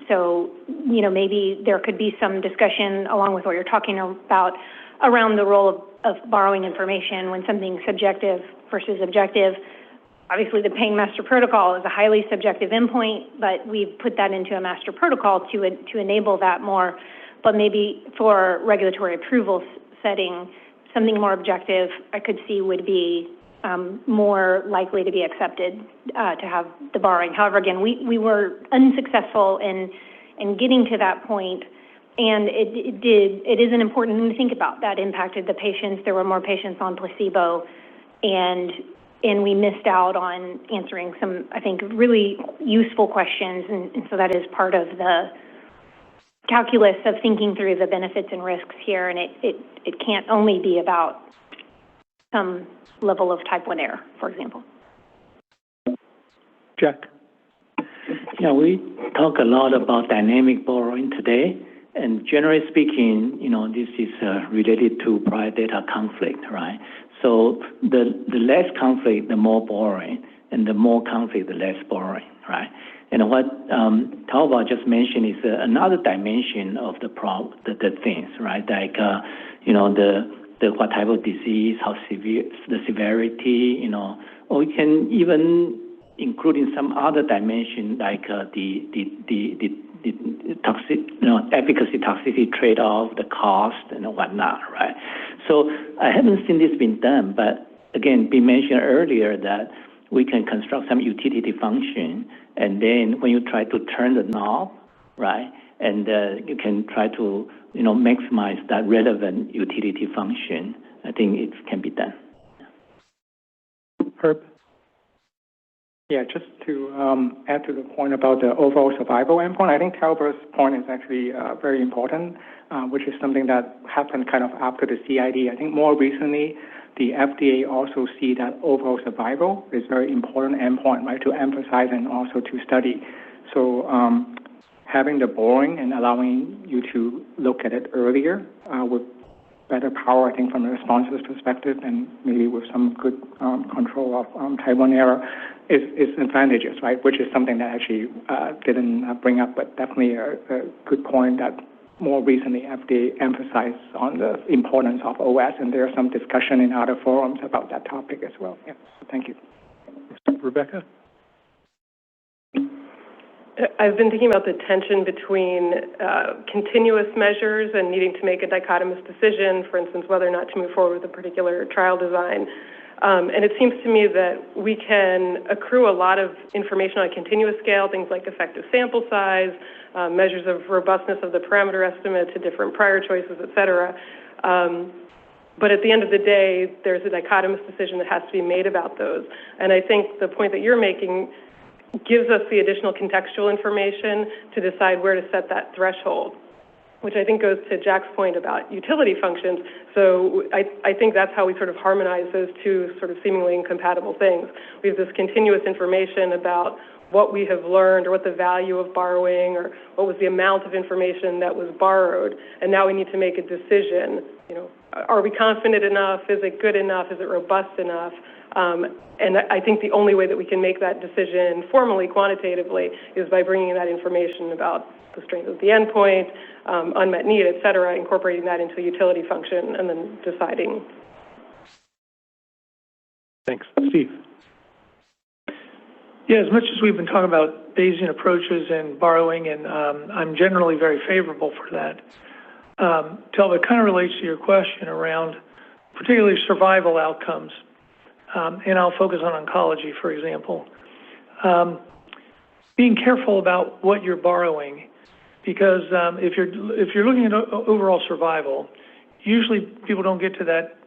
[SPEAKER 5] So, you know, maybe there could be some discussion along with what you're talking about around the role of borrowing information when something's subjective versus objective. Obviously, the pain master protocol is a highly subjective endpoint, but we've put that into a master protocol to enable that more. But maybe for regulatory approval setting, something more objective I could see would be more likely to be accepted to have the borrowing. However, again, we were unsuccessful in getting to that point, and it is an important thing to think about. That impacted the patients. There were more patients on placebo, and we missed out on answering some, I think, really useful questions, and so that is part of the calculus of thinking through the benefits and risks here, and it can't only be about some level of type 1 error, for example.
[SPEAKER 1] Jack?
[SPEAKER 3] Yeah, we talk a lot about dynamic borrowing today, and generally speaking, you know, this is related to prior data conflict, right? So the less conflict, the more borrowing, and the more conflict, the less borrowing, right? And what Talbot just mentioned is another dimension of the things, right? Like, you know, the what type of disease, how severe, the severity, you know, or we can even include in some other dimension like the toxic, you know, efficacy toxicity trade-off, the cost and whatnot, right? So I haven't seen this being done, but again, we mentioned earlier that we can construct some utility function, and then when you try to turn the knob, right, and you can try to, you know, maximize that relevant utility function. I think it can be done.
[SPEAKER 1] Herb?
[SPEAKER 7] Yeah, just to add to the point about the overall survival endpoint, I think Talbert's point is actually very important, which is something that happened kind of after the CID. I think more recently, the FDA also see that overall survival is a very important endpoint, right, to emphasize and also to study. So having the borrowing and allowing you to look at it earlier with better power, I think, from a responses perspective, and maybe with some good control of type 1 error is advantageous, right, which is something that actually didn't bring up, but definitely a good point that more recently FDA emphasized on the importance of OS, and there's some discussion in other forums about that topic as well. Yeah, so thank you.
[SPEAKER 1] Rebecca?
[SPEAKER 10] I've been thinking about the tension between continuous measures and needing to make a dichotomous decision, for instance, whether or not to move forward with a particular trial design. And it seems to me that we can accrue a lot of information on a continuous scale, things like effective sample size, measures of robustness of the parameter estimate to different prior choices, et cetera. But at the end of the day, there's a dichotomous decision that has to be made about those. And I think the point that you're making gives us the additional contextual information to decide where to set that threshold, which I think goes to Jack's point about utility functions. So I think that's how we sort of harmonize those two sort of seemingly incompatible things. We have this continuous information about what we have learned or what the value of borrowing or what was the amount of information that was borrowed, and now we need to make a decision. Are we confident enough? Is it good enough? Is it robust enough? And I think the only way that we can make that decision formally, quantitatively, is by bringing that information about the strength of the endpoint, unmet need, et cetera, incorporating that into a utility function, and then deciding.
[SPEAKER 1] Thanks. Steve?
[SPEAKER 4] Yeah, as much as we've been talking about Bayesian approaches and borrowing, and I'm generally very favorable for that. Telva, it kind of relates to your question around particularly survival outcomes. And I'll focus on oncology, for example. Being careful about what you're borrowing, because if you're looking at overall survival, usually people don't get to that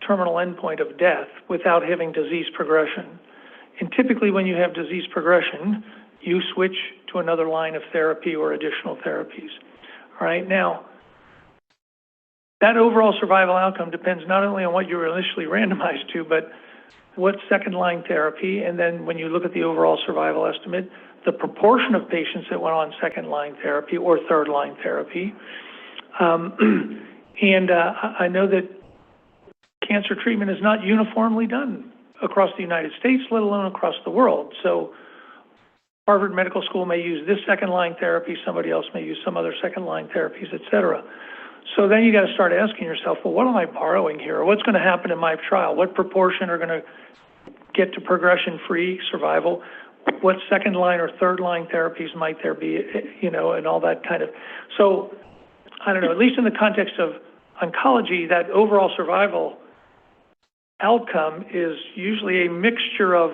[SPEAKER 4] terminal endpoint of death without having disease progression. And typically when you have disease progression, you switch to another line of therapy or additional therapies. All right, now, that overall survival outcome depends not only on what you were initially randomized to, but what second-line therapy, and then when you look at the overall survival estimate, the proportion of patients that went on second-line therapy or third-line therapy. I know that cancer treatment is not uniformly done across the United States, let alone across the world. So Harvard Medical School may use this second-line therapy, somebody else may use some other second-line therapies, et cetera. So then you got to start asking yourself, well, what am I borrowing here? What's going to happen in my trial? What proportion are going to get to progression-free survival? What second-line or third-line therapies might there be, and all that kind of. So, I don't know, at least in the context of oncology, that overall survival outcome is usually a mixture of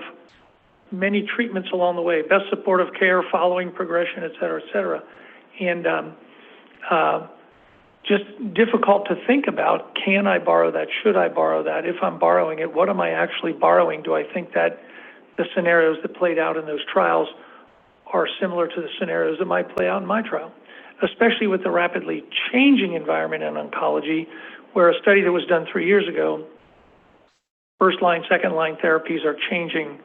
[SPEAKER 4] many treatments along the way, best supportive care, following progression, et cetera, et cetera. And just difficult to think about, can I borrow that? Should I borrow that? If I'm borrowing it, what am I actually borrowing? Do I think that the scenarios that played out in those trials are similar to the scenarios that might play out in my trial? Especially with the rapidly changing environment in oncology, where a study that was done 3 years ago, first-line, second-line therapies are changing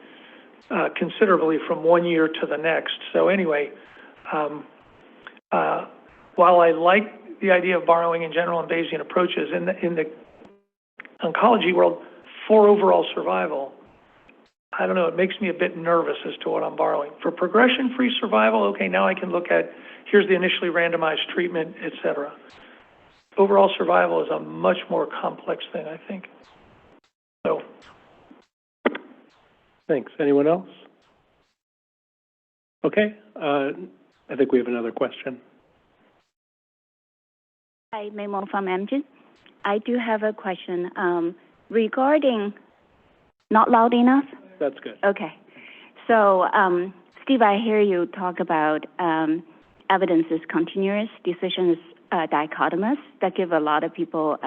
[SPEAKER 4] considerably from 1 year to the next. So anyway, while I like the idea of borrowing in general and Bayesian approaches, in the oncology world, for overall survival, I don't know, it makes me a bit nervous as to what I'm borrowing. For progression-free survival, okay, now I can look at, here's the initially randomized treatment, et cetera. Overall survival is a much more complex thing, I think. So.
[SPEAKER 1] Thanks. Anyone else? Okay, I think we have another question.
[SPEAKER 13] Hi, Memo from Amgen. I do have a question regarding, not loud enough?
[SPEAKER 1] That's good.
[SPEAKER 13] Okay. So, Steve, I hear you talk about evidence is continuous, decision is dichotomous. That give a lot of people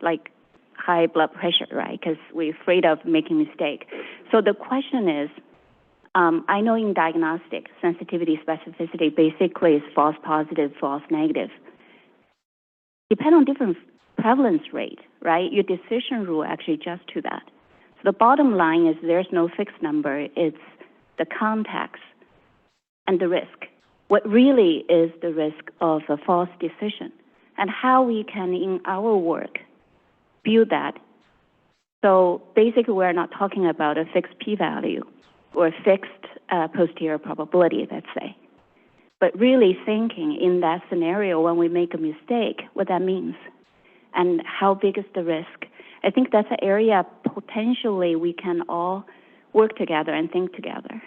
[SPEAKER 13] like high blood pressure, right? Because we're afraid of making a mistake. So the question is, I know in diagnostic, sensitivity, specificity basically is false positive, false negative. Depend on different prevalence rate, right? Your decision rule actually adjusts to that. So the bottom line is there's no fixed number. It's the context and the risk. What really is the risk of a false decision and how we can, in our work, build that. So basically, we're not talking about a fixed p-value or a fixed posterior probability, let's say. But really thinking in that scenario when we make a mistake, what that means, and how big is the risk. I think that's an area potentially we can all work together and think together.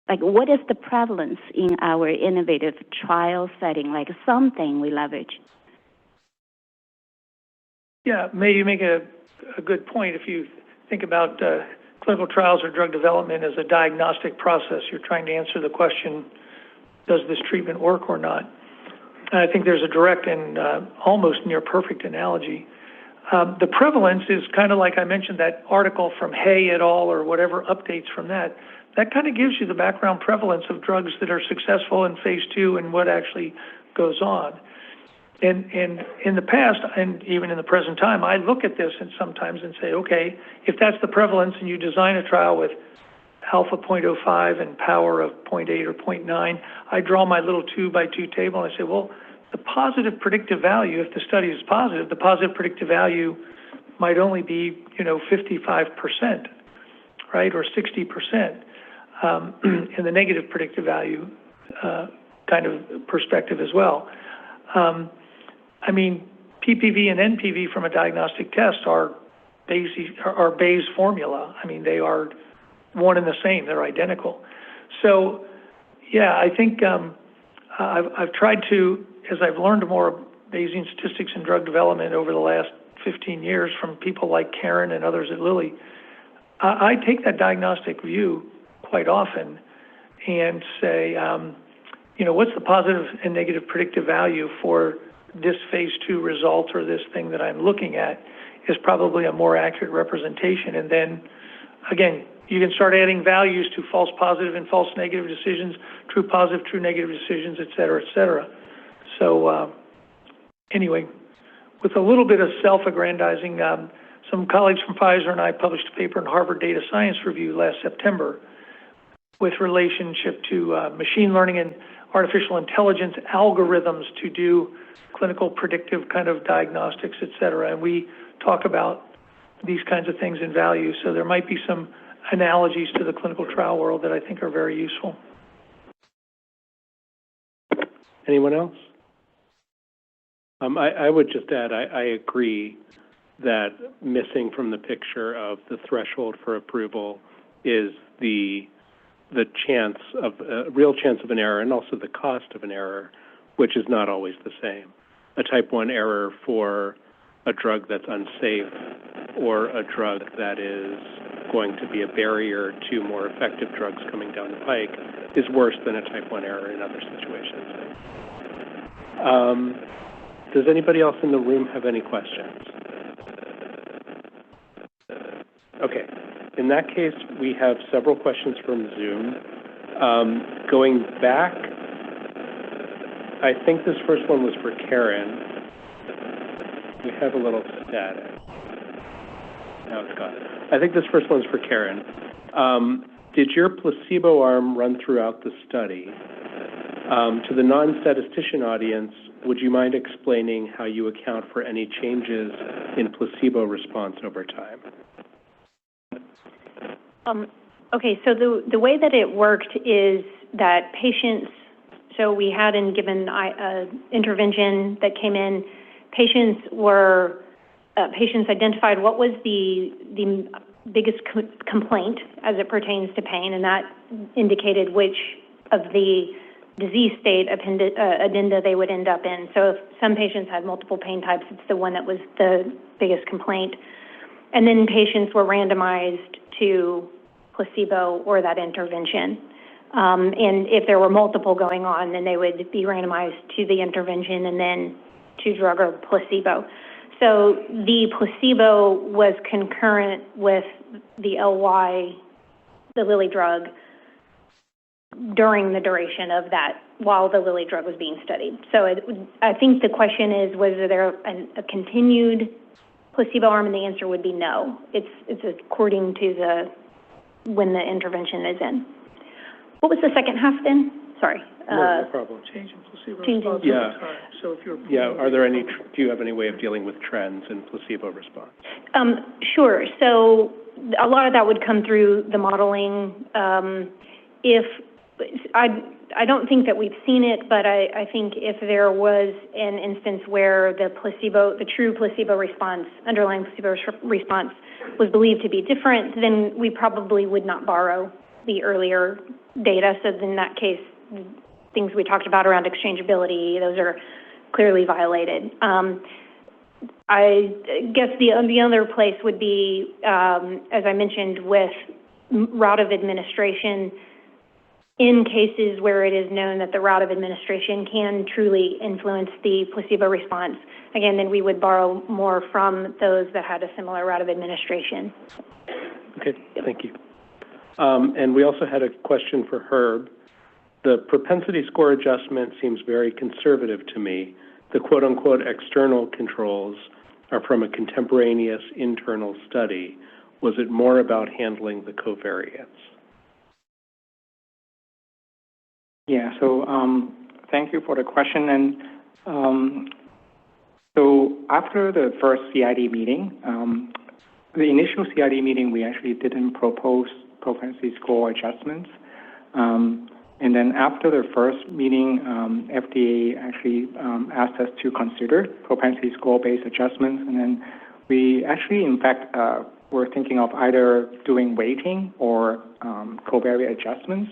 [SPEAKER 13] Like, what is the prevalence in our innovative trial setting, like something we leverage?
[SPEAKER 4] Yeah, May, you make a good point. If you think about clinical trials or drug development as a diagnostic process, you're trying to answer the question, does this treatment work or not? And I think there's a direct and almost near perfect analogy. The prevalence is kind of like I mentioned that article from Hay et al. Or whatever updates from that. that kind of gives you the background prevalence of drugs that are successful in phase 2 and what actually goes on. And in the past, and even in the present time, I look at this and sometimes and say, okay, if that's the prevalence and you design a trial with alpha 0.05 and power of 0.8 or 0.9, I draw my little 2x2 table and I say, well, the positive predictive value, if the study is positive, the positive predictive value might only be, 55%, right, or 60%, in the negative predictive value kind of perspective as well. PPV and NPV from a diagnostic test are Bayes formula. They are one and the same. They're identical. So, yeah, I think I've tried to, as I've learned more Bayesian statistics and drug development over the last 15 years from people like Karen and others at Lilly, I take that diagnostic view quite often and say, what's the positive and negative predictive value for this phase 2 result or this thing that I'm looking at is probably a more accurate representation. And then, again, you can start adding values to false positive and false negative decisions, true positive, true negative decisions, et cetera, et cetera. So anyway, with a little bit of self-aggrandizing, some colleagues from Pfizer and I published a paper in Harvard Data Science Review last September with relationship to machine learning and artificial intelligence algorithms to do clinical predictive kind of diagnostics, et cetera. And we talk about these kinds of things in value. So there might be some analogies to the clinical trial world that I think are very useful.
[SPEAKER 1] Anyone else? I would just add, I agree that missing from the picture of the threshold for approval is the chance of real chance of an error and also the cost of an error, which is not always the same. A type 1 error for a drug that's unsafe or a drug that is going to be a barrier to more effective drugs coming down the pike is worse than a type 1 error in other situations. Does anybody else in the room have any questions? Okay. In that case, we have several questions from Zoom. Going back, I think this first one was for Karen. We have a little static. Now it's gone. I think this first one's for Karen. Did your placebo arm run throughout the study? To the non-statistician audience, would you mind explaining how you account for any changes in placebo response over time?
[SPEAKER 5] Okay, so the way that it worked is that patients, so we had in given intervention that came in, patients identified what was the biggest complaint as it pertains to pain, and that indicated which of the disease state addenda they would end up in. So if some patients had multiple pain types, it's the one that was the biggest complaint. And then patients were randomized to placebo or that intervention. And if there were multiple going on, then they would be randomized to the intervention and then to drug or placebo. So the placebo was concurrent with the LY, the Lilly drug, during the duration of that, while the Lilly drug was being studied. So I think the question is, was there a continued placebo arm? And the answer would be no. It's according to when the intervention is in. What was the second half then? Sorry.
[SPEAKER 1] No problem.
[SPEAKER 4] Change in placebo
[SPEAKER 5] response
[SPEAKER 4] over time. So if you're
[SPEAKER 1] are there any? Do you have any way of dealing with trends in placebo response?
[SPEAKER 5] Sure. So a lot of that would come through the modeling. I don't think that we've seen it, but I think if there was an instance where the true placebo response, underlying placebo response, was believed to be different, then we probably would not borrow the earlier data. So in that case, things we talked about around exchangeability, those are clearly violated. I guess the other place would be, as I mentioned, with route of administration. In cases where it is known that the route of administration can truly influence the placebo response, again, then we would borrow more from those that had a similar route of administration.
[SPEAKER 1] Okay, thank you. And we also had a question for Herb. The propensity score adjustment seems very conservative to me. The quote-unquote external controls are from a contemporaneous internal study. Was it more about handling the covariates?
[SPEAKER 7] Yeah, so thank you for the question. And so after the first CID meeting, the initial CID meeting, we actually didn't propose propensity score adjustments. And then after the first meeting, FDA actually asked us to consider propensity score-based adjustments. And then we actually, in fact, were thinking of either doing weighting or covariate adjustments.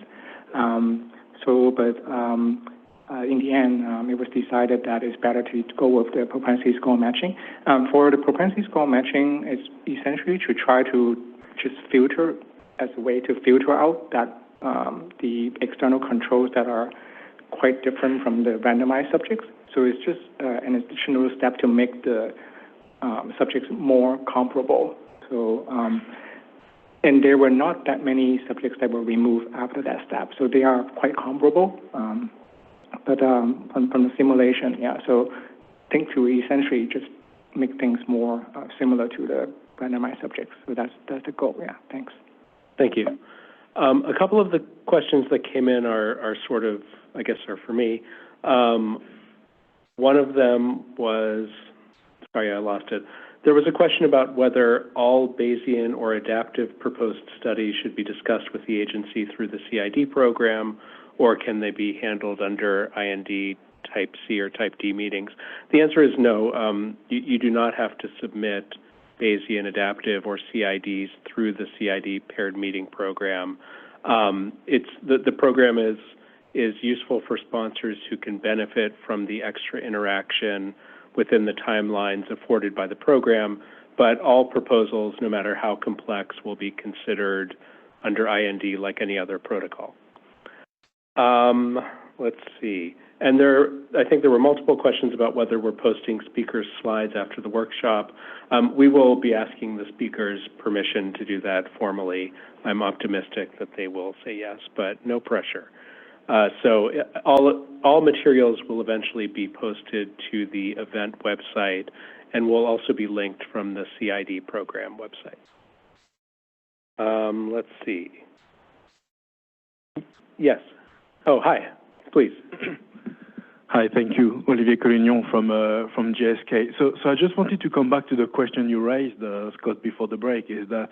[SPEAKER 7] But in the end, it was decided that it's better to go with the propensity score matching. For the propensity score matching, it's essentially to try to just filter as a way to filter out that the external controls that are quite different from the randomized subjects. So it's just an additional step to make the subjects more comparable. So, and there were not that many subjects that were removed after that step. So they are quite comparable. But from the simulation, yeah, so I think to essentially just make things more similar to the randomized subjects. So that's the goal, yeah, thanks.
[SPEAKER 1] Thank you. A couple of the questions that came in are sort of, I guess, are for me. One of them was, sorry, I lost it. There was a question about whether all Bayesian or adaptive proposed studies should be discussed with the agency through the CID program, or can they be handled under IND type C or type D meetings? The answer is no. You do not have to submit Bayesian, adaptive, or CIDs through the CID paired meeting program. The program is useful for sponsors who can benefit from the extra interaction within the timelines afforded by the program, but all proposals, no matter how complex, will be considered under IND like any other protocol. Let's see. And I think there were multiple questions about whether we're posting speakers' slides after the workshop. We will be asking the speakers permission to do that formally. I'm optimistic that they will say yes, but no pressure. So all materials will eventually be posted to the event website and will also be linked from the CID program website. Let's see. Yes. Oh, hi. Please.
[SPEAKER 14] Hi, thank you. Olivier Collignon from GSK. So I just wanted to come back to the question you raised, Scott, before the break, is that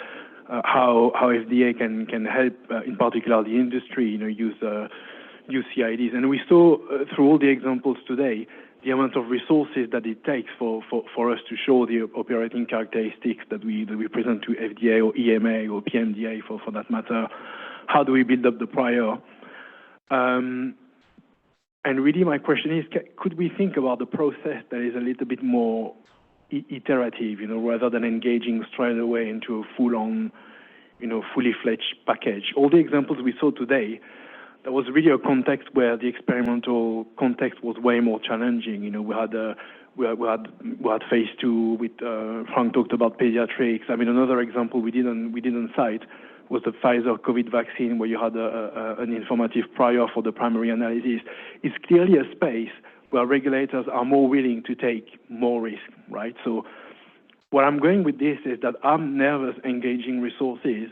[SPEAKER 14] how FDA can help, in particular the industry, use CIDs. And we saw through all the examples today the amount of resources that it takes for us to show the operating characteristics that we present to FDA or EMA or PMDA for that matter. How do we build up the prior? And really my question is, could we think about the process that is a little bit more iterative, rather than engaging straight away into a full-on, fully fledged package? All the examples we saw today, there was really a context where the experimental context was way more challenging. We had phase 2 with Frank talked about pediatrics. I mean, another example we didn't cite was the Pfizer COVID vaccine, where you had an informative prior for the primary analysis. It's clearly a space where regulators are more willing to take more risk, right? So what I'm going with this is that I'm nervous engaging resources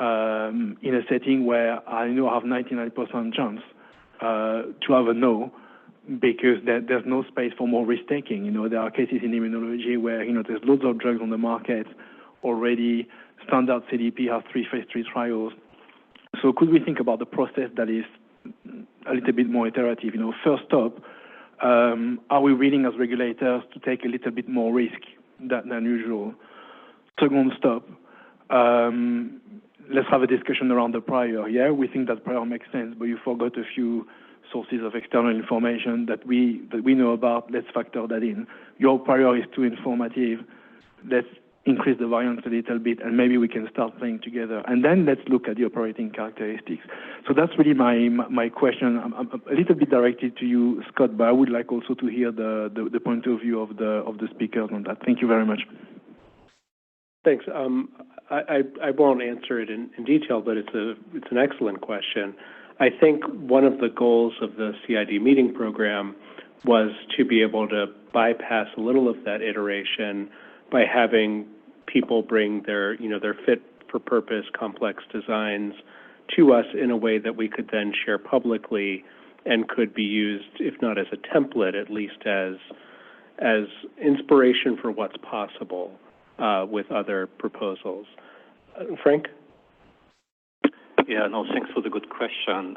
[SPEAKER 14] in a setting where I know I have 99% chance to have a no, because there's no space for more risk-taking. There are cases in immunology where, there's loads of drugs on the market already. Standard CDP has 3 phase 3 trials. So could we think about the process that is a little bit more iterative? First stop, are we willing as regulators to take a little bit more risk than usual? Second stop, let's have a discussion around the prior. Yeah, we think that prior makes sense, but you forgot a few sources of external information that we know about. Let's factor that in. Your prior is too informative. Let's increase the variance a little bit, and maybe we can start playing together. And then let's look at the operating characteristics. So that's really my question. I'm a little bit directed to you, Scott, but I would like also to hear the point of view of the speakers on that. Thank you very much.
[SPEAKER 1] Thanks. I won't answer it in detail, but it's an excellent question. I think one of the goals of the CID meeting program was to be able to bypass a little of that iteration by having people bring their fit for purpose complex designs to us in a way that we could then share publicly and could be used, if not as a template, at least as inspiration for what's possible with other proposals. Frank?
[SPEAKER 6] Yeah, no, thanks for the good question.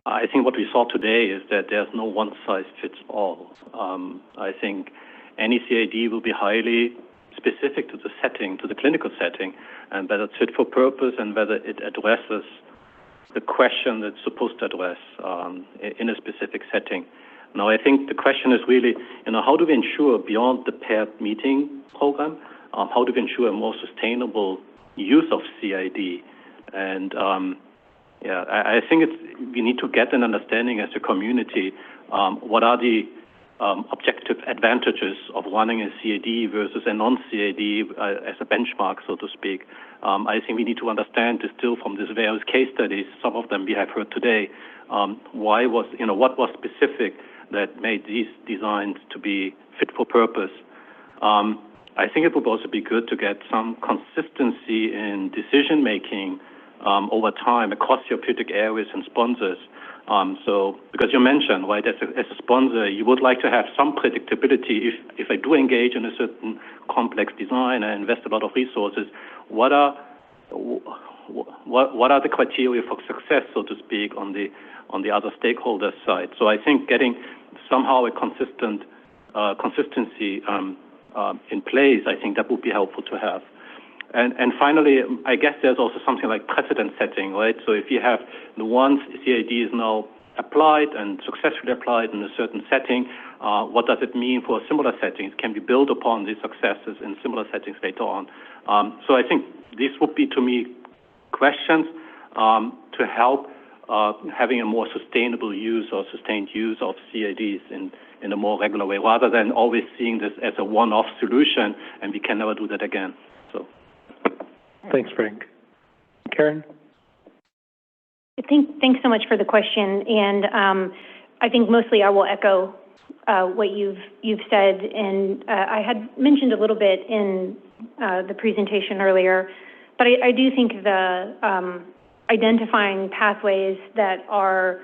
[SPEAKER 6] I think what we saw today is that there's no one-size-fits-all. I think any CAD will be highly specific to the setting, to the clinical setting, and whether it's fit for purpose and whether it addresses the question that's supposed to address in a specific setting. Now, I think the question is really, how do we ensure beyond the paired meeting program, how do we ensure a more sustainable use of CID? And I think we need to get an understanding as a community, what are the objective advantages of running a CAD versus a non-CAD as a benchmark, so to speak. I think we need to understand still from these various case studies, some of them we have heard today, what was specific that made these designs to be fit for purpose. I think it would also be good to get some consistency in decision making over time across therapeutic areas and sponsors. Because you mentioned, right, as a sponsor, you would like to have some predictability. If I do engage in a certain complex design and invest a lot of resources, what are the criteria for success, so to speak, on the other stakeholders' side? So I think getting somehow a consistency in place, I think that would be helpful to have. And finally, I guess there's also something like precedent setting, right? So if you have the one CAD is now applied and successfully applied in a certain setting, what does it mean for similar settings? Can we build upon these successes in similar settings later on? So I think these would be, to me, questions to help having a more sustainable use or sustained use of CADs in a more regular way, rather than always seeing this as a one-off solution and we can never do that again. So.
[SPEAKER 1] Thanks, Frank. Karen?
[SPEAKER 5] Thanks so much for the question, and I think mostly I will echo what you've said, and I had mentioned a little bit in the presentation earlier, but I do think the identifying pathways that are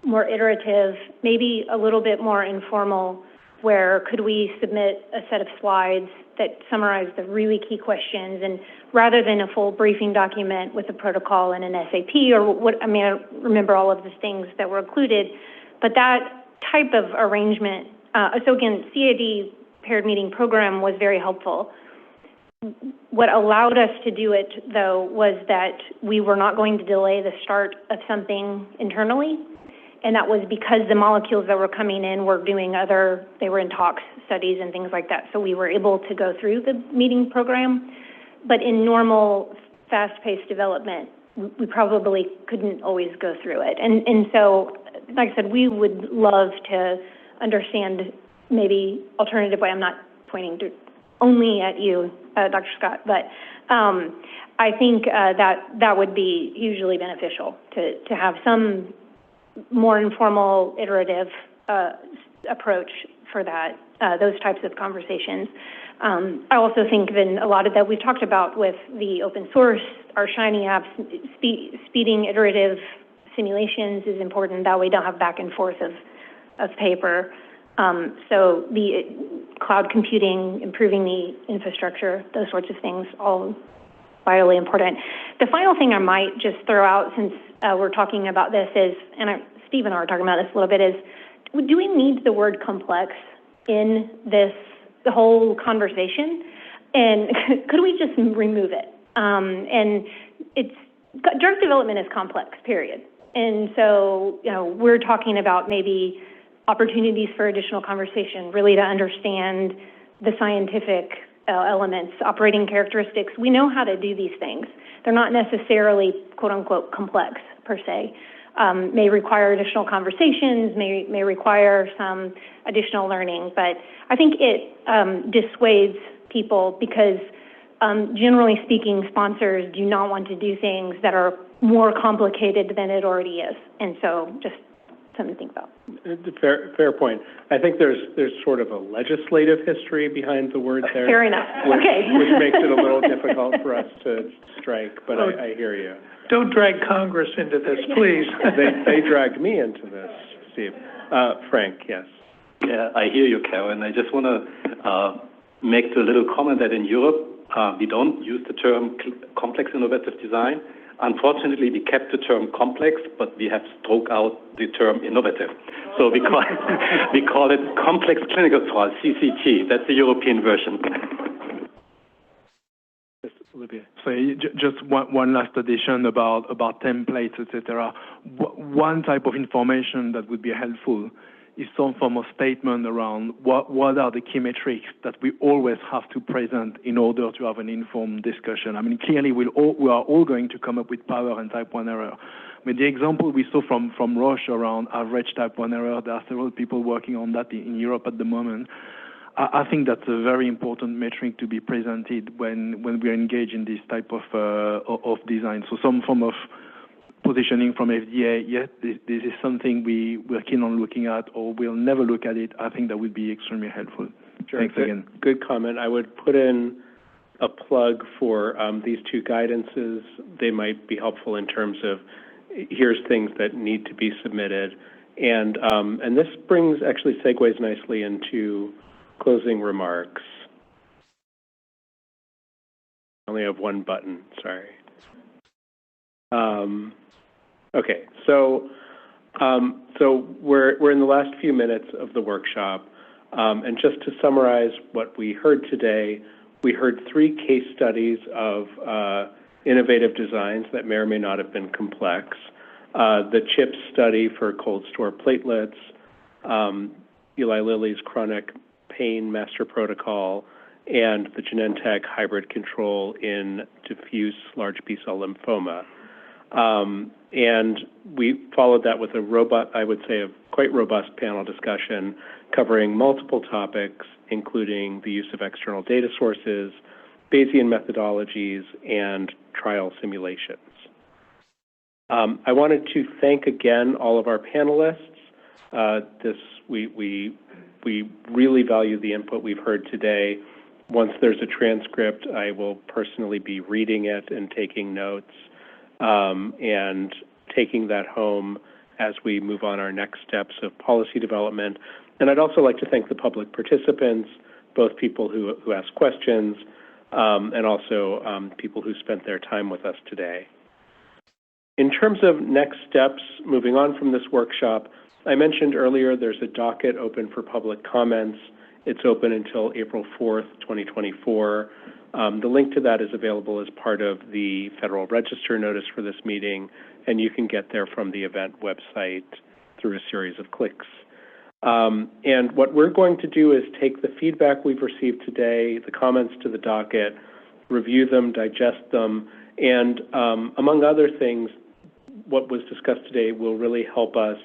[SPEAKER 5] more iterative, maybe a little bit more informal, where could we submit a set of slides that summarize the really key questions, and rather than a full briefing document with a protocol and an SAP or what, I mean, I don't remember all of the things that were included, but that type of arrangement, so again, CAD paired meeting program was very helpful. What allowed us to do it, though, was that we were not going to delay the start of something internally, and that was because the molecules that were coming in were doing they were in tox studies and things like that, so we were able to go through the meeting program. But in normal, fast-paced development, we probably couldn't always go through it. And so, like I said, we would love to understand maybe alternative way. I'm not pointing only at you, Dr. Scott, but I think that would be hugely beneficial to have some more informal, iterative approach for those types of conversations. I also think then a lot of that we've talked about with the open source, our Shiny apps, speeding iterative simulations is important. That way we don't have back and forth of paper. So the cloud computing, improving the infrastructure, those sorts of things, all vitally important. The final thing I might just throw out, since we're talking about this, is, and Steve and I were talking about this a little bit, is do we need the word complex in the whole conversation? And could we just remove it? And drug development is complex, period. And so, we're talking about maybe opportunities for additional conversation, really to understand the scientific elements, operating characteristics. We know how to do these things. They're not necessarily, quote unquote, complex per se. May require additional conversations, may require some additional learning, but I think it dissuades people because generally speaking, sponsors do not want to do things that are more complicated than it already is. And so just something to think about.
[SPEAKER 1] Fair point. I think there's sort of a legislative history behind the word there.
[SPEAKER 5] Fair enough.
[SPEAKER 1] Which,
[SPEAKER 5] okay.
[SPEAKER 1] which makes it a little difficult for us to strike, but I hear you.
[SPEAKER 4] Don't drag Congress into this, please.
[SPEAKER 1] They dragged me into this, Steve. Frank, yes.
[SPEAKER 6] Yeah, I hear you, Karen. I just want to make a little comment that in Europe, we don't use the term complex innovative design. Unfortunately, we kept the term complex, but we have struck out the term innovative. So we call it complex clinical trial, CCT. That's the European version.
[SPEAKER 14] So just one last addition about templates, etc. One type of information that would be helpful is some form of statement around what are the key metrics that we always have to present in order to have an informed discussion. I mean, clearly we are all going to come up with power and type 1 error. I mean, the example we saw from Roche around average type 1 error, there are several people working on that in Europe at the moment. I think that's a very important metric to be presented when we engage in this type of design. So some form of positioning from FDA, yes, this is something we're keen on looking at, or we'll never look at it. I think that would be extremely helpful.
[SPEAKER 1] Sure.
[SPEAKER 14] Thanks again.
[SPEAKER 1] Good comment. I would put in a plug for these two guidances. They might be helpful in terms of here's things that need to be submitted, and this actually segues nicely into closing remarks. I only have one button. Sorry. Okay, so we're in the last few minutes of the workshop, and just to summarize what we heard today, we heard 3 case studies of innovative designs that may or may not have been complex. The CHIPS study for cold store platelets, Eli Lilly's chronic pain master protocol, and the Genentech hybrid control in diffuse large B-cell lymphoma. And we followed that with I would say a quite robust panel discussion covering multiple topics, including the use of external data sources, Bayesian methodologies, and trial simulations. I wanted to thank again all of our panelists. We really value the input we've heard today. Once there's a transcript, I will personally be reading it and taking notes, and taking that home as we move on our next steps of policy development. And I'd also like to thank the public participants, both people who asked questions, and also people who spent their time with us today. In terms of next steps, moving on from this workshop, I mentioned earlier there's a docket open for public comments. It's open until April 4th, 2024. The link to that is available as part of the Federal Register notice for this meeting, and you can get there from the event website through a series of clicks. And what we're going to do is take the feedback we've received today, the comments to the docket, review them, digest them, and among other things, what was discussed today will really help us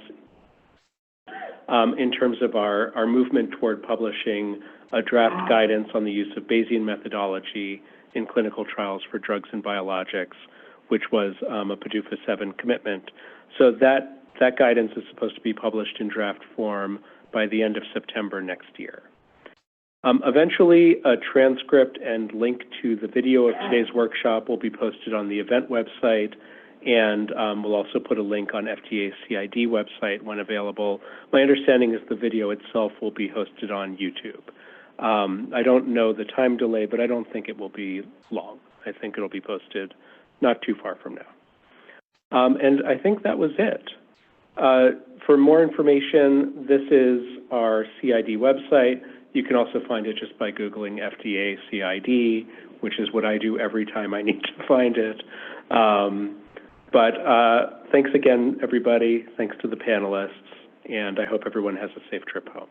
[SPEAKER 1] in terms of our movement toward publishing a draft guidance on the use of Bayesian methodology in clinical trials for drugs and biologics, which was a PDUFA 7 commitment. So that guidance is supposed to be published in draft form by the end of September next year. Eventually, a transcript and link to the video of today's workshop will be posted on the event website, and we'll also put a link on FDA's CID website when available. My understanding is the video itself will be hosted on YouTube. I don't know the time delay, but I don't think it will be long. I think it'll be posted not too far from now. And I think that was it. For more information, this is our CID website. You can also find it just by Googling FDA CID, which is what I do every time I need to find it. But thanks again, everybody. Thanks to the panelists, and I hope everyone has a safe trip home.